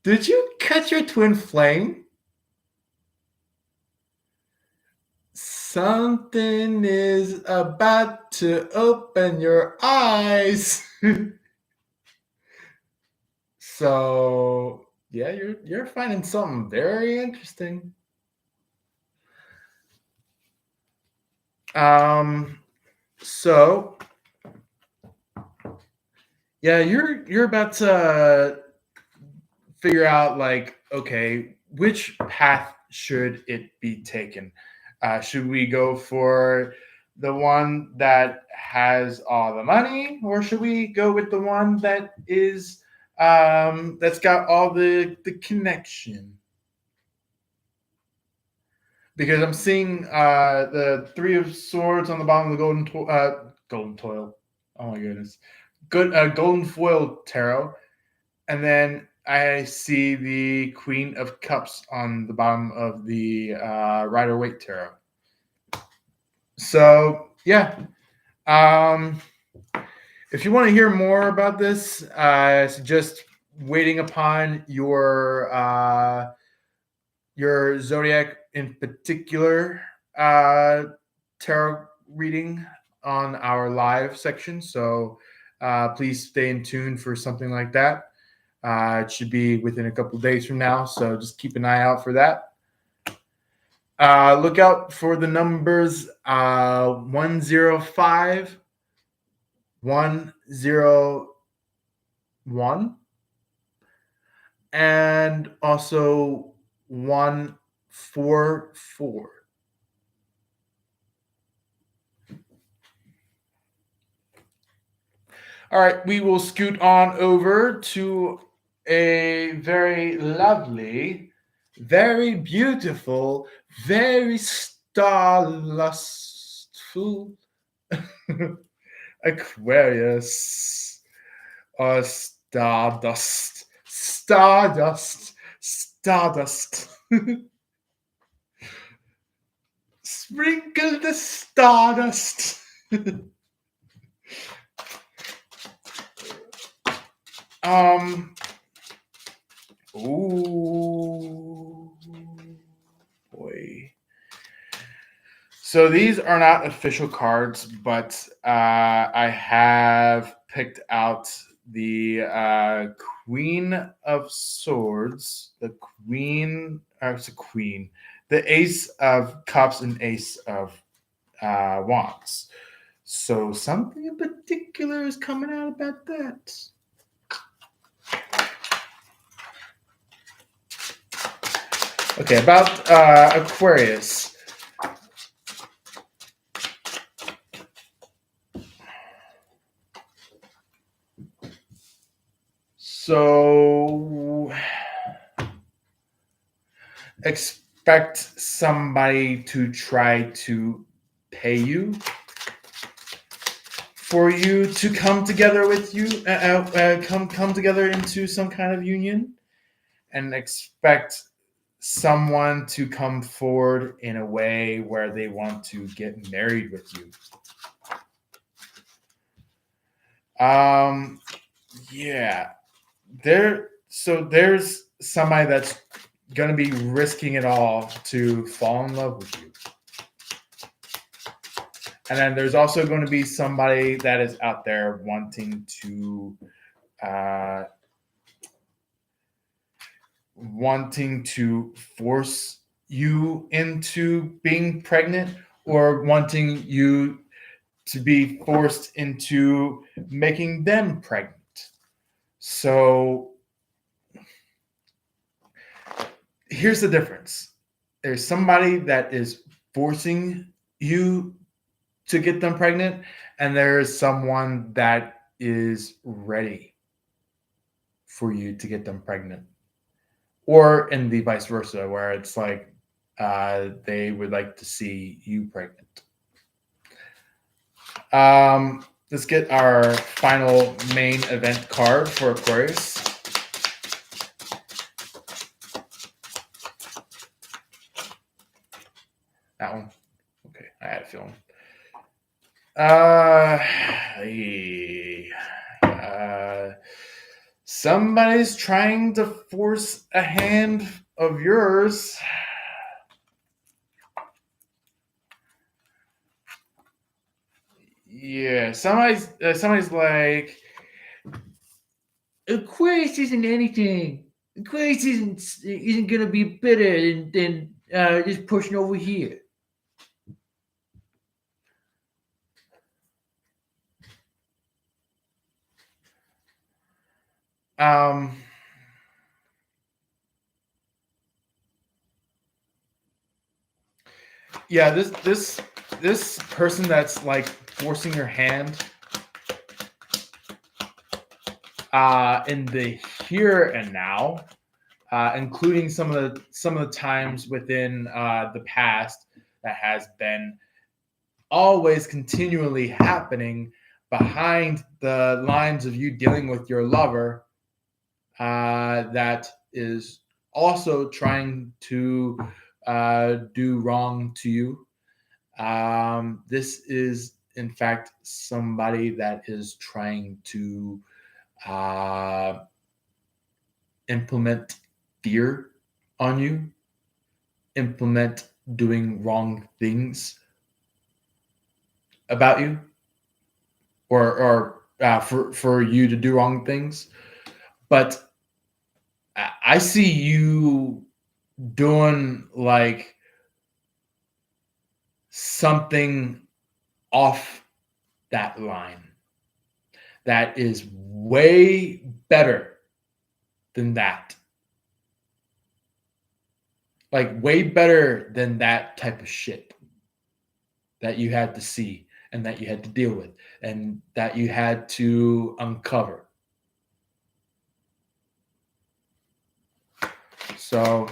[SPEAKER 1] Did you catch your twin flame? Something is about to open your eyes. So yeah, you're finding something very interesting. So yeah, you're about to figure out like, okay, which path should it be taken? Should we go for the one that has all the money, or should we go with the one that is that's got all the connection? Because I'm seeing the Three of Swords on the bottom of the golden toil. Oh my goodness, good golden foil tarot, and then I see the Queen of Cups on the bottom of the Rider Waite tarot. So yeah, if you want to hear more about this, I suggest waiting upon your zodiac in particular tarot reading on our live section. So please stay in tune for something like that. It should be within a couple of days from now, so just keep an eye out for that. Look out for the numbers 105, 101, and also 144. All right, we will scoot on over to a very lovely, very beautiful, very starlustful Aquarius or Stardust. Stardust. Stardust. Sprinkle the stardust. Ooh, boy. So these are not official cards, but I have picked out the Queen of Swords, the Queen, it's a Queen, the Ace of Cups, and Ace of Wands. So something in particular is coming out about that. Okay, about Aquarius. So expect somebody to try to pay you for you to come together with you, come together into some kind of union, and expect someone to come forward in a way where they want to get married with you. Yeah, there's somebody that's going to be risking it all to fall in love with you. And then there's also going to be somebody that is out there wanting to force you into being pregnant, or wanting you to be forced into making them pregnant. So here's the difference. There's somebody that is forcing you to get them pregnant, and there is someone that is ready for you to get them pregnant. Or in the vice versa, where it's like they would like to see you pregnant. Let's get our final main event card for Aquarius. That one. Okay, I had a feeling. Somebody's trying to force a hand of yours. Yeah, somebody's like, Aquarius isn't anything. Aquarius isn't gonna be better than this person over here. Yeah, this person that's like forcing your hand in the here and now, including some of the times within the past that has been always continually happening behind the lines of you dealing with your lover, that is also trying to do wrong to you. This is, in fact, somebody that is trying to implement fear on you, implement doing wrong things about you, or for you to do wrong things. But I see you doing like something off that line that is way better than that. Like way better than that type of shit that you had to see and that you had to deal with and that you had to uncover. So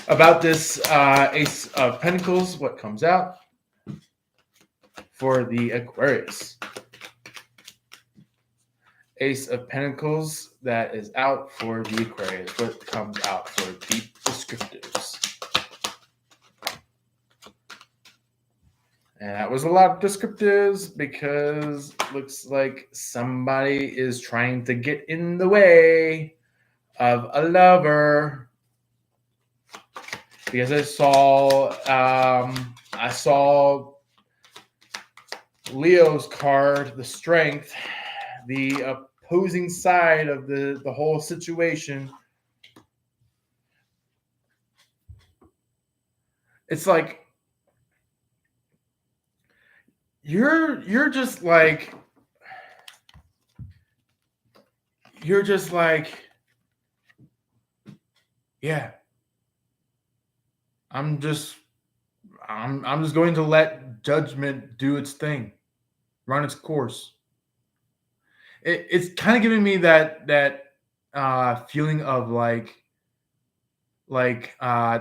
[SPEAKER 1] about this Ace of Pentacles, what comes out for the Aquarius? Ace of Pentacles that is out for the Aquarius. What comes out for deep descriptives? was a lot of descriptives because looks like somebody is trying to get in the way of a lover. Because I saw Leo's card, the strength, the opposing side of the whole situation. It's like you're just like yeah, I'm just I'm just going to let judgment do its thing, run its course. It's kind of giving me that feeling of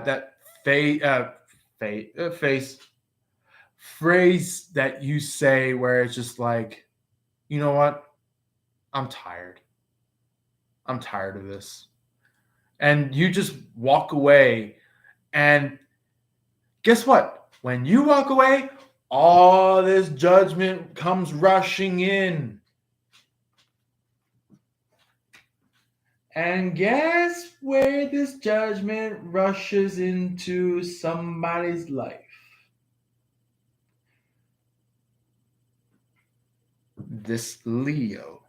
[SPEAKER 1] that face face phrase that you say where it's just like, you know what, I'm tired. I'm tired of this, and you just walk away. And guess what? When you walk away, all this judgment comes rushing in. And guess where this judgment rushes into somebody's life? This Leo.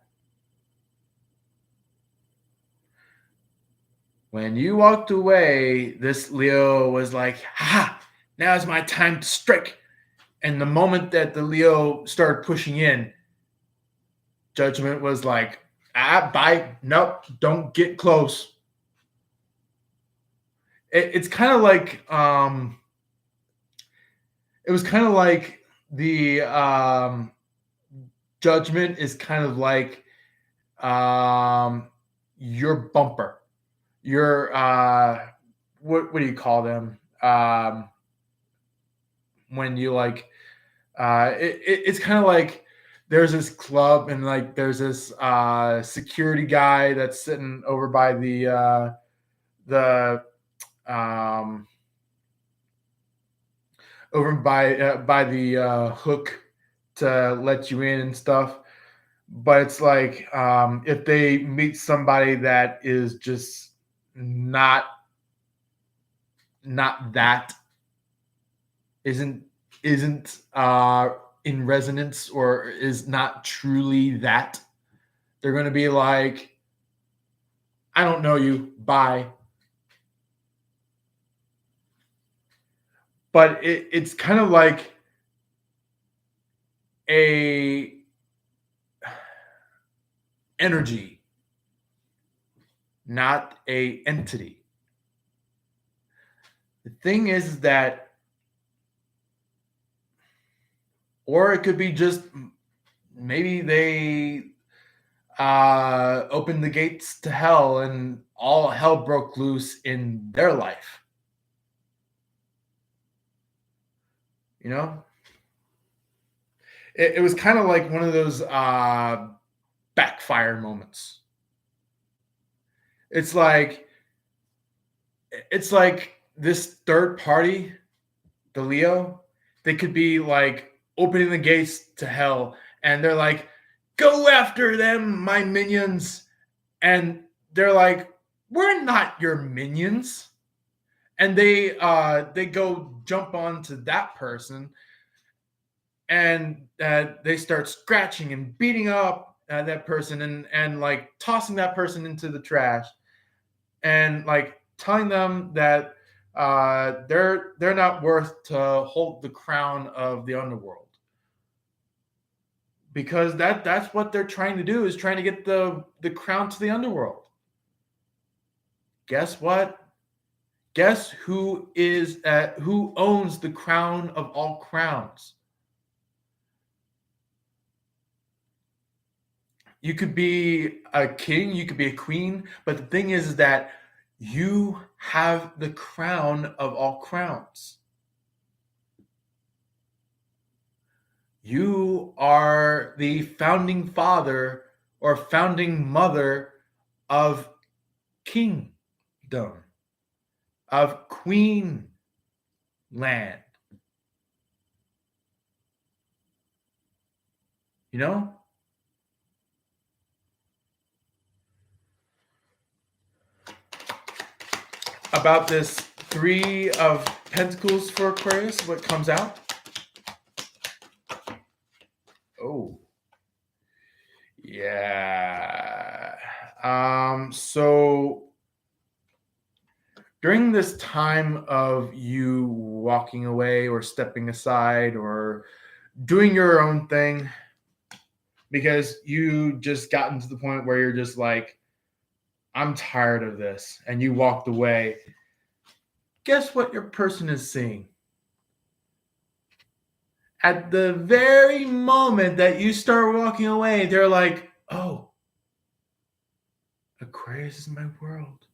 [SPEAKER 1] When you walked away, this Leo was like, ha, now is my time to strike. And the moment that the Leo started pushing in, judgment was like, bye. Nope, don't get close. It's kind of like it was kind of like the judgment is kind of like your bumper, your what do you call them when you like it's kind of like there's this club and like there's this security guy that's sitting over by the um over by the hook to let you in and stuff. But it's like if they meet somebody that is just not that isn't in resonance or is not truly that, they're going to be like, I don't know you, bye. But it's kind of like a energy, not a entity. The thing is that, or it could be just maybe they opened the gates to hell and all hell broke loose in their life. You know, it was kind of like one of those backfire moments. It's like this third party, the Leo, they could be like opening the gates to hell, and they're like, "Go after them, my minions," and they're like, "We're not your minions," and they go jump onto that person, and they start scratching and beating up that person, and like tossing that person into the trash, and like telling them that they're not worth to hold the crown of the underworld, because that's what they're trying to do, is trying to get the crown to the underworld. Guess what? Guess who owns the crown of all crowns? You could be a king, you could be a queen, but the thing is that you have the crown of all crowns. You are the founding father or founding mother of kingdom, of queen land. You know, about this three of pentacles for Aquarius, what comes out? Oh, yeah. So during this time of you walking away or stepping aside or doing your own thing, because you just gotten to the point where you're just like, I'm tired of this, and you walked away, guess what your person is seeing? At the very moment that you start walking away, they're like, oh, Aquarius is my world.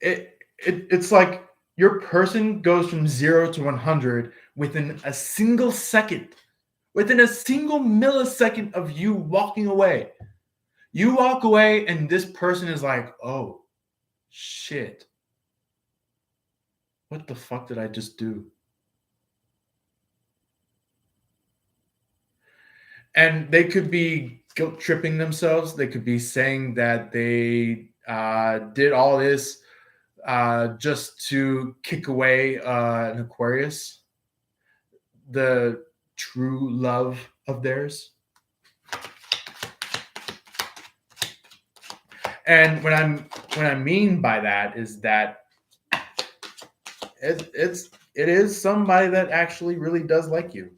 [SPEAKER 1] It's like your person goes from 0 to 100 within a single second, within a single millisecond of you walking away. You walk away, and this person is like, oh, shit. What the fuck did I just do? And they could be guilt tripping themselves. They could be saying that they did all this just to kick away an Aquarius, the true love of theirs. And what I mean by that is that it is somebody that actually really does like you.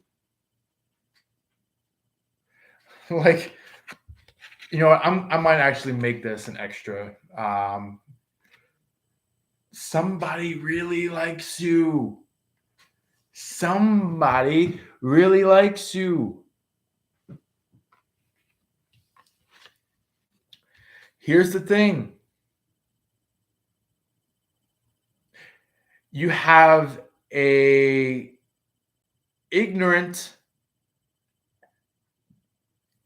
[SPEAKER 1] Like, you know, I might actually make this an extra. Somebody really likes you. Somebody really likes you. Here's the thing. You have a ignorant,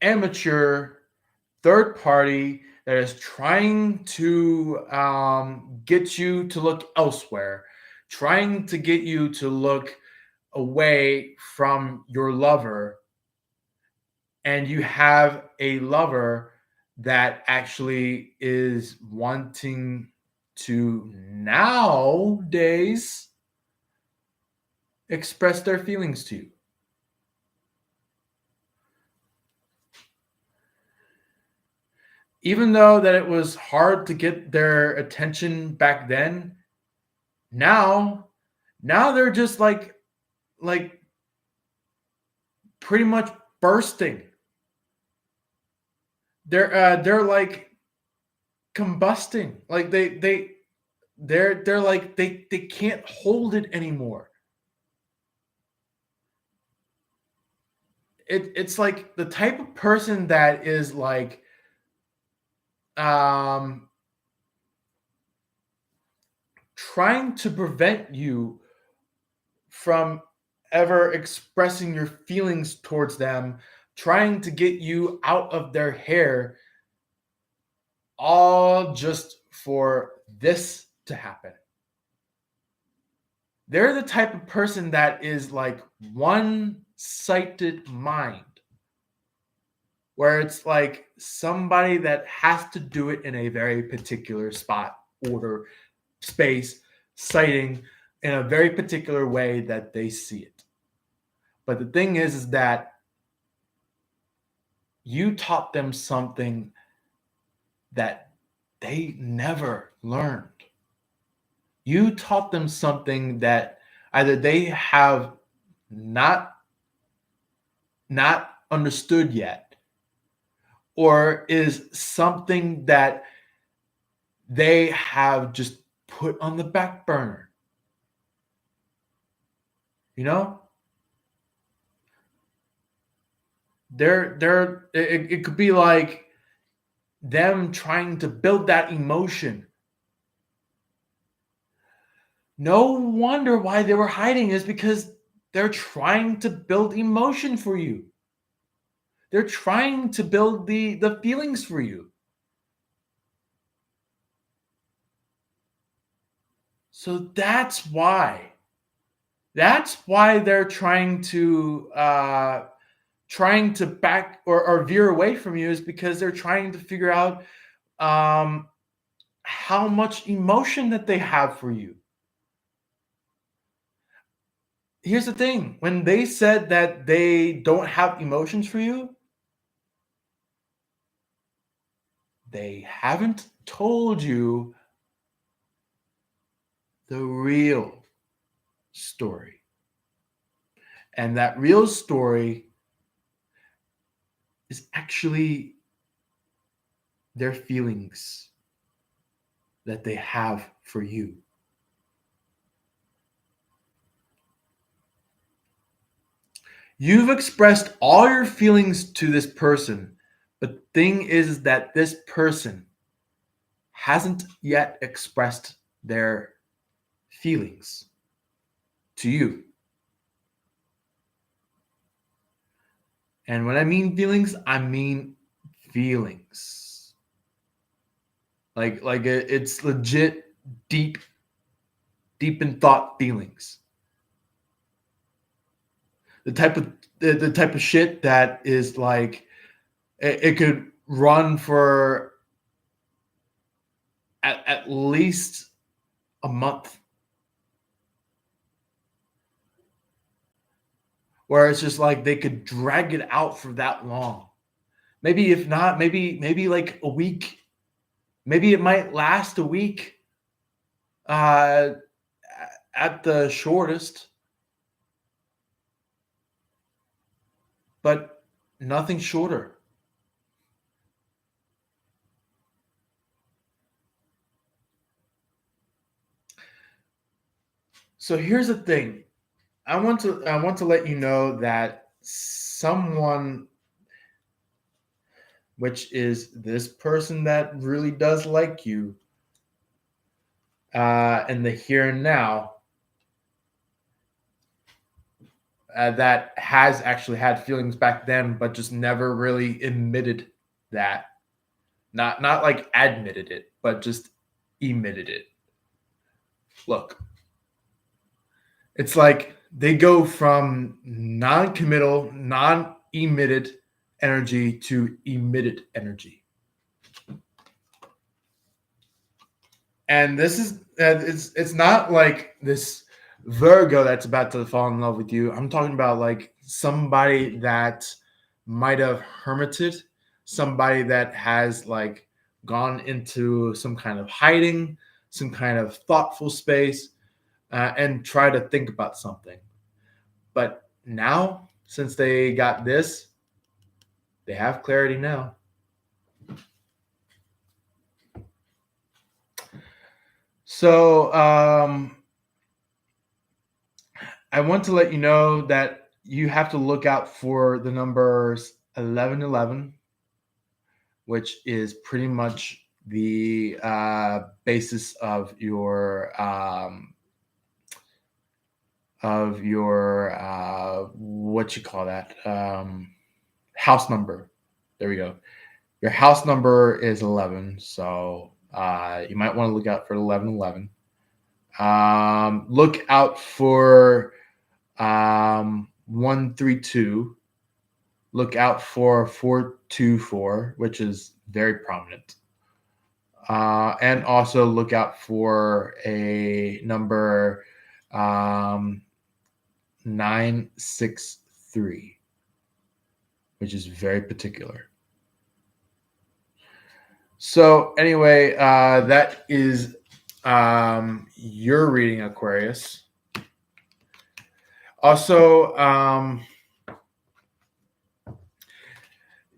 [SPEAKER 1] amateur third party that is trying to get you to look elsewhere, trying to get you to look away from your lover, and you have a lover that actually is wanting to nowadays express their feelings to you. Even though that it was hard to get their attention back then, now they're just like pretty much bursting. They're like combusting. Like they're like they can't hold it anymore. It's like the type of person that is like um trying to prevent you from ever expressing your feelings towards them, trying to get you out of their hair, all just for this to happen. They're the type of person that is like one sighted mind, where it's like somebody that has to do it in a very particular spot, order, space, sighting, in a very particular way that they see it. But the thing is that you taught them something that they never learned. You taught them something that either they have not not understood yet, or is something that they have just put on the back burner. You know, it could be like them trying to build that emotion. No wonder why they were hiding, is because they're trying to build emotion for you. They're trying to build the feelings for you. So that's why. That's why they're trying to back or veer away from you, is because they're trying to figure out um, how much emotion that they have for you. Here's the thing: when they said that they don't have emotions for you, they haven't told you the real story. And that real story is actually their feelings that they have for you. You've expressed all your feelings to this person, but the thing is that this person hasn't yet expressed their feelings to you. And when I mean feelings, I mean feelings. It's legit deep deep in thought feelings. The type of the type of shit that is like it could run for at least a month, where it's just like they could drag it out for that long. Maybe if not, maybe like a week. Maybe it might last a week uh, at the shortest, but nothing shorter. So here's the thing. I want to let you know that someone, which is this person that really does like you, in the here and now, that has actually had feelings back then, but just never really admitted that. Not like admitted it, but just emitted it. Look, it's like they go from non-committal, non-emitted energy to emitted energy. And this is it's not like this Virgo that's about to fall in love with you. I'm talking about like somebody that might have hermited, somebody that has like gone into some kind of hiding, some kind of thoughtful space, and try to think about something. But now, since they got this, they have clarity now. So I want to let you know that you have to look out for the numbers 1111, which is pretty much the basis of your what you call that, house number. There we go. Your house number is 11, so you might want to look out for 1111. Look out for 132. Look out for 424, which is very prominent. And also look out for a number 963, which is very particular. So anyway, that is your reading, Aquarius. Also,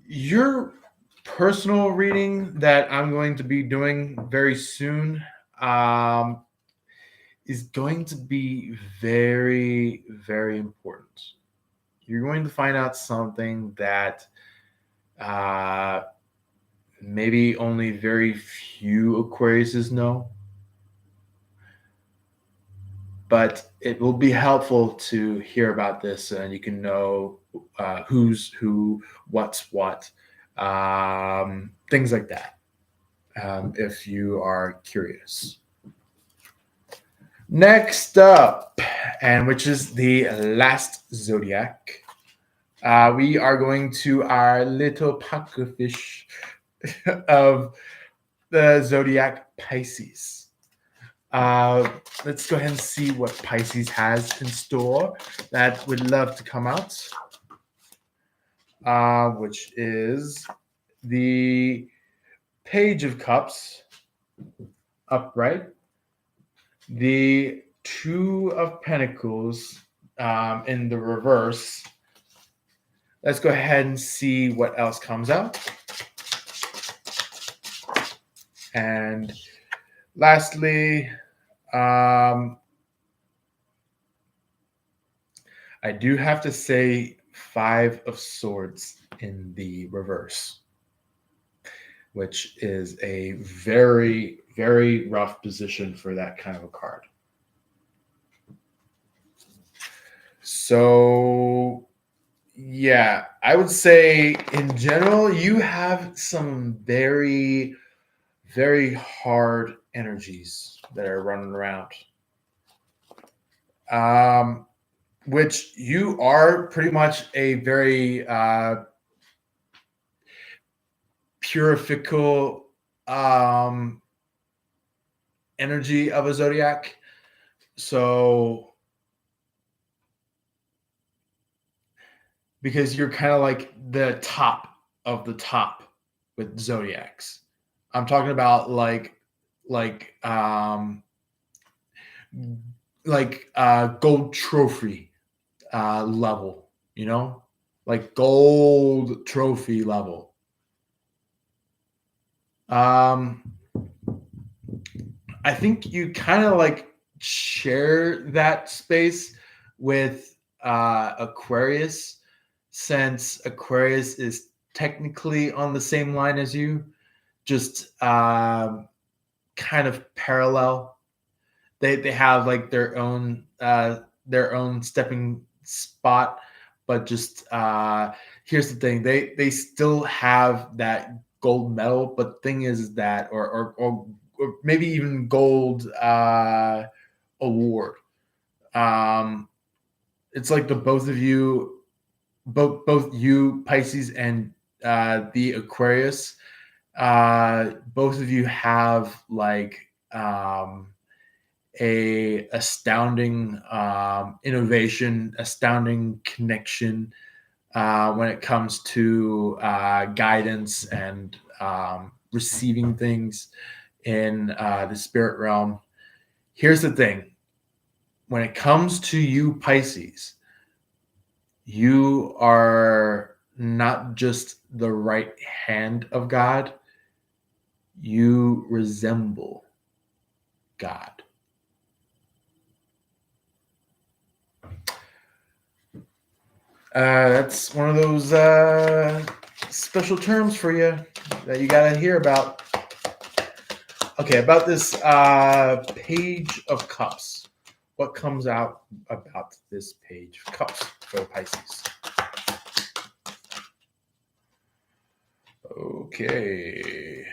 [SPEAKER 1] your personal reading that I'm going to be doing very soon is going to be very, very important. You're going to find out something that maybe only very few Aquariuses know, but it will be helpful to hear about this, and you can know who's who, what's what, things like that, if you are curious. Next up, and which is the last zodiac, we are going to our little pufferfish of the zodiac Pisces. Uh, let's go ahead and see what Pisces has in store that would love to come out, which is the Page of Cups upright, the Two of Pentacles in the reverse. Let's go ahead and see what else comes out. And lastly, I do have to say Five of Swords in the reverse, which is a very, very rough position for that kind of a card. So, yeah, I would say in general, you have some very, very hard energies that are running around. Which you are pretty much a very purifical energy of a zodiac. So, because you're kind of like the top of the top with zodiacs. I'm talking about like gold trophy level, you know, like gold trophy level. I think you kind of like share that space with Aquarius, since Aquarius is technically on the same line as you, just kind of parallel. They have like their own stepping spot, but just here's the thing: they still have that gold medal, but the thing is that or maybe even gold award. It's like the both of you, both you Pisces and the Aquarius, both of you have like a astounding innovation, astounding connection when it comes to guidance and receiving things in the spirit realm. Here's the thing: when it comes to you Pisces, you are not just the right hand of God, you resemble God. That's one of those special terms for you that you got to hear about. Okay, about this Page of Cups. What comes out about this Page of Cups for Pisces? Okay.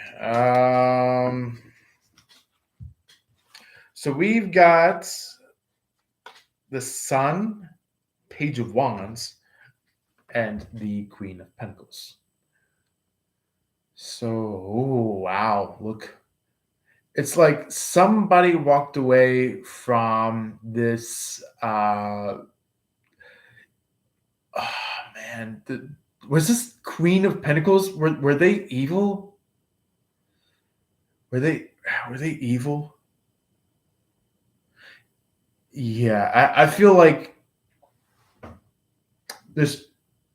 [SPEAKER 1] So we've got the Sun, Page of Wands, and the Queen of Pentacles. So, wow, look. It's like somebody walked away from this. Oh, man. Was this Queen of Pentacles? Were they evil? Were they evil? Yeah, I feel like this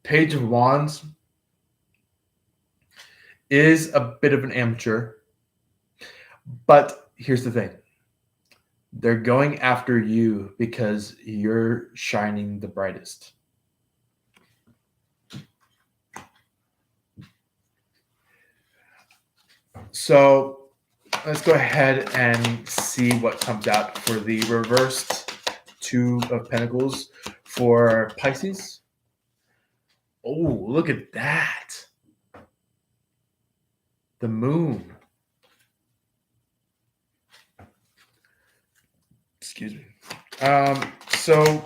[SPEAKER 1] Page of Wands is a bit of an amateur, but here's the thing: they're going after you because you're shining the brightest. So let's go ahead and see what comes out for the reversed Two of Pentacles for Pisces. Oh, look at that. The Moon. Excuse me. So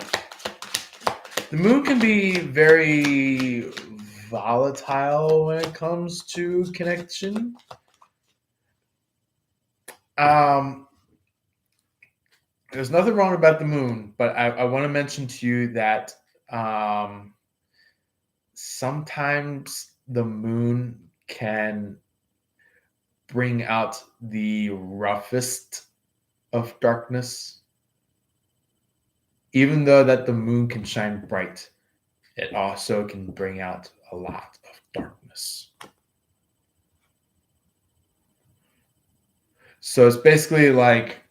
[SPEAKER 1] the moon can be very volatile when it comes to connection. Um, there's nothing wrong about the moon, but I want to mention to you that um, sometimes the moon can bring out the roughest of darkness. Even though that the moon can shine bright, it also can bring out a lot of darkness. So it's basically like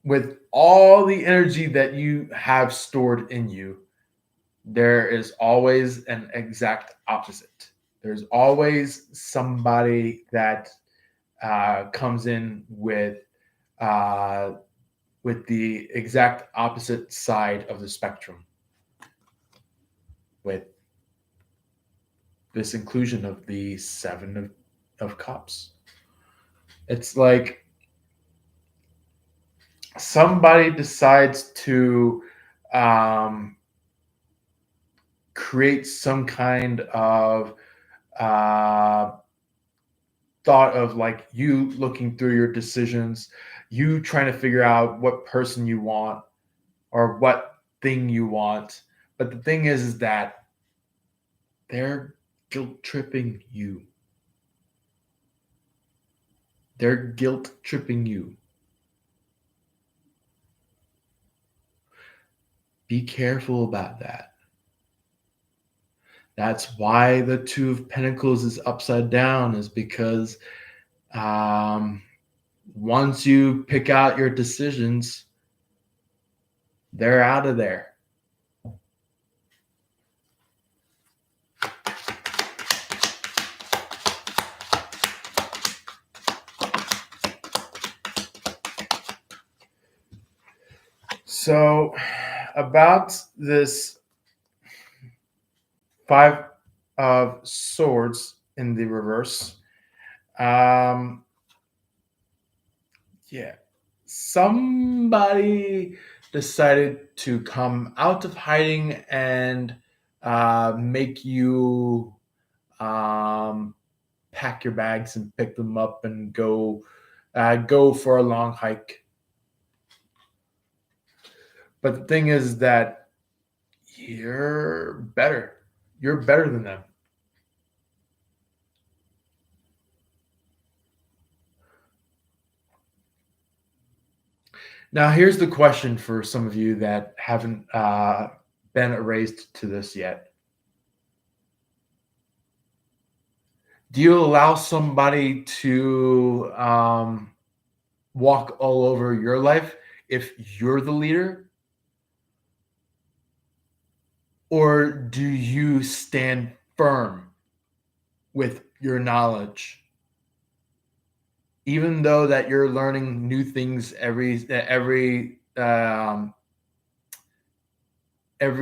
[SPEAKER 1] with all the energy that you have stored in you, there is always an exact opposite. There's always somebody that comes in uh, with the exact opposite side of the spectrum, with this inclusion of the of cups. It's like somebody decides to um, create some kind of uh, thought of like you looking through your decisions, you trying to figure out what person you want or what thing you want. But the thing is that they're guilt tripping you. They're guilt tripping you. Be careful about that. That's why the Two of Pentacles is upside down, is because um, once you pick out your decisions, they're out of there. So, about this Five of Swords in the reverse, um, yeah, somebody decided to come out of hiding and make you um, pack your bags and pick them up and go for a long hike. But the thing is that you're better. You're better than them. Now, here's the question for some of you that haven't been erased to this yet. Do you allow somebody to walk all over your life if you're the leader? Or do you stand firm with your knowledge? Even though that you're learning new things every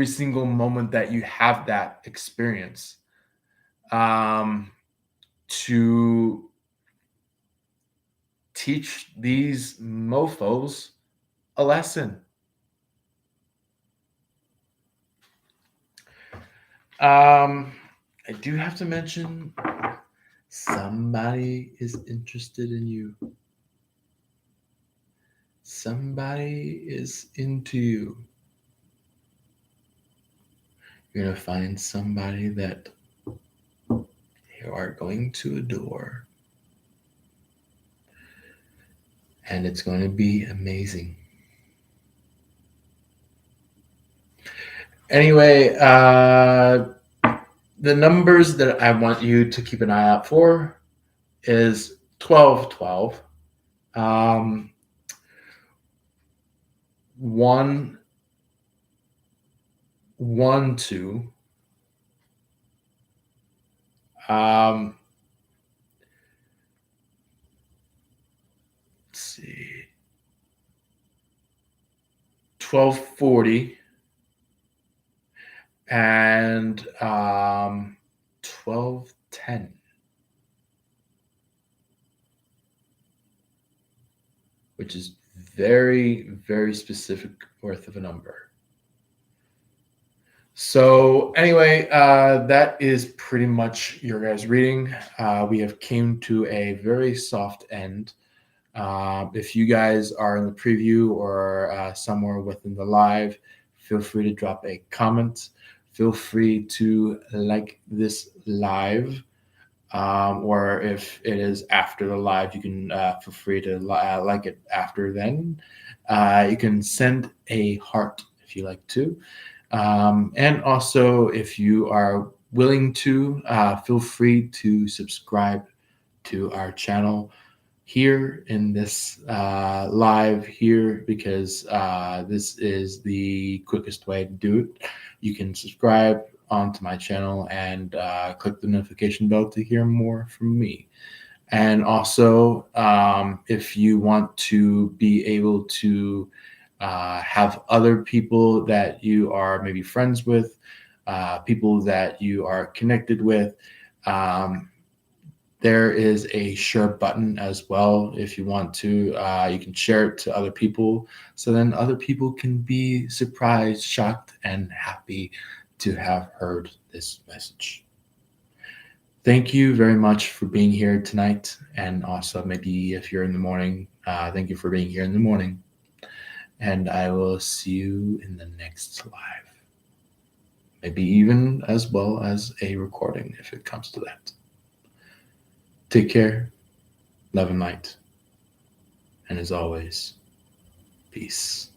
[SPEAKER 1] single moment that you have that experience, um, to teach these mofos a lesson. I do have to mention somebody is interested in you. Somebody is into you. You're going to find somebody that you are going to adore. And it's going to be amazing. Anyway, the numbers that I want you to keep an eye out for is 1212, 1, 1, 2, let's see, 1240, and 1210, which is very, very specific worth of a number. So anyway, that is pretty much your guys' reading. We have came to a very soft end. If you guys are in the preview or somewhere within the live, feel free to drop a comment. Feel free to like this live. Or if it is after the live, you can feel free to like it after then. You can send a heart if you like to. And also, if you are willing to, feel free to subscribe to our channel here in this live here because this is the quickest way to do it. You can subscribe onto my channel and click the notification bell to hear more from me. And also, if you want to be able to have other people that you are maybe friends with, people that you are connected with, there is a share button as well. If you want to, you can share it to other people. So then other people can be surprised, shocked, and happy to have heard this message. Thank you very much for being here tonight. And also, maybe if you're in the morning, thank you for being here in the morning. And I will see you in the next live. Maybe even as well as a recording if it comes to that. Take care, love and light, and as always, peace.